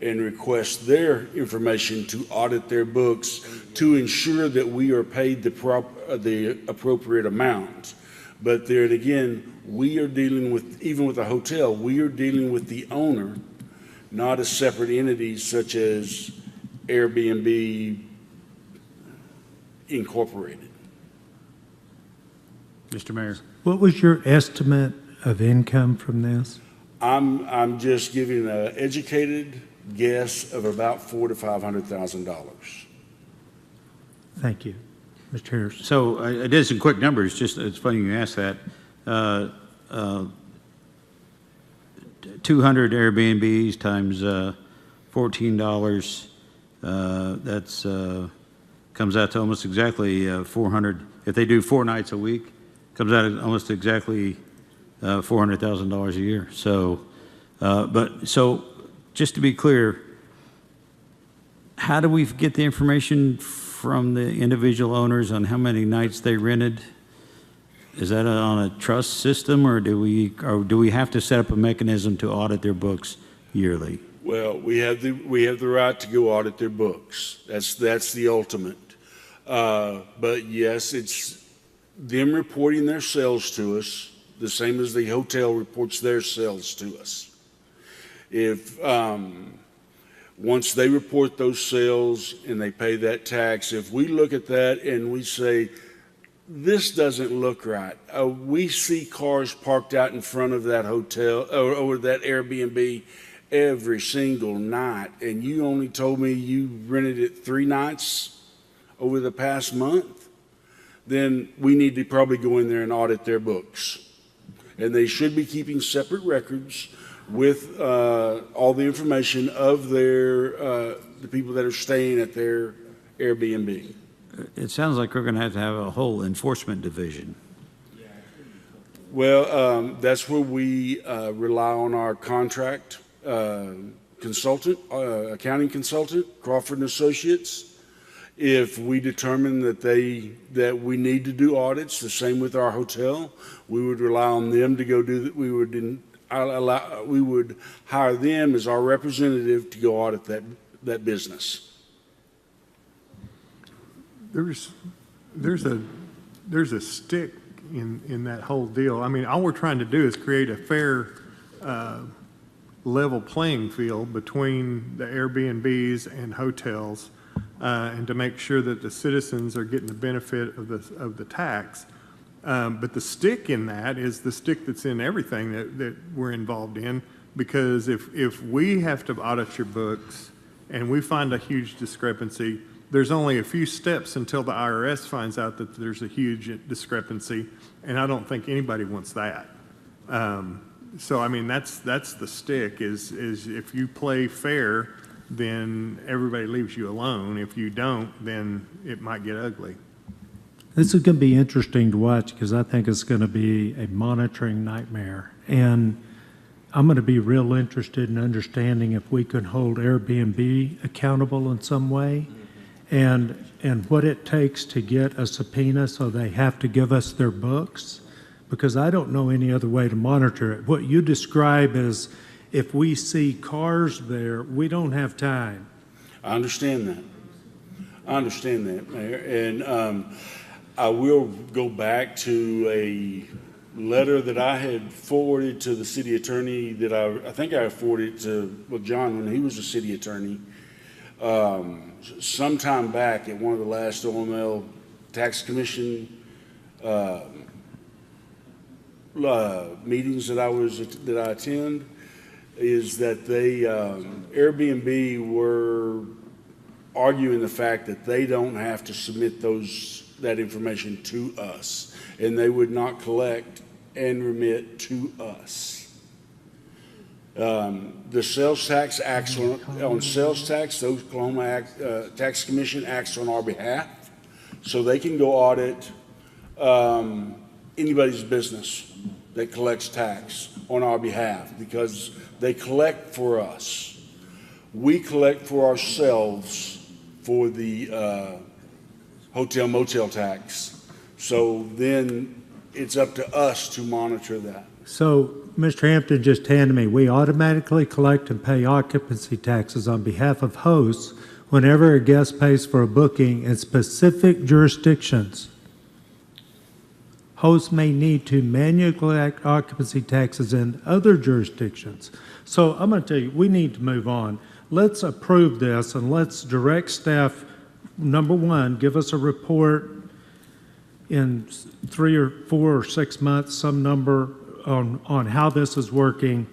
and request their information to audit their books to ensure that we are paid the appropriate amount. But there again, we are dealing with, even with a hotel, we are dealing with the owner, not a separate entity such as Airbnb Incorporated.
Mr. Mayor.
What was your estimate of income from this?
I'm just giving an educated guess of about $400,000 to $500,000.
Thank you. Mr. Harris.
So I did some quick numbers, just, it's funny you asked that. 200 Airbnbs times $14, that's, comes out to almost exactly 400. If they do 4 nights a week, comes out at almost exactly $400,000 a year. So, so just to be clear, how do we get the information from the individual owners on how many nights they rented? Is that on a trust system, or do we have to set up a mechanism to audit their books yearly?
Well, we have the right to go audit their books. That's the ultimate. But yes, it's them reporting their sales to us, the same as the hotel reports their sales to us. If once they report those sales and they pay that tax, if we look at that and we say, this doesn't look right. We see cars parked out in front of that hotel or that Airbnb every single night, and you only told me you rented it 3 nights over the past month, then we need to probably go in there and audit their books. And they should be keeping separate records with all the information of their the people that are staying at their Airbnb.
It sounds like we're going to have a whole enforcement division.
Well, that's where we rely on our contract consultant, accounting consultant, Crawford and Associates. If we determine that we need to do audits, the same with our hotel, we would rely on them to go do that. We would hire them as our representative to go audit that business.
There's a stick in that whole deal. I mean, all we're trying to do is create a fair, level playing field between the Airbnbs and hotels, and to make sure that the citizens are getting the benefit of the tax. But the stick in that is the stick that's in everything that we're involved in, because if we have to audit your books and we find a huge discrepancy, there's only a few steps until the IRS finds out that there's a huge discrepancy, and I don't think anybody wants that. So I mean, that's the stick is if you play fair, then everybody leaves you alone. If you don't, then it might get ugly.
This is going to be interesting to watch because I think it's going to be a monitoring nightmare. And I'm going to be real interested in understanding if we can hold Airbnb accountable in some way, and what it takes to get a subpoena so they have to give us their books, because I don't know any other way to monitor it. What you describe is if we see cars there, we don't have time.
I understand that. Mayor. And I will go back to a letter that I had forwarded to the city attorney that I think I forwarded to John when he was a city attorney sometime back at one of the last OML Tax Commission meetings that I attend, is that they Airbnb were arguing the fact that they don't have to submit that information to us, and they would not collect and remit to us. The sales tax acts on sales tax. The Oklahoma Tax Commission acts on our behalf, so they can go audit anybody's business that collects tax on our behalf because they collect for us. We collect for ourselves for the hotel motel tax. So then it's up to us to monitor that.
So Mr. Hampton just handed me, we automatically collect and pay occupancy taxes on behalf of hosts whenever a guest pays for a booking in specific jurisdictions. Hosts may need to manually collect occupancy taxes in other jurisdictions. So I'm going to tell you, we need to move on. Let's approve this and let's direct staff, number one, give us a report in 3 or 4 or 6 months, some number on how this is working.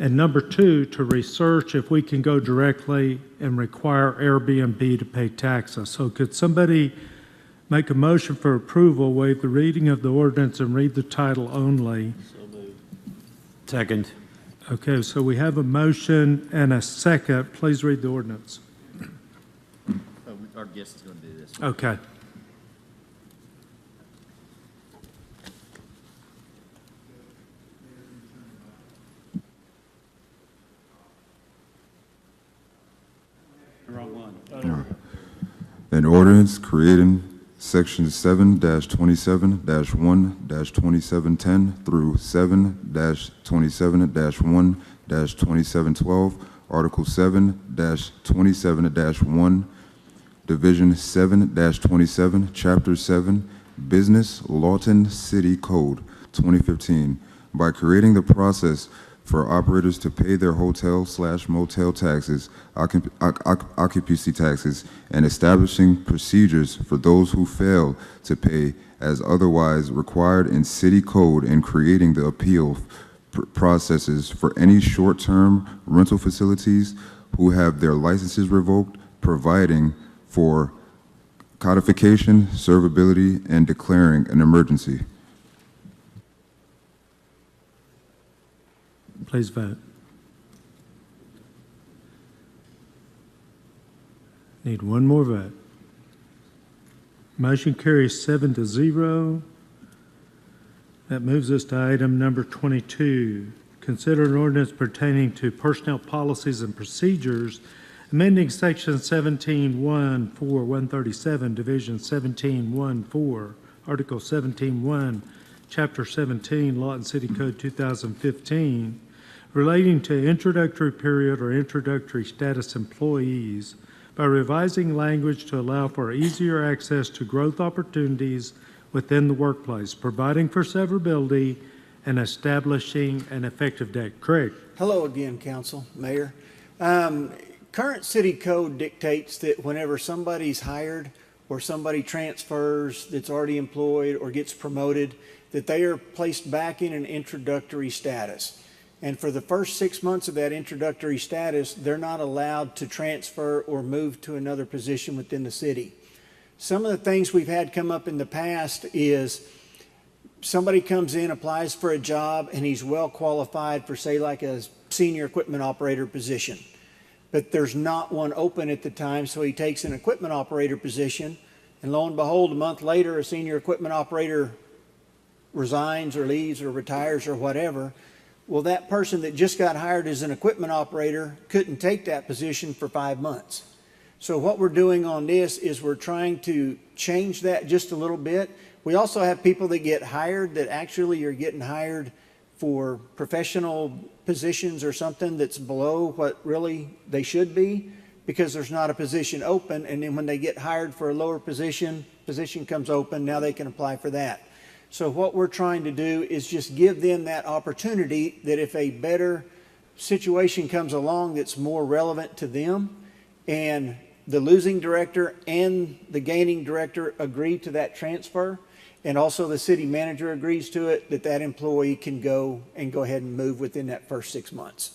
And number two, to research if we can go directly and require Airbnb to pay taxes. So could somebody make a motion for approval, waive the reading of the ordinance, and read the title only?
Second.
Okay, so we have a motion and a second. Please read the ordinance.
Our guest is going to do this.
Okay.
Wrong one.
An ordinance creating Section 7-27-1-2710 through 7-27-1-2712, Article 7-27-1, Division 7-27, Chapter 7, Business Lawton City Code 2015, by creating the process for operators to pay their hotel/motel taxes, occupancy taxes, and establishing procedures for those who fail to pay as otherwise required in city code, and creating the appeal processes for any short-term rental facilities who have their licenses revoked, providing for codification, servability, and declaring an emergency.
Please vote. Need one more vote. Motion carries 7-0. That moves us to item number 22. Consider an ordinance pertaining to personnel policies and procedures, amending section 17-1-4-137, division 17-1-4, article 17-1, chapter 17, Lawton City Code 2015, relating to introductory period or introductory status employees by revising language to allow for easier access to growth opportunities within the workplace, providing for severability, and establishing an effective date. Craig.
Hello again, Council, Mayor. Current city code dictates that whenever somebody's hired or somebody transfers that's already employed or gets promoted, that they are placed back in an introductory status. And for the first 6 months of that introductory status, they're not allowed to transfer or move to another position within the city. Some of the things we've had come up in the past is somebody comes in, applies for a job, and he's well qualified for, say, like a senior equipment operator position. But there's not one open at the time, so he takes an equipment operator position, and lo and behold, a month later, a senior equipment operator resigns or leaves or retires or whatever. Well, that person that just got hired as an equipment operator couldn't take that position for 5 months. So what we're doing on this is we're trying to change that just a little bit. We also have people that get hired that actually are getting hired for professional positions or something that's below what really they should be, because there's not a position open, and then when they get hired for a lower position comes open, now they can apply for that. So what we're trying to do is just give them that opportunity that if a better situation comes along that's more relevant to them, and the losing director and the gaining director agree to that transfer, and also the city manager agrees to it, that employee can go ahead and move within that first 6 months.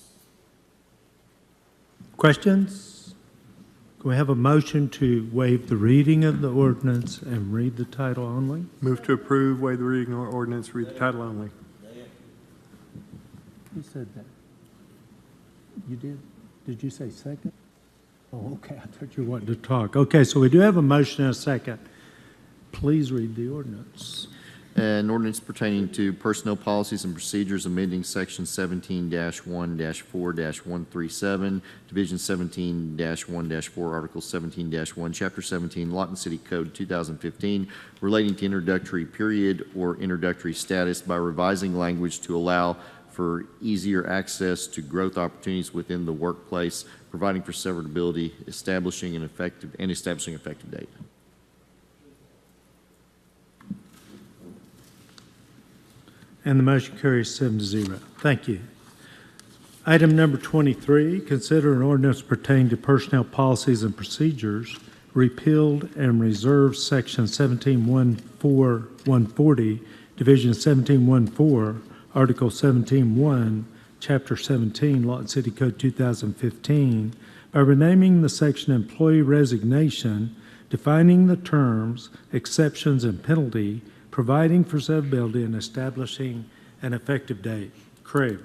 Questions? Can we have a motion to waive the reading of the ordinance and read the title only?
Move to approve, waive the reading of the ordinance, read the title only.
Who said that? You did? Did you say second? Oh, okay, I thought you wanted to talk. Okay, so we do have a motion and a second. Please read the ordinance.
An ordinance pertaining to personnel policies and procedures amending section 17-1-4-137, division 17-1-4, article 17-1, chapter 17, Lawton City Code 2015, relating to introductory period or introductory status by revising language to allow for easier access to growth opportunities within the workplace, providing for severability, establishing an effective date.
And the motion carries 7-0. Thank you. Item number 23, consider an ordinance pertaining to personnel policies and procedures, repealed and reserved section 17-1-4-140, division 17-1-4, article 17-1, chapter 17, Lawton City Code 2015, by renaming the section employee resignation, defining the terms, exceptions, and penalty, providing for severability, and establishing an effective date. Craig.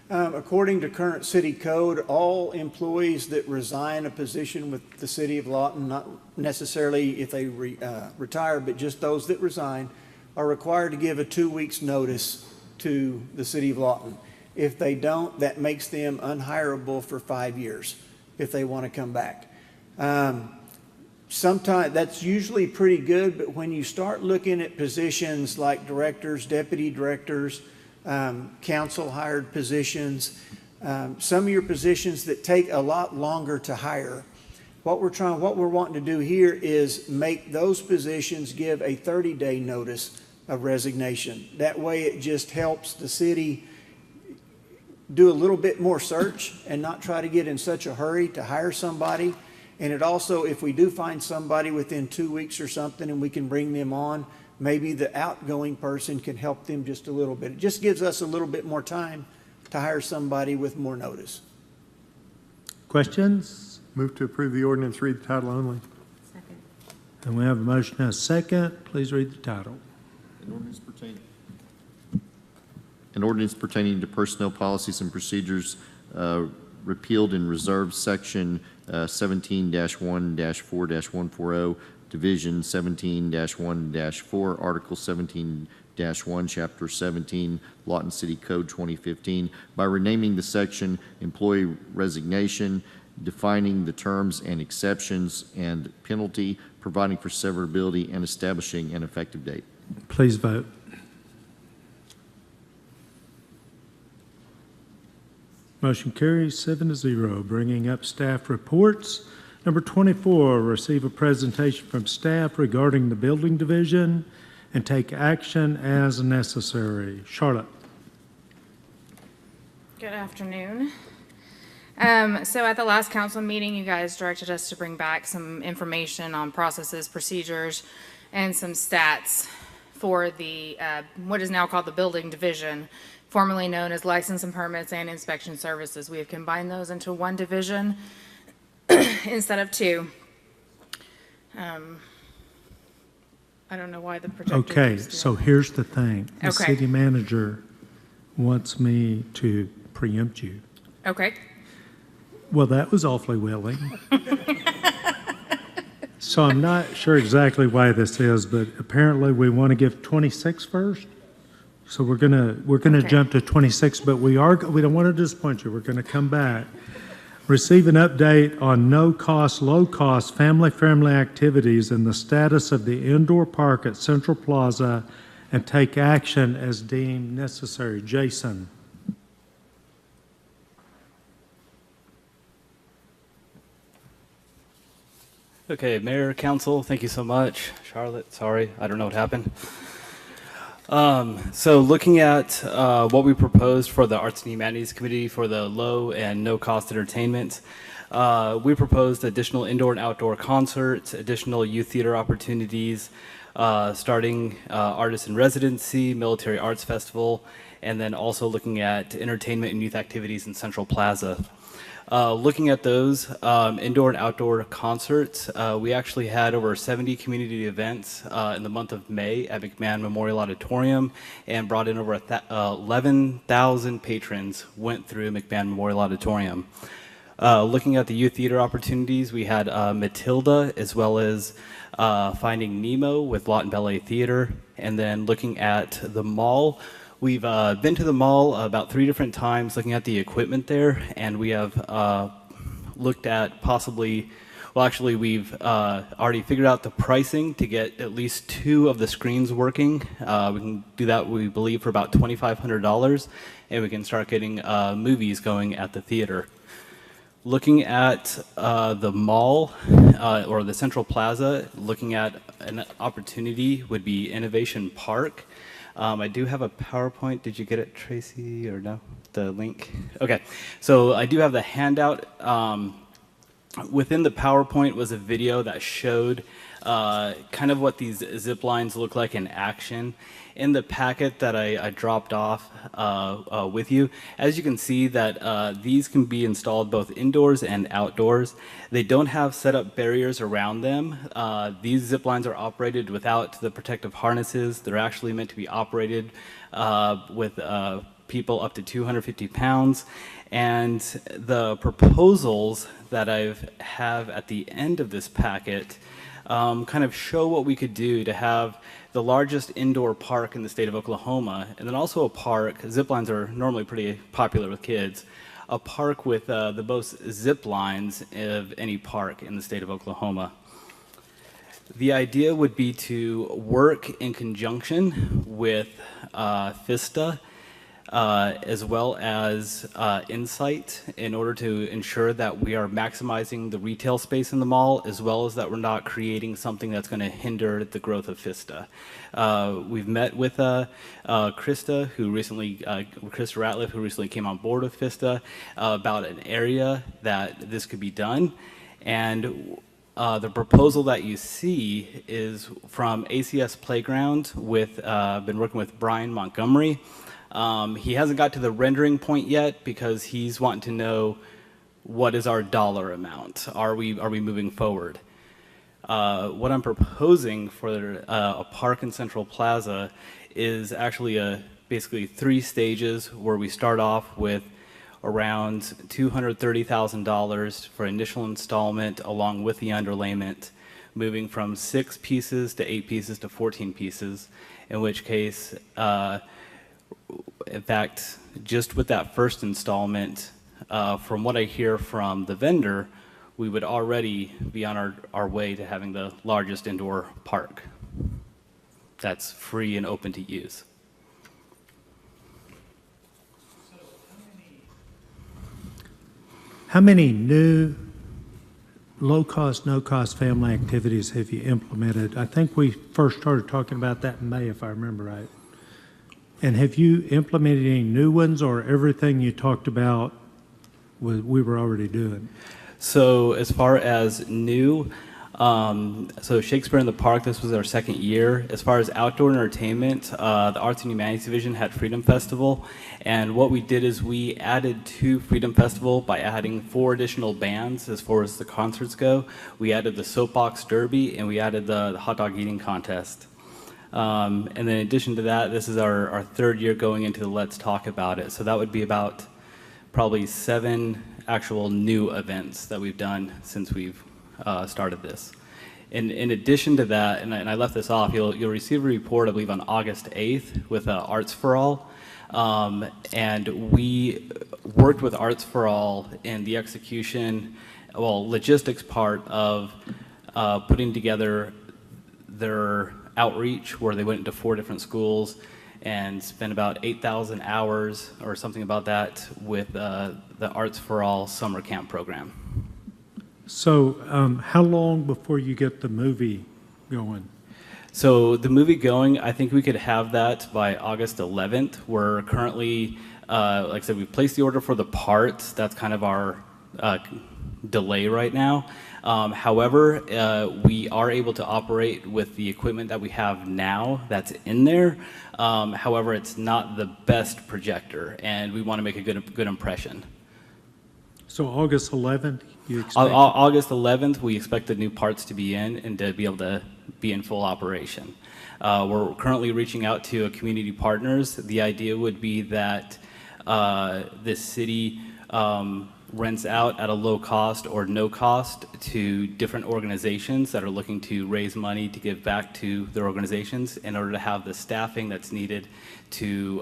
According to current city code, all employees that resign a position with the city of Lawton, not necessarily if they retire, but just those that resign, are required to give a 2 weeks notice to the city of Lawton. If they don't, that makes them unhireable for 5 years if they want to come back. Sometimes that's usually pretty good, but when you start looking at positions like directors, deputy directors, council hired positions, some of your positions that take a lot longer to hire, what we're wanting to do here is make those positions give a 30-day notice of resignation. That way it just helps the city do a little bit more search and not try to get in such a hurry to hire somebody. And it also, if we do find somebody within 2 weeks or something and we can bring them on, maybe the outgoing person can help them just a little bit. It just gives us a little bit more time to hire somebody with more notice.
Questions?
Move to approve the ordinance, read the title only.
Second.
And we have a motion and a second. Please read the title.
An ordinance pertaining to personnel policies and procedures, repealed and reserved section 17-1-4-140, division 17-1-4, article 17-1, chapter 17, Lawton City Code 2015, by renaming the section employee resignation, defining the terms and exceptions and penalty, providing for severability, and establishing an effective date.
Please vote. Motion carries 7-0. Bringing up staff reports. Number 24, receive a presentation from staff regarding the building division and take action as necessary. Charlotte.
Good afternoon. So at the last council meeting, you guys directed us to bring back some information on processes, procedures, and some stats for the what is now called the building division, formerly known as license and permits and inspection services. We have combined those into one division instead of two. I don't know why the projector.
Okay, so here's the thing. The
Okay.
city manager wants me to preempt you.
Okay.
Well, that was awfully willing. So I'm not sure exactly why this is, but apparently we want to give 26 first. So we're gonna
Okay.
jump to 26, but we don't want to disappoint you. We're going to come back. Receive an update on no-cost, low-cost, family-friendly activities and the status of the indoor park at Central Plaza, and take action as deemed necessary. Jason.
Okay, Mayor, Council, thank you so much. Charlotte, sorry, I don't know what happened. So looking at what we proposed for the Arts and Humanities Committee for the low and no-cost entertainment, we proposed additional indoor and outdoor concerts, additional youth theater opportunities, starting artist in residency, military arts festival, and then also looking at entertainment and youth activities in Central Plaza. Looking at those indoor and outdoor concerts, we actually had over 70 community events in the month of May at McMahon Memorial Auditorium, and brought in over 11,000 patrons went through McMahon Memorial Auditorium. Looking at the youth theater opportunities, we had Matilda as well as Finding Nemo with Lawton Ballet Theater. And then looking at the mall, we've been to the mall about 3 different times looking at the equipment there, and we have looked at possibly, well, actually, we've already figured out the pricing to get at least 2 of the screens working. We can do that, we believe, for about $2,500, and we can start getting movies going at the theater. Looking at the mall or the Central Plaza, looking at an opportunity would be Innovation Park. I do have a PowerPoint. Did you get it, Tracy, or no? The link? Okay. So I do have the handout. Within the PowerPoint was a video that showed kind of what these zip lines look like in action. In the packet that I dropped off with you, as you can see that these can be installed both indoors and outdoors. They don't have set up barriers around them. These zip lines are operated without the protective harnesses. They're actually meant to be operated with people up to 250 pounds. And the proposals that I have at the end of this packet kind of show what we could do to have the largest indoor park in the state of Oklahoma, and then also a park, zip lines are normally pretty popular with kids, a park with the most zip lines of any park in the state of Oklahoma. The idea would be to work in conjunction with FISTA, as well as Insight, in order to ensure that we are maximizing the retail space in the mall, as well as that we're not creating something that's going to hinder the growth of FISTA. We've met with Krista, Krista Ratliff, who recently came on board with FISTA, about an area that this could be done. And the proposal that you see is from ACS Playground with, been working with Brian Montgomery. He hasn't got to the rendering point yet because he's wanting to know what is our dollar amount. Are we moving forward? What I'm proposing for a park in Central Plaza is actually basically 3 stages where we start off with around $230,000 for initial installment along with the underlayment, moving from 6 pieces to 8 pieces to 14 pieces, in which case, in fact, just with that first installment, from what I hear from the vendor, we would already be on our way to having the largest indoor park that's free and open to use.
How many new low-cost, no-cost family activities have you implemented? I think we first started talking about that in May, if I remember right. And have you implemented any new ones, or everything you talked about we were already doing?
So as far as new, so Shakespeare in the Park, this was our 2nd year. As far as outdoor entertainment, the Arts and Humanities Division had Freedom Festival, and what we did is we added to Freedom Festival by adding 4 additional bands as far as the concerts go. We added the Soapbox Derby, and we added the hot dog eating contest. And then in addition to that, this is our 3rd year going into the Let's Talk About It. So that would be about probably 7 actual new events that we've done since we've started this. In addition to that, and I left this off, you'll receive a report, I believe, on August 8th with Arts for All. And we worked with Arts for All in the execution, well, logistics part of putting together their outreach, where they went into 4 different schools and spent about 8,000 hours or something about that with the Arts for All summer camp program.
So how long before you get the movie going?
So the movie going, I think we could have that by August 11th. We're currently, like I said, we placed the order for the parts. That's kind of our delay right now. However, we are able to operate with the equipment that we have now that's in there. However, it's not the best projector, and we want to make a good impression.
So August 11th, you expect?
August 11th, we expect the new parts to be in and to be able to be in full operation. We're currently reaching out to community partners. The idea would be that the city rents out at a low cost or no cost to different organizations that are looking to raise money to give back to their organizations in order to have the staffing that's needed to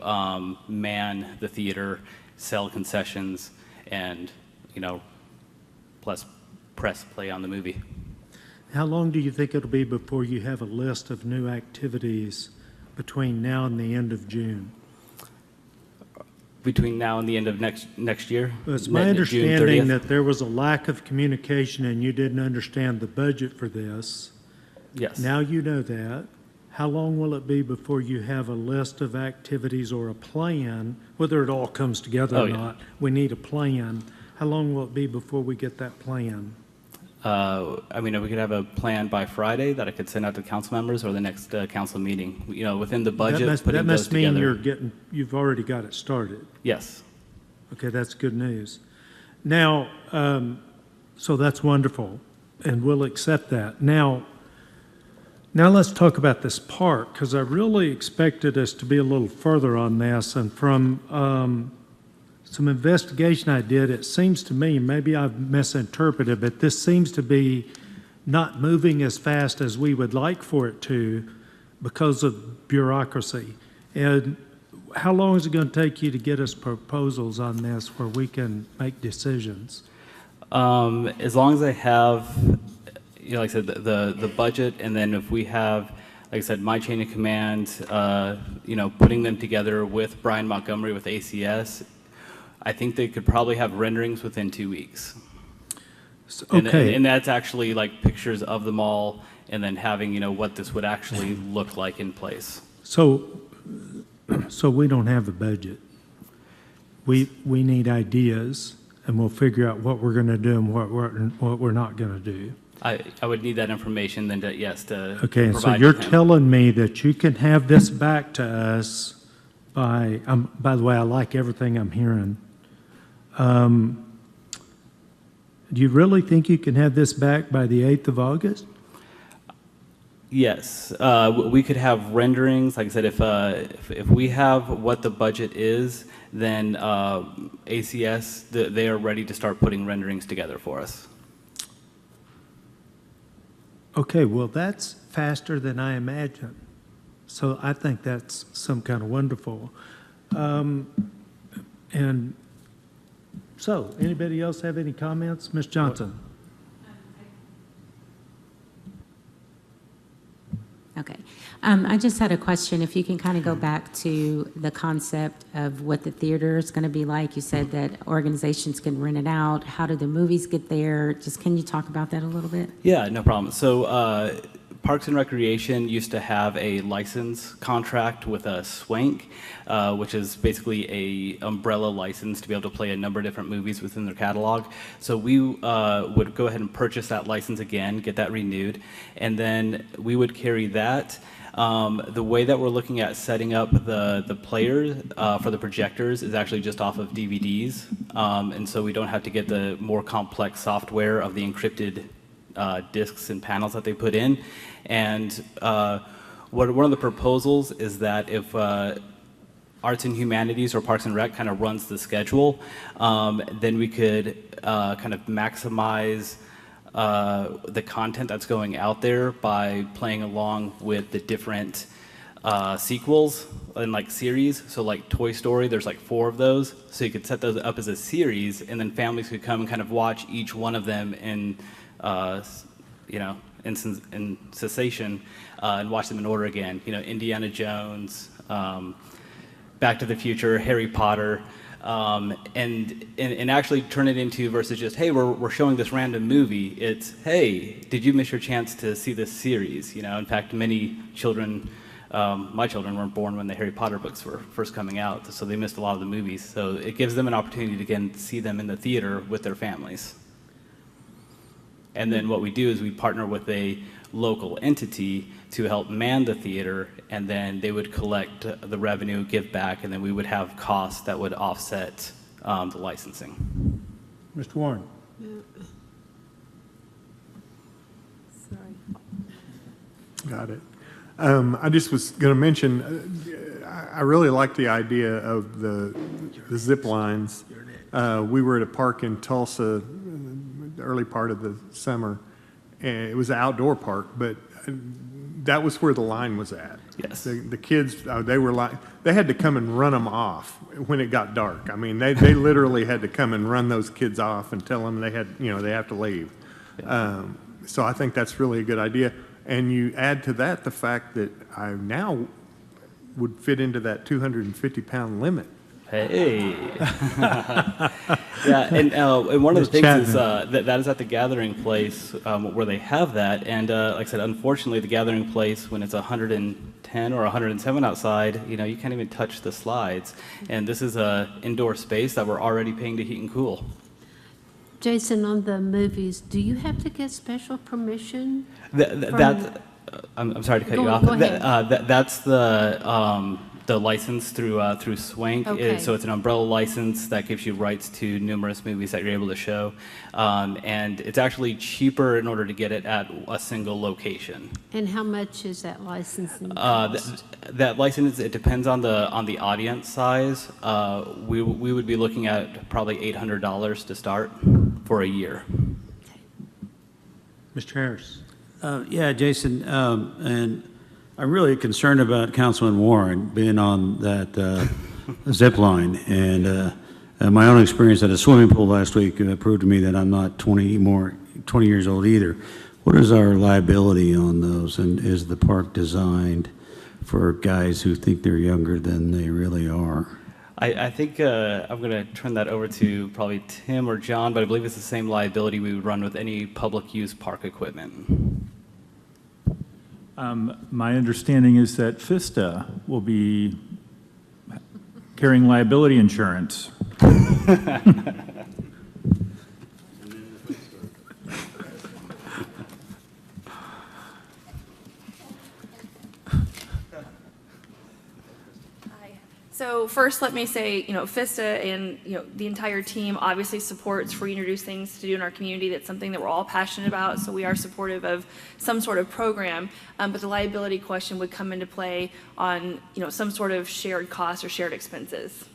man the theater, sell concessions, and, plus press play on the movie.
How long do you think it'll be before you have a list of new activities between now and the end of June?
Between now and the end of next year?
It's my
June
understanding
30th?
that there was a lack of communication and you didn't understand the budget for this.
Yes.
Now you know that. How long will it be before you have a list of activities or a plan, whether it all comes together
Oh,
or
yeah.
not? We need a plan. How long will it be before we get that plan?
We could have a plan by Friday that I could send out to council members or the next council meeting. Within the budget, putting
That
those
must mean
together.
you've already got it started.
Yes.
Okay, that's good news. Now, so that's wonderful, and we'll accept that. Now let's talk about this park, because I really expected us to be a little further on this, and from some investigation I did, it seems to me, maybe I've misinterpreted, but this seems to be not moving as fast as we would like for it to because of bureaucracy. And how long is it going to take you to get us proposals on this where we can make decisions?
As long as I have, like I said, the budget, and then if we have, like I said, my chain of command, putting them together with Brian Montgomery with ACS, I think they could probably have renderings within 2 weeks.
Okay.
And that's actually like pictures of the mall and then having, what this would actually look like in place.
So we don't have a budget. We need ideas, and we'll figure out what we're going to do and what we're not going to do.
I would need that information then to
Okay, and so
provide
you're
with him.
telling me that you can have this back to us by the way, I like everything I'm hearing. Do you really think you can have this back by the 8th of August?
Yes, we could have renderings. Like I said, if we have what the budget is, then ACS, they are ready to start putting renderings together for us.
Okay, well, that's faster than I imagined. So I think that's some kind of wonderful. And so, anybody else have any comments? Ms. Johnson?
Okay. I just had a question. If you can kind of go back to the concept of what the theater is going to be like. You said that organizations can rent it out. How do the movies get there? Just can you talk about that a little bit?
Yeah, no problem. So Parks and Recreation used to have a license contract with a Swank, which is basically a umbrella license to be able to play a number of different movies within their catalog. So we would go ahead and purchase that license again, get that renewed, and then we would carry that. The way that we're looking at setting up the players for the projectors is actually just off of DVDs, and so we don't have to get the more complex software of the encrypted discs and panels that they put in. And one of the proposals is that if Arts and Humanities or Parks and Rec kind of runs the schedule, then we could kind of maximize the content that's going out there by playing along with the different sequels and like series. So like Toy Story, there's like 4 of those. So you could set those up as a series, and then families could come and kind of watch each one of them in cessation and watch them in order again. Indiana Jones, Back to the Future, Harry Potter, and actually turn it into, versus just, hey, we're showing this random movie. It's, hey, did you miss your chance to see this series? In fact, many children, my children weren't born when the Harry Potter books were first coming out, so they missed a lot of the movies. So it gives them an opportunity to again see them in the theater with their families. And then what we do is we partner with a local entity to help man the theater, and then they would collect the revenue, give back, and then we would have costs that would offset the licensing.
Mr. Warren? Got it.
I just was going to mention, I really like the idea of the zip lines We were at a park in Tulsa, the early part of the summer, and it was an outdoor park, but that was where the line was at.
Yes.
The kids, they had to come and run them off when it got dark. I mean, they literally had to come and run those kids off and tell them they have to leave. So I think that's really a good idea. And you add to that the fact that I now would fit into that 250-pound limit.
Hey. Yeah, and one of the things is that is at the gathering place where they have that. And like I said, unfortunately, the gathering place, when it's 110 or 107 outside, you can't even touch the slides. And this is an indoor space that we're already paying to heat and cool.
Jason, on the movies, do you have to get special permission?
I'm sorry to cut you off.
Go ahead.
That's the license through Swank.
Okay.
So it's an umbrella license that gives you rights to numerous movies that you're able to show. And it's actually cheaper in order to get it at a single location.
And how much is that licensing
That license, it depends on the audience size. We would be looking at probably $800 to start for a year.
Mr. Harris.
Yeah, Jason, and I'm really concerned about Councilman Warren being on that zip line. And my own experience at a swimming pool last week proved to me that I'm not 20 years old either. What is our liability on those? And is the park designed for guys who think they're younger than they really are?
I think I'm going to turn that over to probably Tim or John, but I believe it's the same liability we would run with any public use park equipment.
My understanding is that FISTA will be carrying liability insurance.
So first, let me say, FISTA and, the entire team obviously supports free and reduced things to do in our community. That's something that we're all passionate about, so we are supportive of some sort of program. But the liability question would come into play on, some sort of shared costs or shared expenses.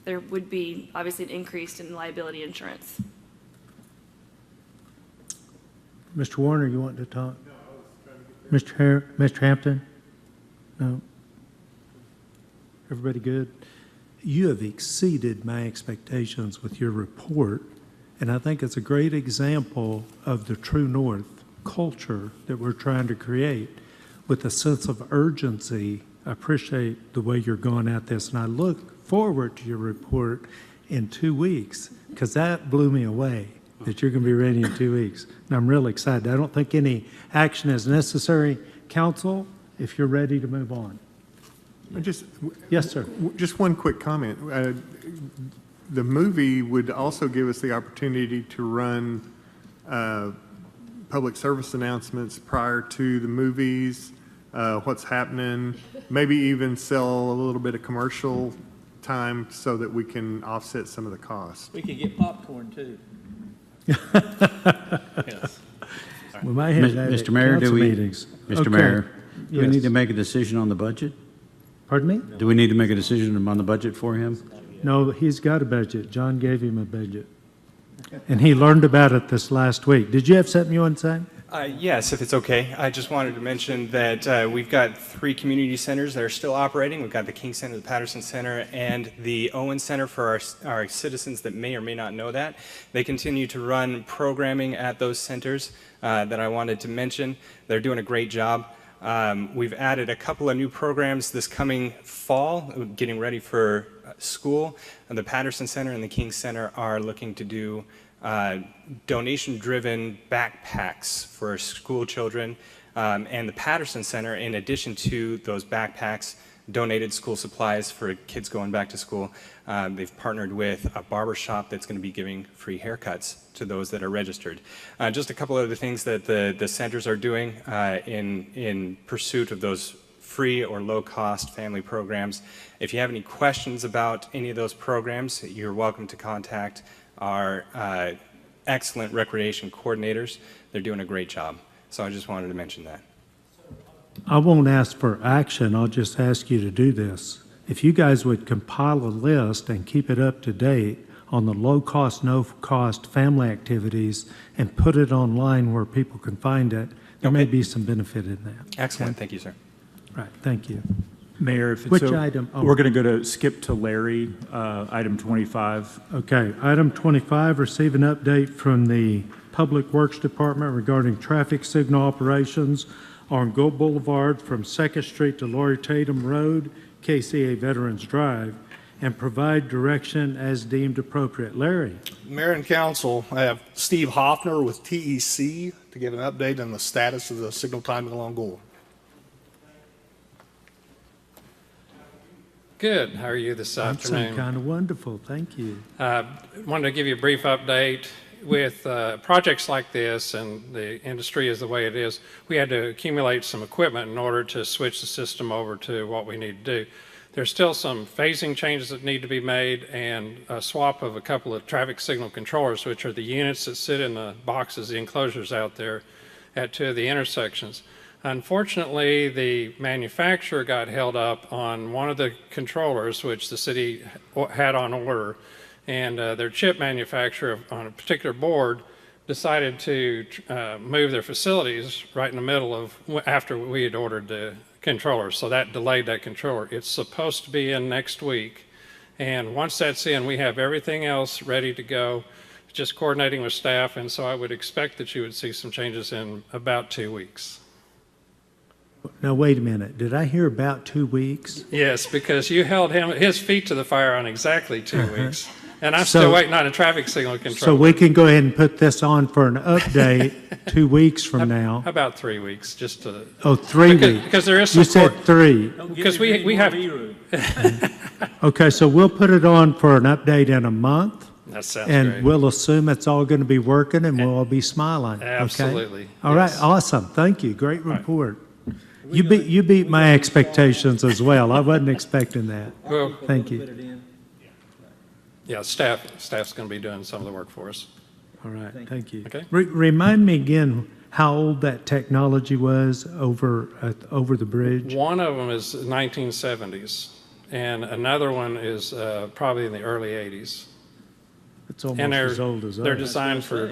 There would be obviously an increase in liability insurance.
Mr. Warner, you want to talk? Mr. Hampton? No? Everybody good? You have exceeded my expectations with your report, and I think it's a great example of the True North culture that we're trying to create with a sense of urgency. I appreciate the way you're going at this, and I look forward to your report in 2 weeks, because that blew me away, that you're going to be ready in 2 weeks. And I'm really excited. I don't think any action is necessary. Council, if you're ready to move on.
Yes, sir. Just one quick comment. The movie would also give us the opportunity to run public service announcements prior to the movies, what's happening, maybe even sell a little bit of commercial time so that we can offset some of the costs.
We could get popcorn, too.
Yes.
We might have that
Mr.
at
Mayor,
council meetings.
Mr.
Okay.
Mayor, do we
Yes.
need to make a decision on the budget?
Pardon me?
Do we need to make a decision on the budget for him?
No, he's got a budget. John gave him a budget. And he learned about it this last week. Did you have something you want to say?
Yes, if it's okay. I just wanted to mention that we've got 3 community centers that are still operating. We've got the King Center, the Patterson Center, and the Owen Center for our citizens that may or may not know that. They continue to run programming at those centers that I wanted to mention. They're doing a great job. We've added a couple of new programs this coming fall, getting ready for school. And the Patterson Center and the King Center are looking to do donation-driven backpacks for school children. And the Patterson Center, in addition to those backpacks, donated school supplies for kids going back to school. They've partnered with a barber shop that's going to be giving free haircuts to those that are registered. Just a couple of the things that the centers are doing in pursuit of those free or low-cost family programs. If you have any questions about any of those programs, you're welcome to contact our excellent recreation coordinators. They're doing a great job. So I just wanted to mention that.
I won't ask for action. I'll just ask you to do this. If you guys would compile a list and keep it up to date on the low-cost, no-cost family activities and put it online where people can find it, there may be some benefit in that.
Excellent.
Okay?
Thank you, sir.
Right, thank you.
Mayor, if it's
Which
o-
item? Oh.
We're going to skip to Larry, item 25.
Okay, item 25, receive an update from the Public Works Department regarding traffic signal operations on Gold Boulevard from 2nd Street to Laurie Tatum Road, KCA Veterans Drive, and provide direction as deemed appropriate. Larry?
Mayor and Council, I have Steve Hoffner with TEC to give an update on the status of the signal timing along Gould.
Good. How are you this afternoon?
Kind of wonderful, thank you.
Wanted to give you a brief update. With projects like this, and the industry is the way it is, we had to accumulate some equipment in order to switch the system over to what we need to do. There's still some phasing changes that need to be made and a swap of a couple of traffic signal controllers, which are the units that sit in the boxes, the enclosures out there at 2 of the intersections. Unfortunately, the manufacturer got held up on one of the controllers, which the city had on order, and their chip manufacturer on a particular board decided to move their facilities right in the middle of after we had ordered the controller. So that delayed that controller. It's supposed to be in next week. And once that's in, we have everything else ready to go, just coordinating with staff. And so I would expect that you would see some changes in about 2 weeks.
Now, wait a minute, did I hear about 2 weeks?
Yes, because you held his feet to the fire on exactly 2 weeks. And I'm
So-
still waiting on a traffic signal control.
So we can go ahead and put this on for an update 2 weeks from now.
About 3 weeks, just to.
Oh, 3
because,
weeks.
Because there is
You
support.
said 3.
Because we have.
Okay, so we'll put it on for an update in a month.
That sounds
And
great.
we'll assume it's all going to be working and we'll all be smiling. okay?
Absolutely,
All right,
yes.
awesome. Thank you. Great report. You beat my expectations as well. I wasn't expecting that.
Well-
Thank you.
Yeah, staff's going to be doing some of the work for us.
All right, thank you.
Okay.
Remind me again how old that technology was over the bridge.
One of them is 1970s, and another one is probably in the early 80s.
It's almost
And
as old as
they're
us.
designed for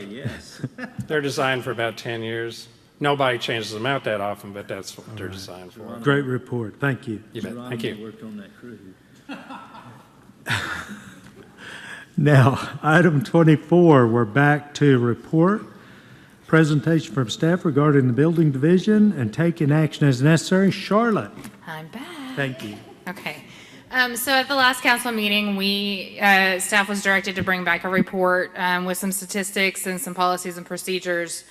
they're designed for about 10 years. Nobody changes them out that often, but that's what they're designed for.
Great report. Thank you.
You bet. Thank you.
Worked on that crew.
Now, item 24, we're back to report. Presentation from staff regarding the building division and taking action as necessary. Charlotte.
I'm back.
Thank you.
Okay. So at the last council meeting, staff was directed to bring back a report with some statistics and some policies and procedures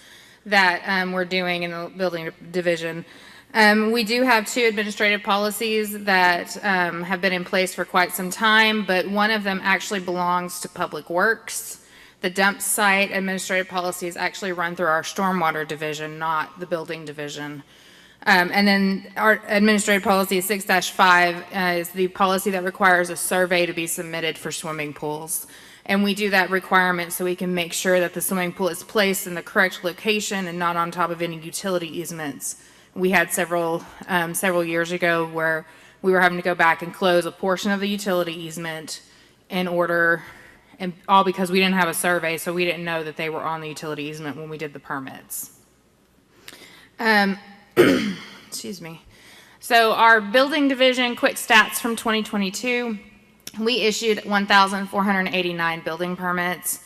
that we're doing in the building division. We do have 2 administrative policies that have been in place for quite some time, but one of them actually belongs to Public Works. The dump site administrative policies actually run through our stormwater division, not the building division. And then our administrative policy 6-5 is the policy that requires a survey to be submitted for swimming pools. And we do that requirement so we can make sure that the swimming pool is placed in the correct location and not on top of any utility easements. We had several years ago where we were having to go back and close a portion of the utility easement in order, and all because we didn't have a survey, so we didn't know that they were on the utility easement when we did the permits. Excuse me. So our building division, quick stats from 2022, we issued 1,489 building permits.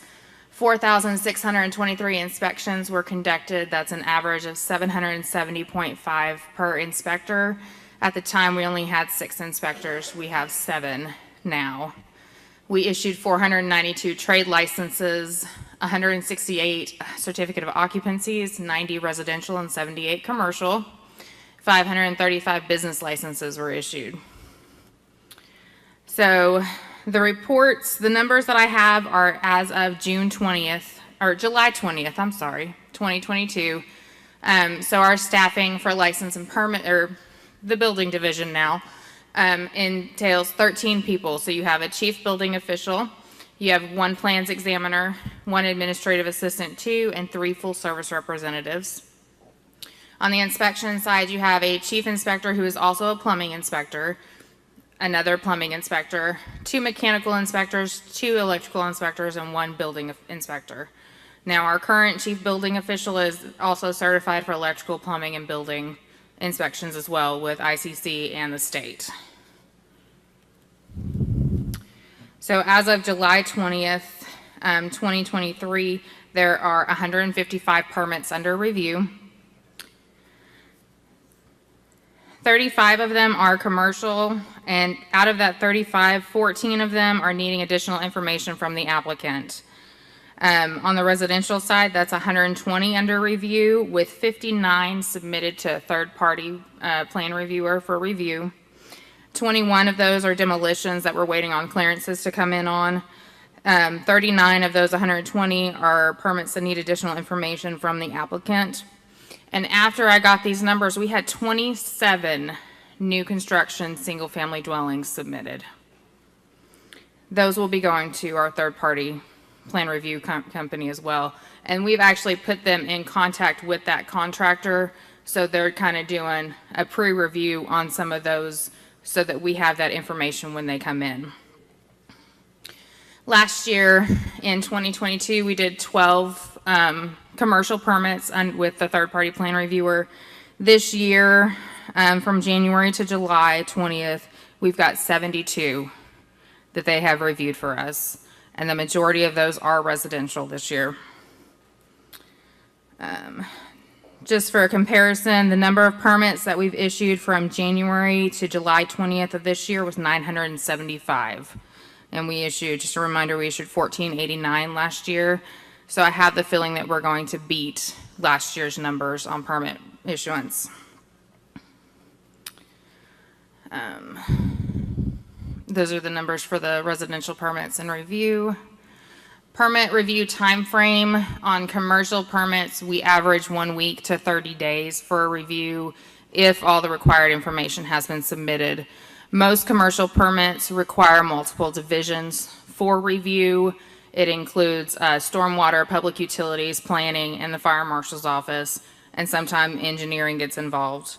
4,623 inspections were conducted. That's an average of 770.5 per inspector. At the time, we only had 6 inspectors. We have 7 now. We issued 492 trade licenses, 168 certificate of occupancies, 90 residential and 78 commercial. 535 business licenses were issued. So the reports, the numbers that I have are as of July 20th, 2022. So our staffing for license and permit, or the building division now, entails 13 people. So you have a chief building official, you have 1 plans examiner, 1 administrative assistant, 2, and 3 full service representatives. On the inspection side, you have a chief inspector who is also a plumbing inspector, another plumbing inspector, 2 mechanical inspectors, 2 electrical inspectors, and 1 building inspector. Now, our current chief building official is also certified for electrical, plumbing, and building inspections as well with ICC and the state. So as of July 20th, 2023, there are 155 permits under review. 35 of them are commercial, and out of that 35, 14 of them are needing additional information from the applicant. On the residential side, that's 120 under review, with 59 submitted to a third-party plan reviewer for review. 21 of those are demolitions that we're waiting on clearances to come in on. 39 of those 120 are permits that need additional information from the applicant. And after I got these numbers, we had 27 new construction single-family dwellings submitted. Those will be going to our third-party plan review company as well. And we've actually put them in contact with that contractor, so they're kind of doing a pre-review on some of those so that we have that information when they come in. Last year, in 2022, we did 12 commercial permits with the third-party plan reviewer. This year, from January to July 20th, we've got 72 that they have reviewed for us, and the majority of those are residential this year. Just for a comparison, the number of permits that we've issued from January to July 20th of this year was 975. And we issued, just a reminder, we issued 1489 last year. So I have the feeling that we're going to beat last year's numbers on permit issuance. Those are the numbers for the residential permits in review. Permit review time frame on commercial permits, we average 1 week to 30 days for a review if all the required information has been submitted. Most commercial permits require multiple divisions for review. It includes stormwater, public utilities, planning, and the fire marshal's office, and sometimes engineering gets involved.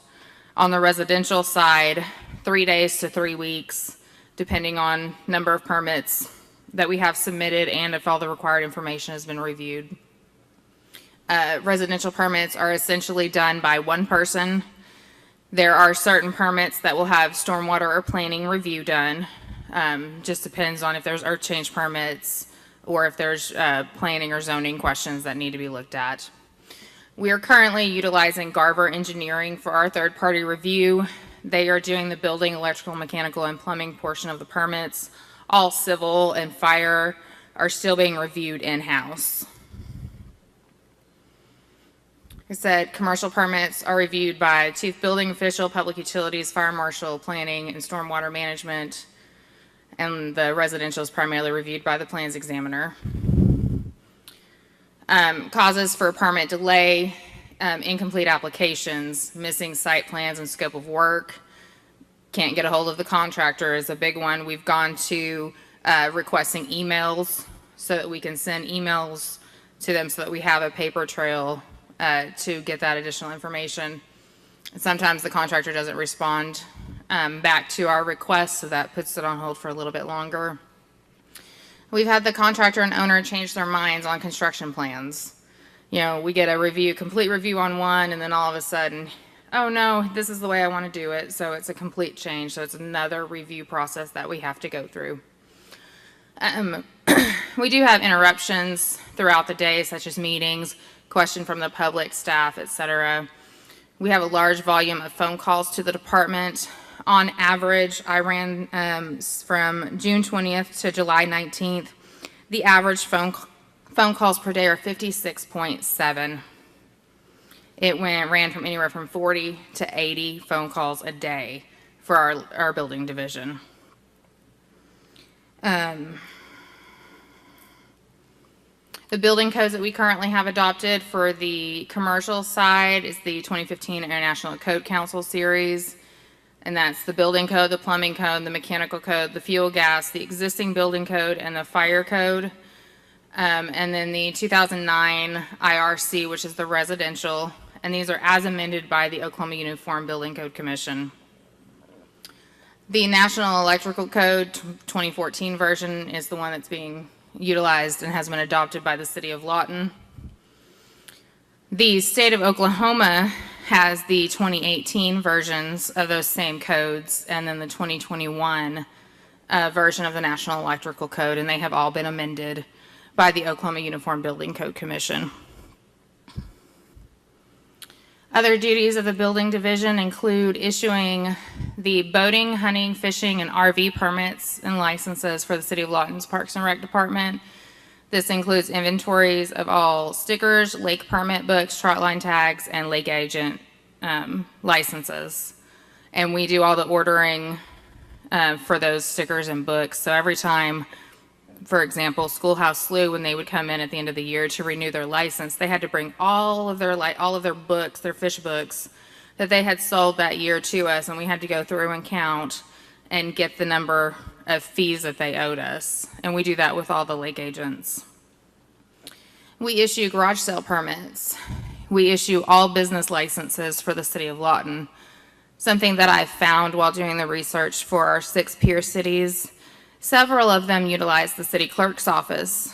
On the residential side, 3 days to 3 weeks, depending on number of permits that we have submitted and if all the required information has been reviewed. Residential permits are essentially done by one person. There are certain permits that will have stormwater or planning review done. Just depends on if there's earth change permits or if there's planning or zoning questions that need to be looked at. We are currently utilizing Garver Engineering for our third-party review. They are doing the building, electrical, mechanical, and plumbing portion of the permits. All civil and fire are still being reviewed in-house. Like I said, commercial permits are reviewed by chief building official, public utilities, fire marshal, planning, and stormwater management. And the residential is primarily reviewed by the plans examiner. Causes for permit delay, incomplete applications, missing site plans and scope of work, can't get a hold of the contractor is a big one. We've gone to requesting emails so that we can send emails to them so that we have a paper trail to get that additional information. And sometimes the contractor doesn't respond back to our request, so that puts it on hold for a little bit longer. We've had the contractor and owner change their minds on construction plans. You know, we get a review, complete review on one, and then all of a sudden, oh no, this is the way I want to do it. So it's a complete change. So it's another review process that we have to go through. We do have interruptions throughout the day, such as meetings, question from the public, staff, etc. We have a large volume of phone calls to the department. On average, I ran from June 20th to July 19th. The average phone calls per day are 56.7. It ran from anywhere from 40 to 80 phone calls a day for our building division. The building codes that we currently have adopted for the commercial side is the 2015 International Code Council series. And that's the building code, the plumbing code, the mechanical code, the fuel gas, the existing building code, and the fire code. And then the 2009 IRC, which is the residential. And these are as amended by the Oklahoma Uniform Building Code Commission. The National Electrical Code 2014 version is the one that's being utilized and has been adopted by the city of Lawton. The state of Oklahoma has the 2018 versions of those same codes and then the 2021 version of the National Electrical Code, and they have all been amended by the Oklahoma Uniform Building Code Commission. Other duties of the building division include issuing the boating, hunting, fishing, and RV permits and licenses for the City of Lawton's Parks and Rec Department. This includes inventories of all stickers, lake permit books, trot line tags, and lake agent licenses. And we do all the ordering for those stickers and books. So every time, for example, Schoolhouse Slough, when they would come in at the end of the year to renew their license, they had to bring all of their books, their fish books that they had sold that year to us, and we had to go through and count and get the number of fees that they owed us. And we do that with all the lake agents. We issue garage sale permits. We issue all business licenses for the City of Lawton. Something that I found while doing the research for our 6 peer cities, several of them utilize the city clerk's office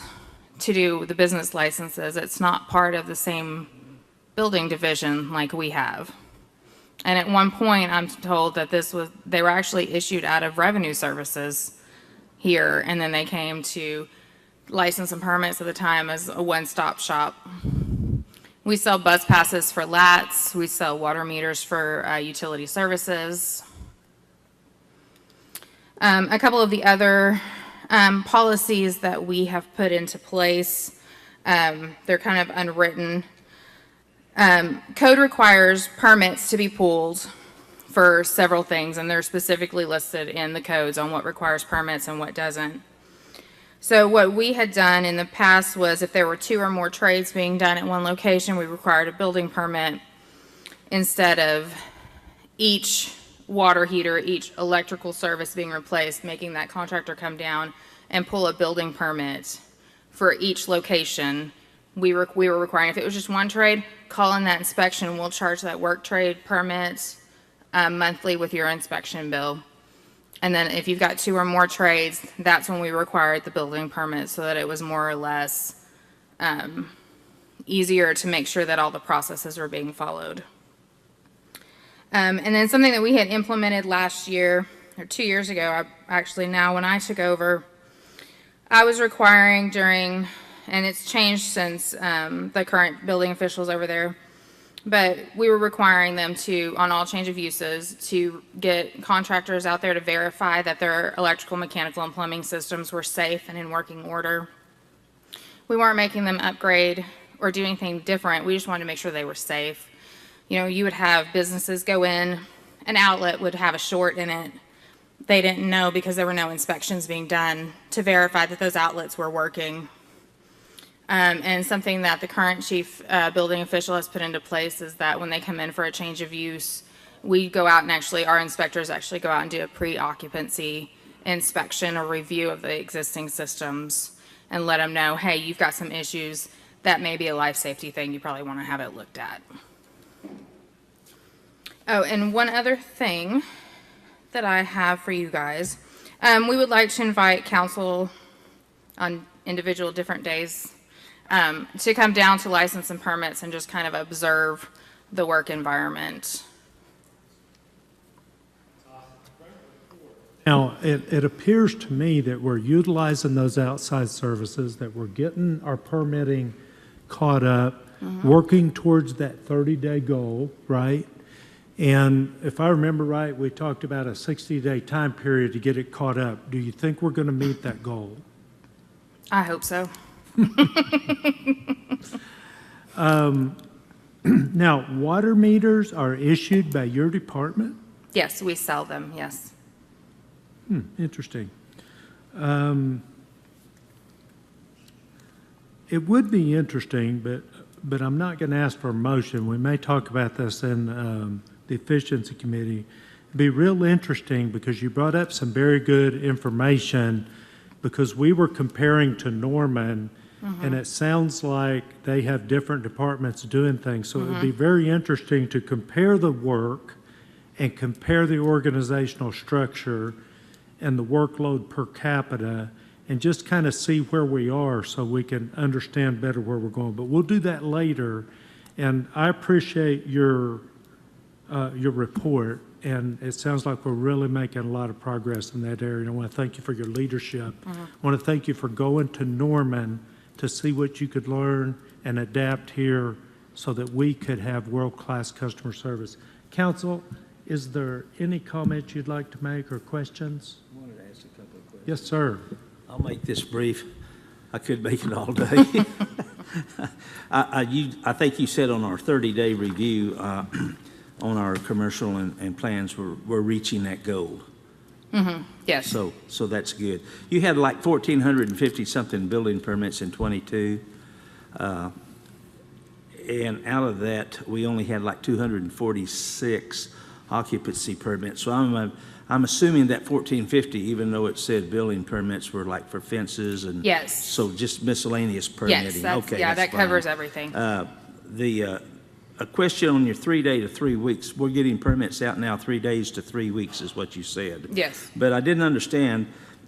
to do the business licenses. It's not part of the same building division like we have. And at one point, I'm told that they were actually issued out of revenue services here, and then they came to license and permits at the time as a one-stop shop. We sell bus passes for LATs. We sell water meters for utility services. A couple of the other policies that we have put into place, they're kind of unwritten. Code requires permits to be pulled for several things, and they're specifically listed in the codes on what requires permits and what doesn't. So what we had done in the past was if there were 2 or more trades being done at one location, we required a building permit instead of each water heater, each electrical service being replaced, making that contractor come down and pull a building permit for each location. We were requiring, if it was just one trade, call in that inspection. We'll charge that work trade permit monthly with your inspection bill. And then if you've got 2 or more trades, that's when we required the building permit so that it was more or less easier to make sure that all the processes were being followed. And then something that we had implemented last year, or 2 years ago, actually now when I took over, I was requiring during, and it's changed since the current building officials over there, but we were requiring them to, on all change of uses, to get contractors out there to verify that their electrical, mechanical, and plumbing systems were safe and in working order. We weren't making them upgrade or do anything different. We just wanted to make sure they were safe. You know, you would have businesses go in, an outlet would have a short in it. They didn't know because there were no inspections being done to verify that those outlets were working. And something that the current chief building official has put into place is that when they come in for a change of use, we go out and our inspectors actually go out and do a pre-occupancy inspection or review of the existing systems and let them know, hey, you've got some issues. That may be a life safety thing. You probably want to have it looked at. Oh, and one other thing that I have for you guys. We would like to invite council on individual different days to come down to license and permits and just kind of observe the work environment.
Now, it appears to me that we're utilizing those outside services, that we're getting our permitting caught up, working towards that 30-day goal, right? And if I remember right, we talked about a 60-day time period to get it caught up. Do you think we're going to meet that goal?
I hope so.
Now, water meters are issued by your department?
Yes, we sell them, yes.
Interesting. It would be interesting, but I'm not going to ask for a motion. We may talk about this in the Efficiency Committee. It'd be real interesting because you brought up some very good information because we were comparing to Norman, and it sounds like they have different departments doing things. So it would be very interesting to compare the work and compare the organizational structure and the workload per capita and just kind of see where we are so we can understand better where we're going. But we'll do that later. And I appreciate your report, and it sounds like we're really making a lot of progress in that area. And I want to thank you for your leadership. I want to thank you for going to Norman to see what you could learn and adapt here so that we could have world-class customer service. Council, is there any comments you'd like to make or questions?
I wanted to ask a couple of questions.
Yes, sir.
I'll make this brief. I could make it all day. I think you said on our 30-day review on our commercial and plans, we're reaching that goal.
Yes.
So that's good. You had like 1,450-something building permits in '22. And out of that, we only had like 246 occupancy permits. So I'm assuming that 1,450, even though it said building permits, were like for fences and
Yes.
so just miscellaneous permitting.
Yes, that's,
Okay,
yeah,
that's
that covers
fine.
everything.
A question on your 3 day to 3 weeks. We're getting permits out now 3 days to 3 weeks is what you said.
Yes.
But I didn't understand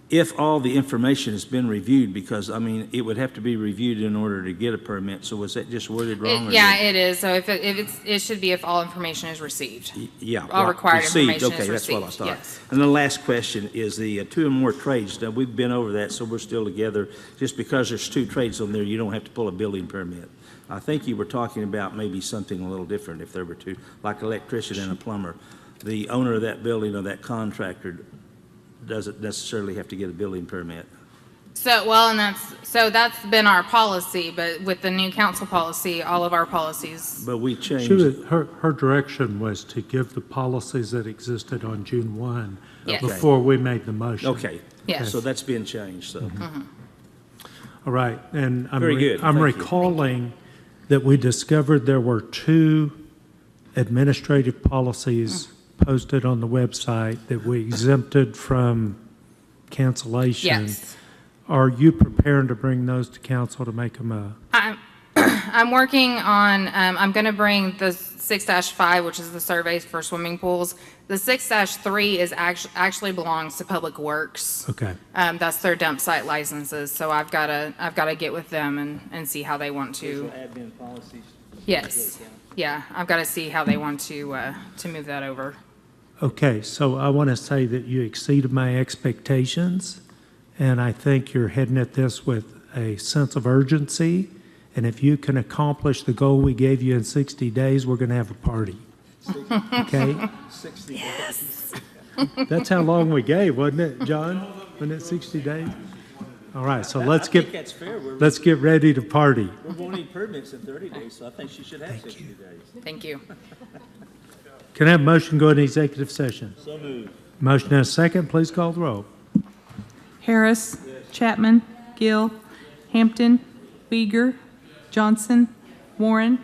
if all the information has been reviewed, because, I mean, it would have to be reviewed in order to get a permit. So was that just worded wrong? or
Yeah,
did-
it is. So if it should be if all information is received.
Yeah.
All
right.
required
Received.
information
Okay,
is
that's what I
received,
thought.
yes.
And the last question is the two or more trades. Now, we've been over that, so we're still together. Just because there's two trades on there, you don't have to pull a building permit. I think you were talking about maybe something a little different if there were two, like electrician and a plumber. The owner of that building or that contractor doesn't necessarily have to get a building permit.
So, well, and that's been our policy, but with the new council policy, all of our policies.
But we changed.
Her direction was to give the policies that existed on June 1
Yes.
before we made the motion.
Okay.
Yes.
So that's been changed, so.
Mhm.
All right, and
Very good.
I'm
Thank you.
recalling that we discovered there were 2 administrative policies posted on the website that we exempted from cancellation.
Yes.
Are you preparing to bring those to council to make them a?
I'm working on, I'm going to bring the 6-5, which is the surveys for swimming pools. The 6-3 is actually belongs to Public Works.
Okay.
That's their dump site licenses, so I've got to get with them and see how they want to.
Admin policies.
Yes. Yeah, I've got to see how they want to move that over.
Okay, so I want to say that you exceeded my expectations, and I think you're heading at this with a sense of urgency. And if you can accomplish the goal we gave you in 60 days, we're going to have a party. Okay?
60
Yes.
That's how long we gave, wasn't it, John? Wasn't it 60 days? All right, so let's
I think
get
that's fair.
let's get ready to party.
We won't need permits in 30 days, so I think she should have 60 days.
Thank you.
Can I have a motion to go into executive session?
So moved.
Motion and a second, please call the roll.
Harris. Chapman. Gill. Hampton. Uyghur. Johnson. Warren.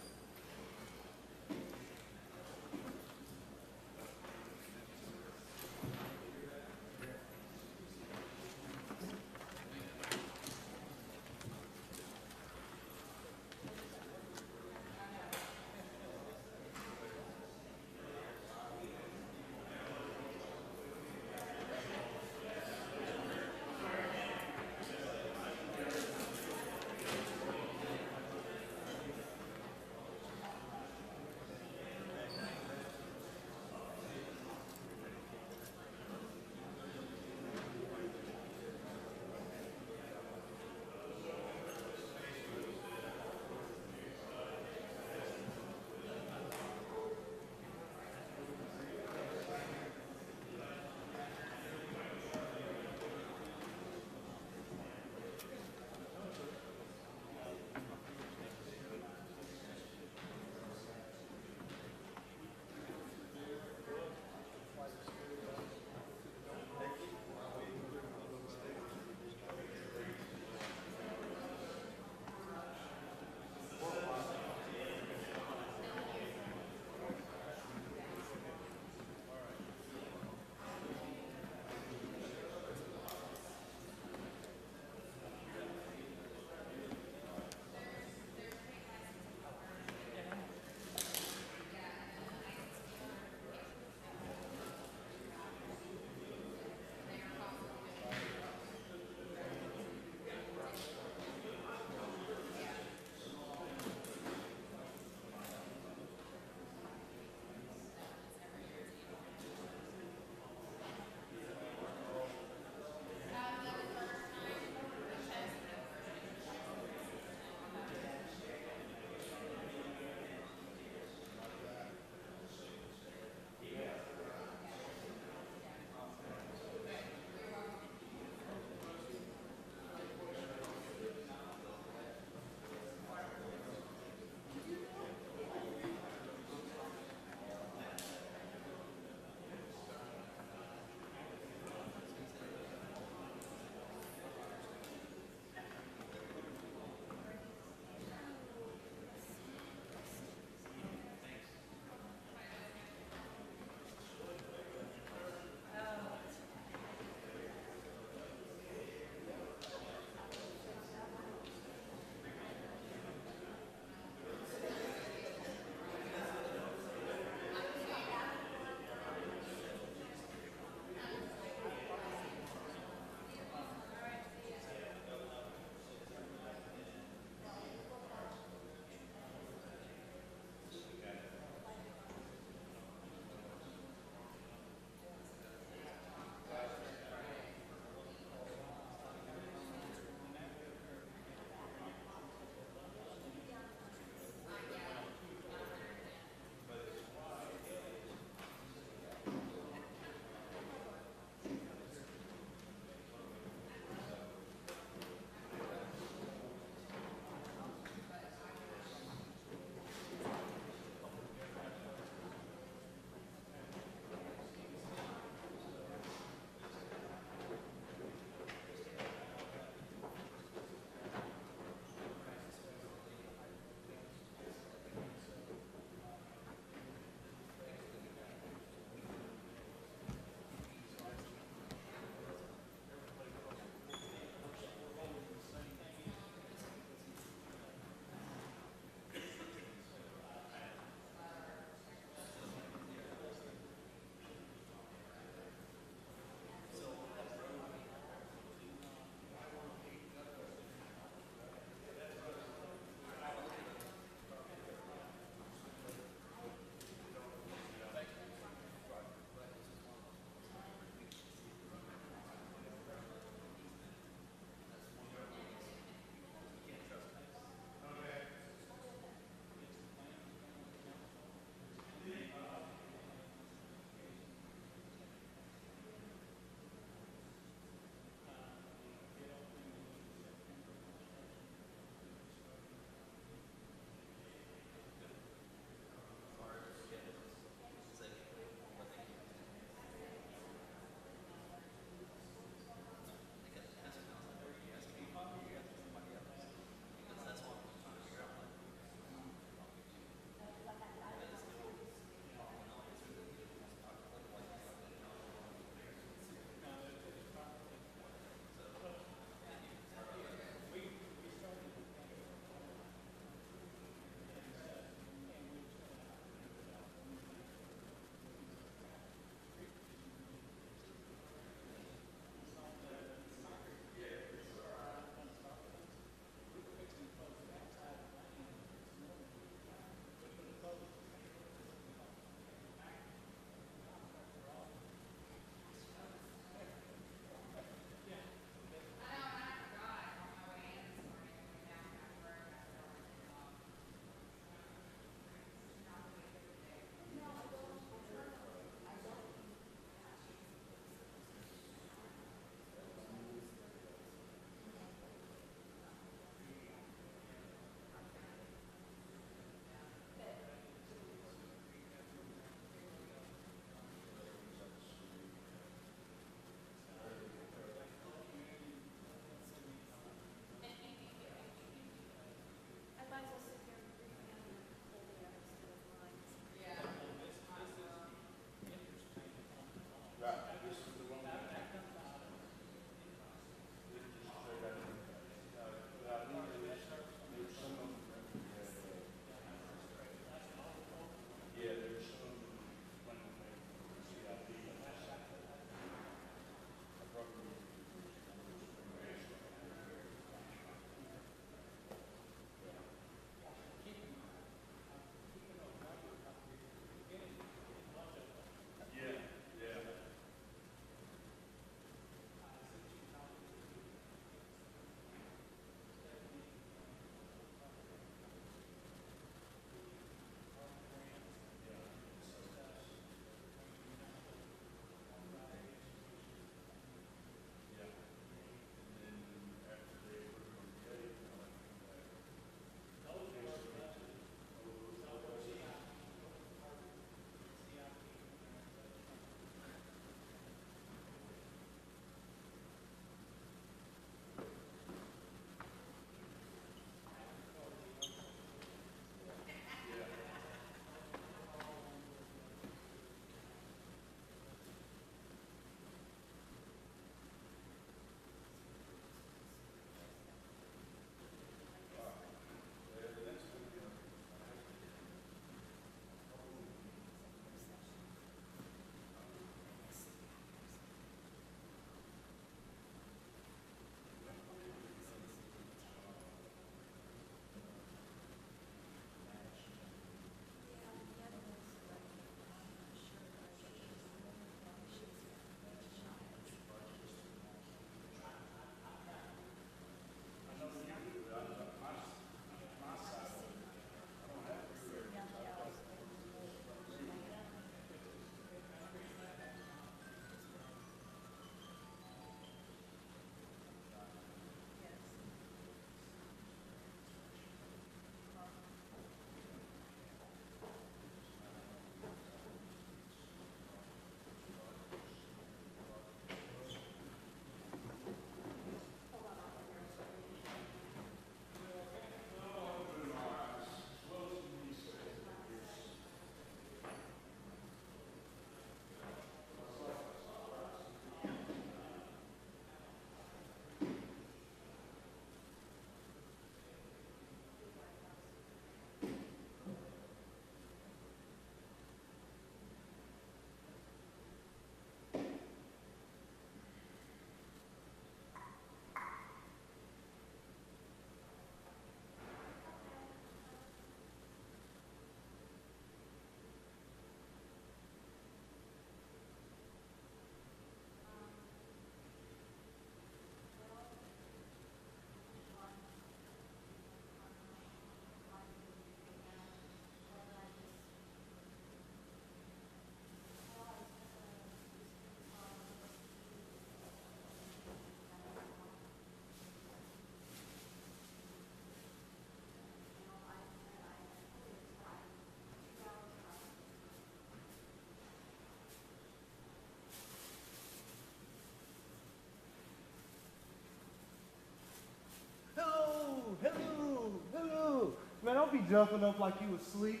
be jumping up like you was asleep.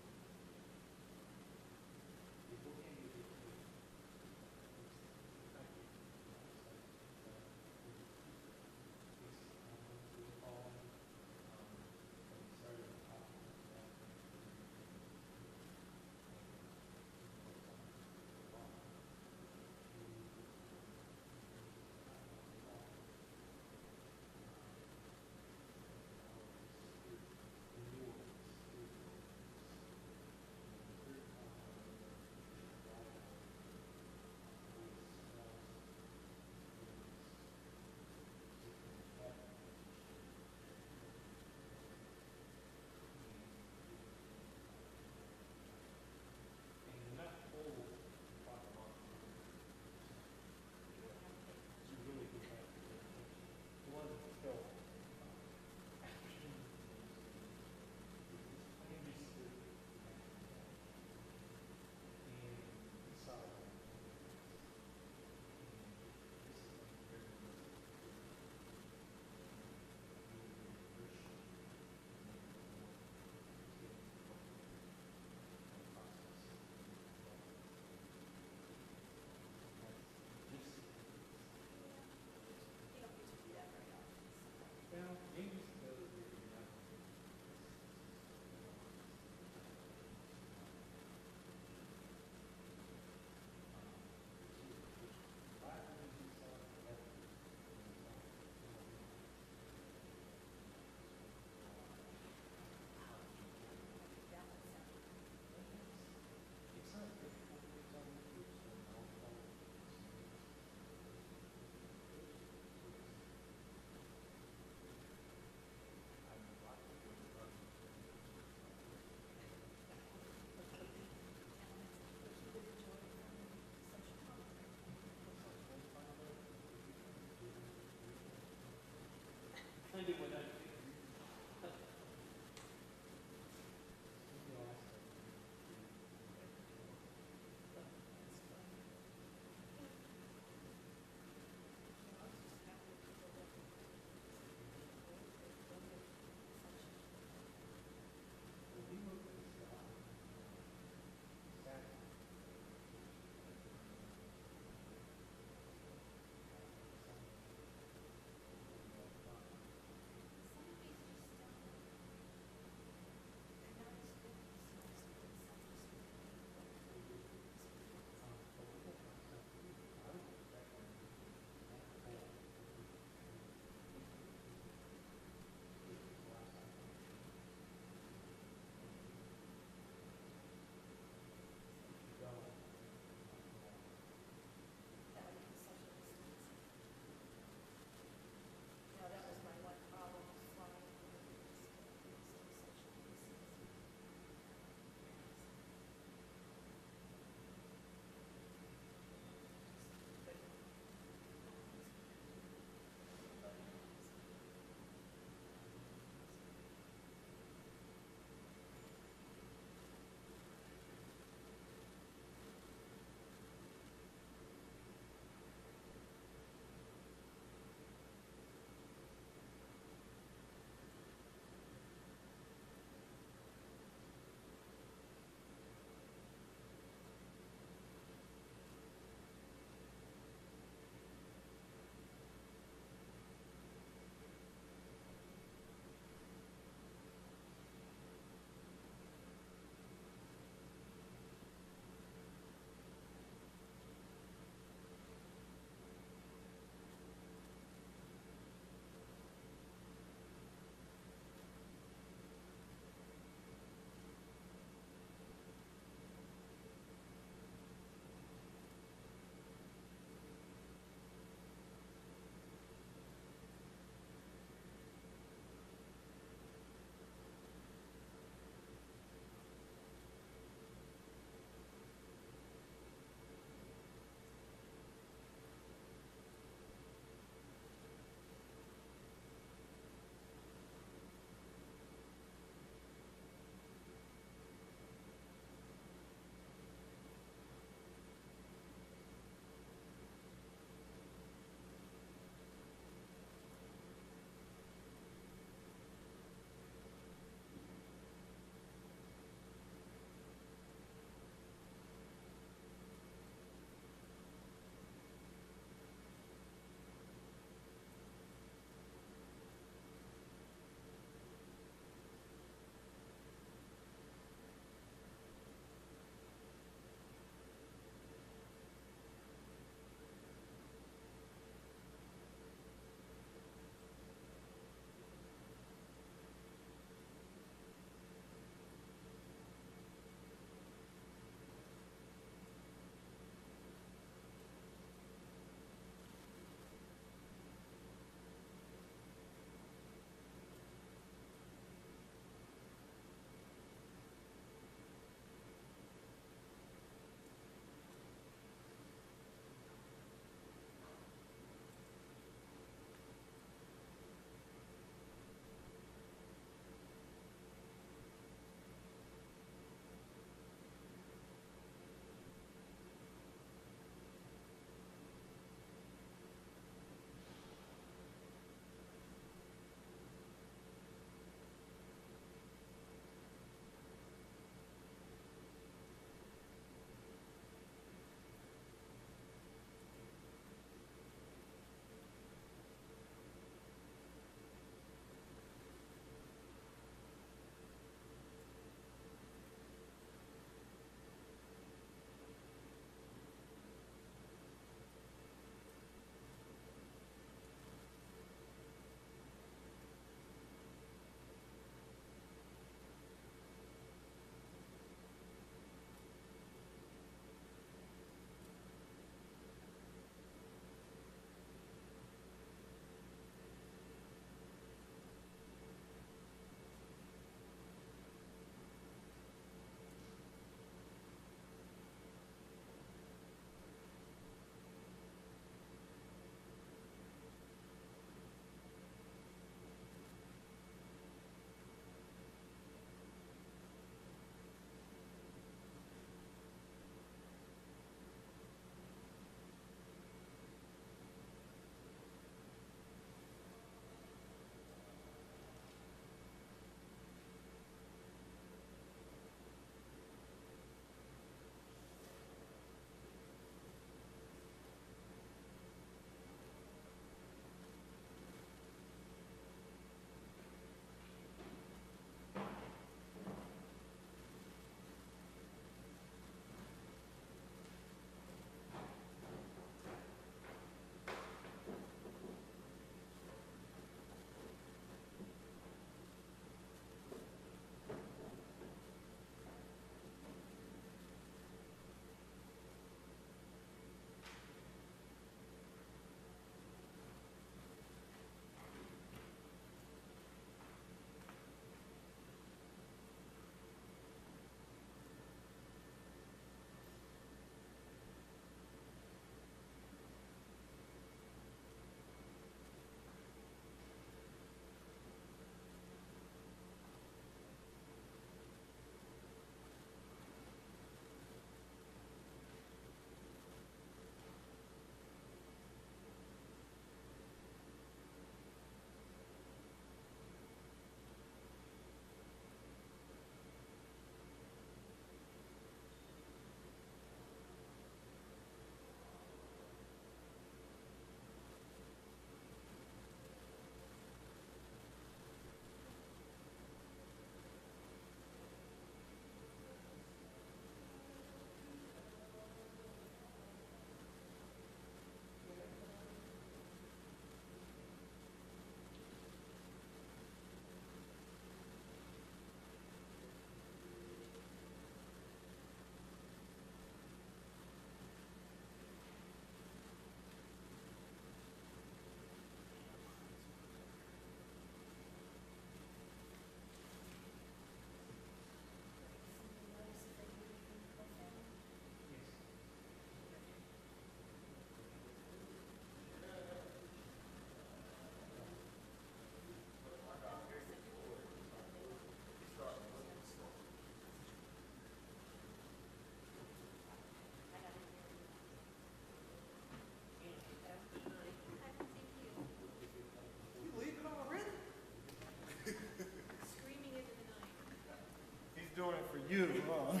you, Ron.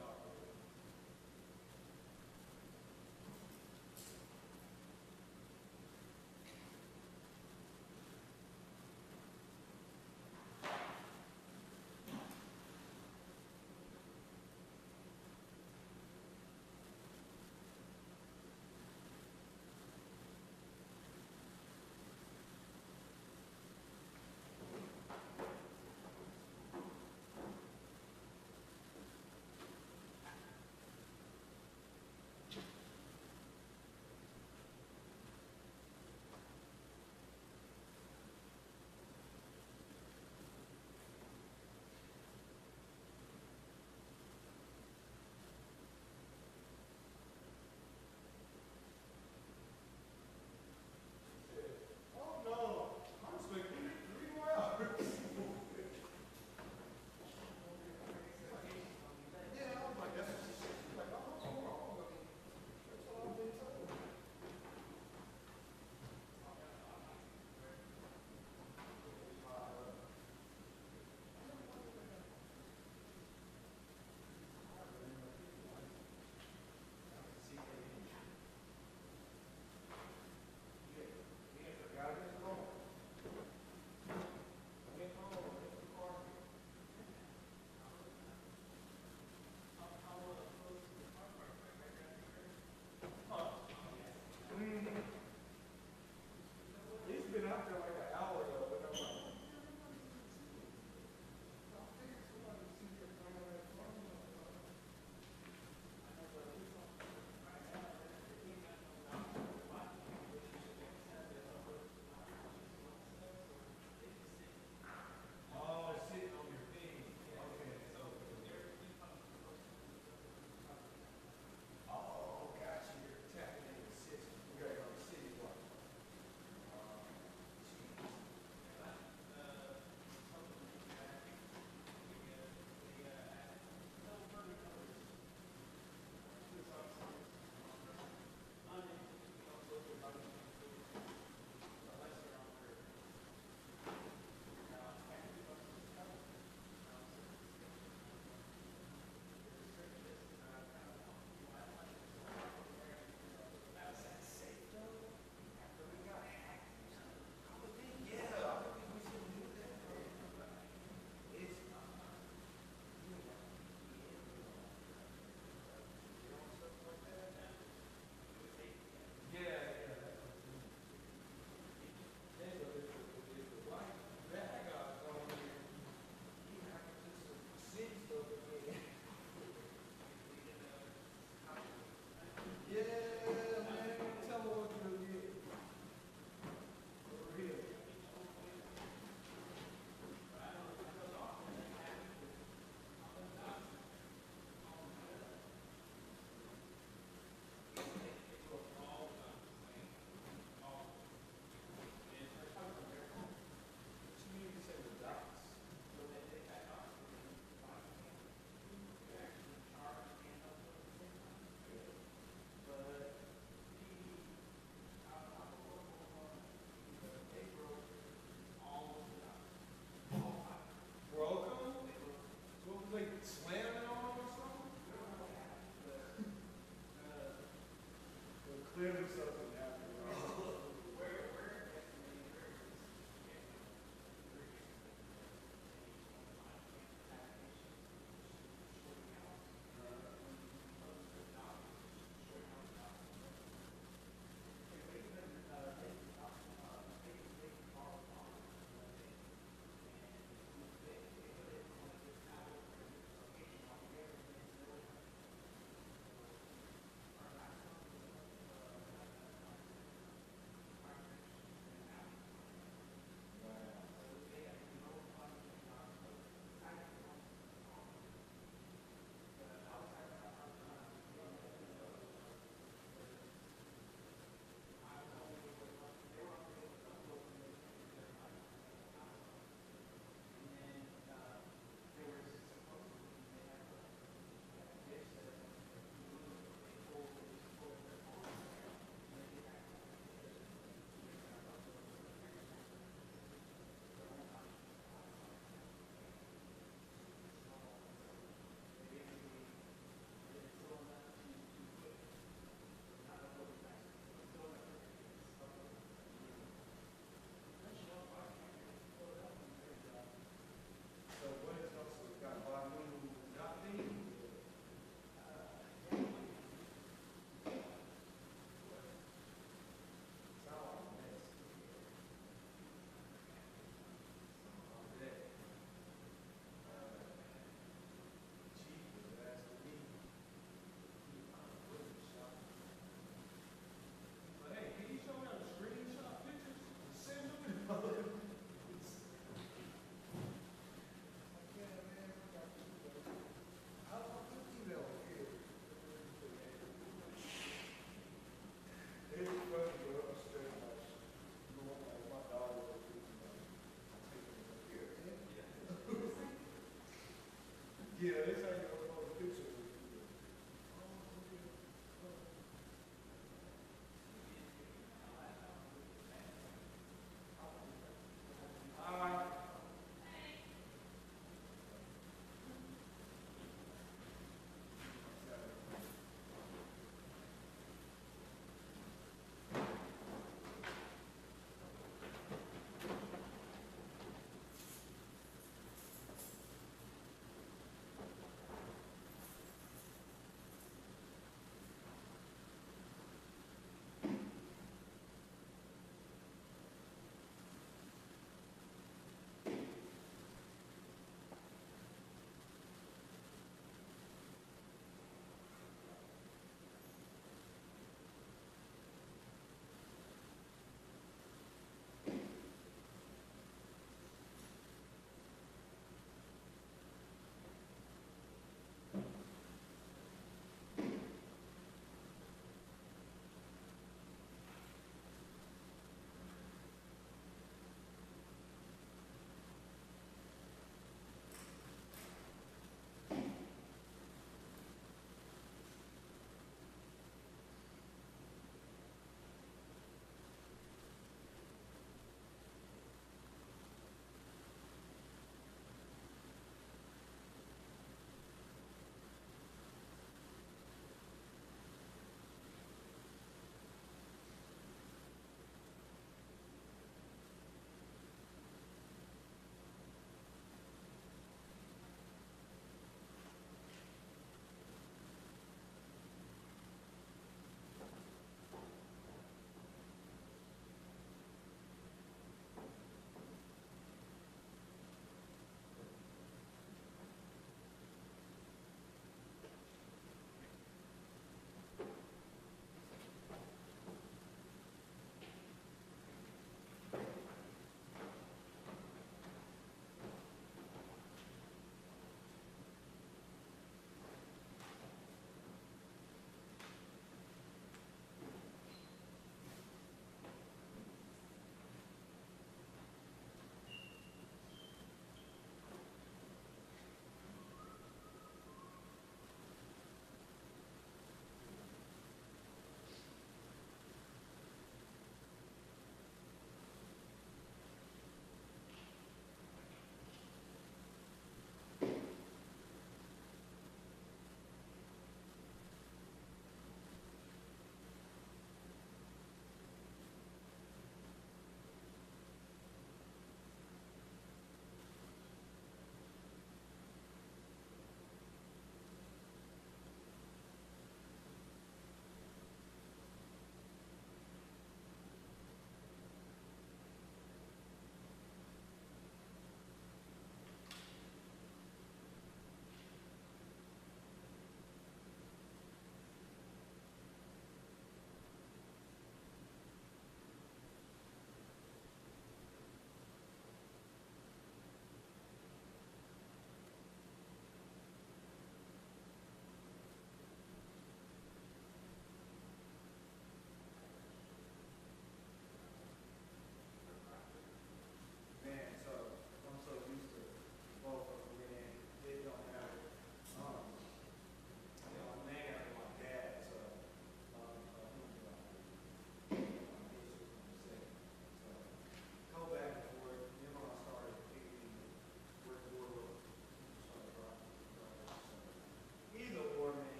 So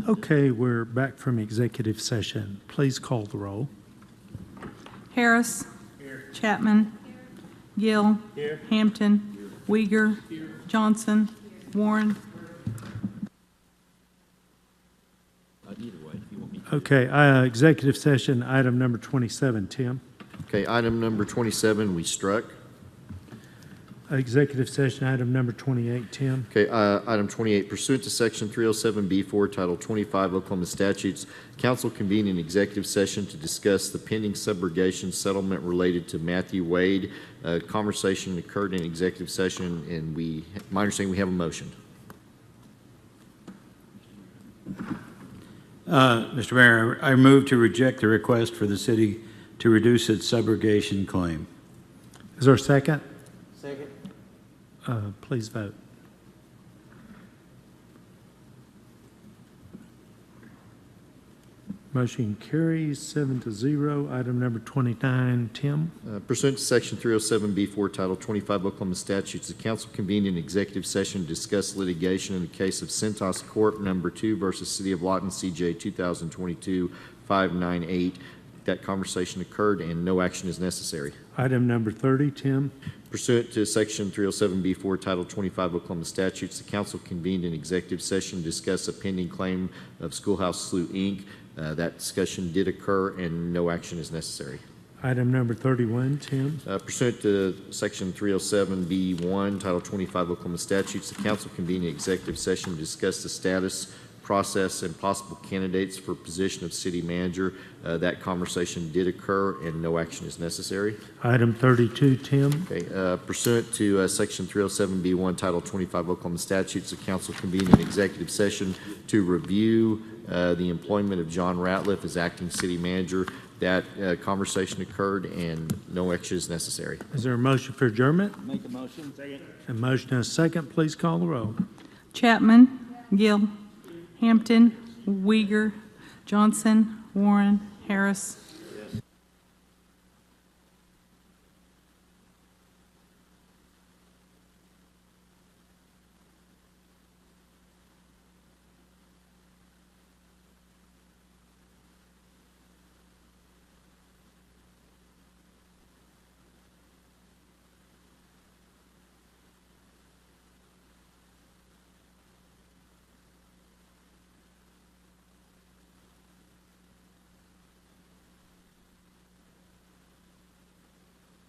Okay, we're back from executive session. Please call the roll.
Harris. Chapman. Gill. Hampton. Uyghur. Johnson. Warren.
Okay, executive session, item number 27, Tim.
Okay, item number 27, we struck.
Executive session, item number 28, Tim.
Okay, item 28, pursuant to Section 307B4, Title 25 Oklahoma statutes, council convened an executive session to discuss the pending subrogation settlement related to Matthew Wade. Conversation occurred in executive session, and my understanding, we have a motion.
Mr. Mayor, I move to reject the request for the city to reduce its subrogation claim.
Is there a second?
Second.
Please vote. Motion carries 7-0. Item number 29, Tim.
Pursuant to Section 307B4, Title 25 Oklahoma statutes, the council convened an executive session to discuss litigation in the case of Centos Corp. Number 2 versus City of Lawton, CJ 2022-598. That conversation occurred, and no action is necessary.
Item number 30, Tim.
Pursuant to Section 307B4, Title 25 Oklahoma statutes, the council convened an executive session to discuss a pending claim of Schoolhouse Slough, Inc. That discussion did occur, and no action is necessary.
Item number 31, Tim.
Pursuant to Section 307B1, Title 25 Oklahoma statutes, the council convened an executive session to discuss the status, process and possible candidates for position of city manager. That conversation did occur and no action is necessary.
Item 32, Tim.
Okay, pursuant to Section 307B1, Title 25 Oklahoma statutes, the council convened an executive session to review the employment of John Ratliff as acting city manager. That conversation occurred and no action is necessary.
Is there a motion for adjournment?
Make a motion. Second.
A motion and a second. Please call the roll.
Chapman. Gill. Hampton. Uyghur. Johnson. Warren. Harris.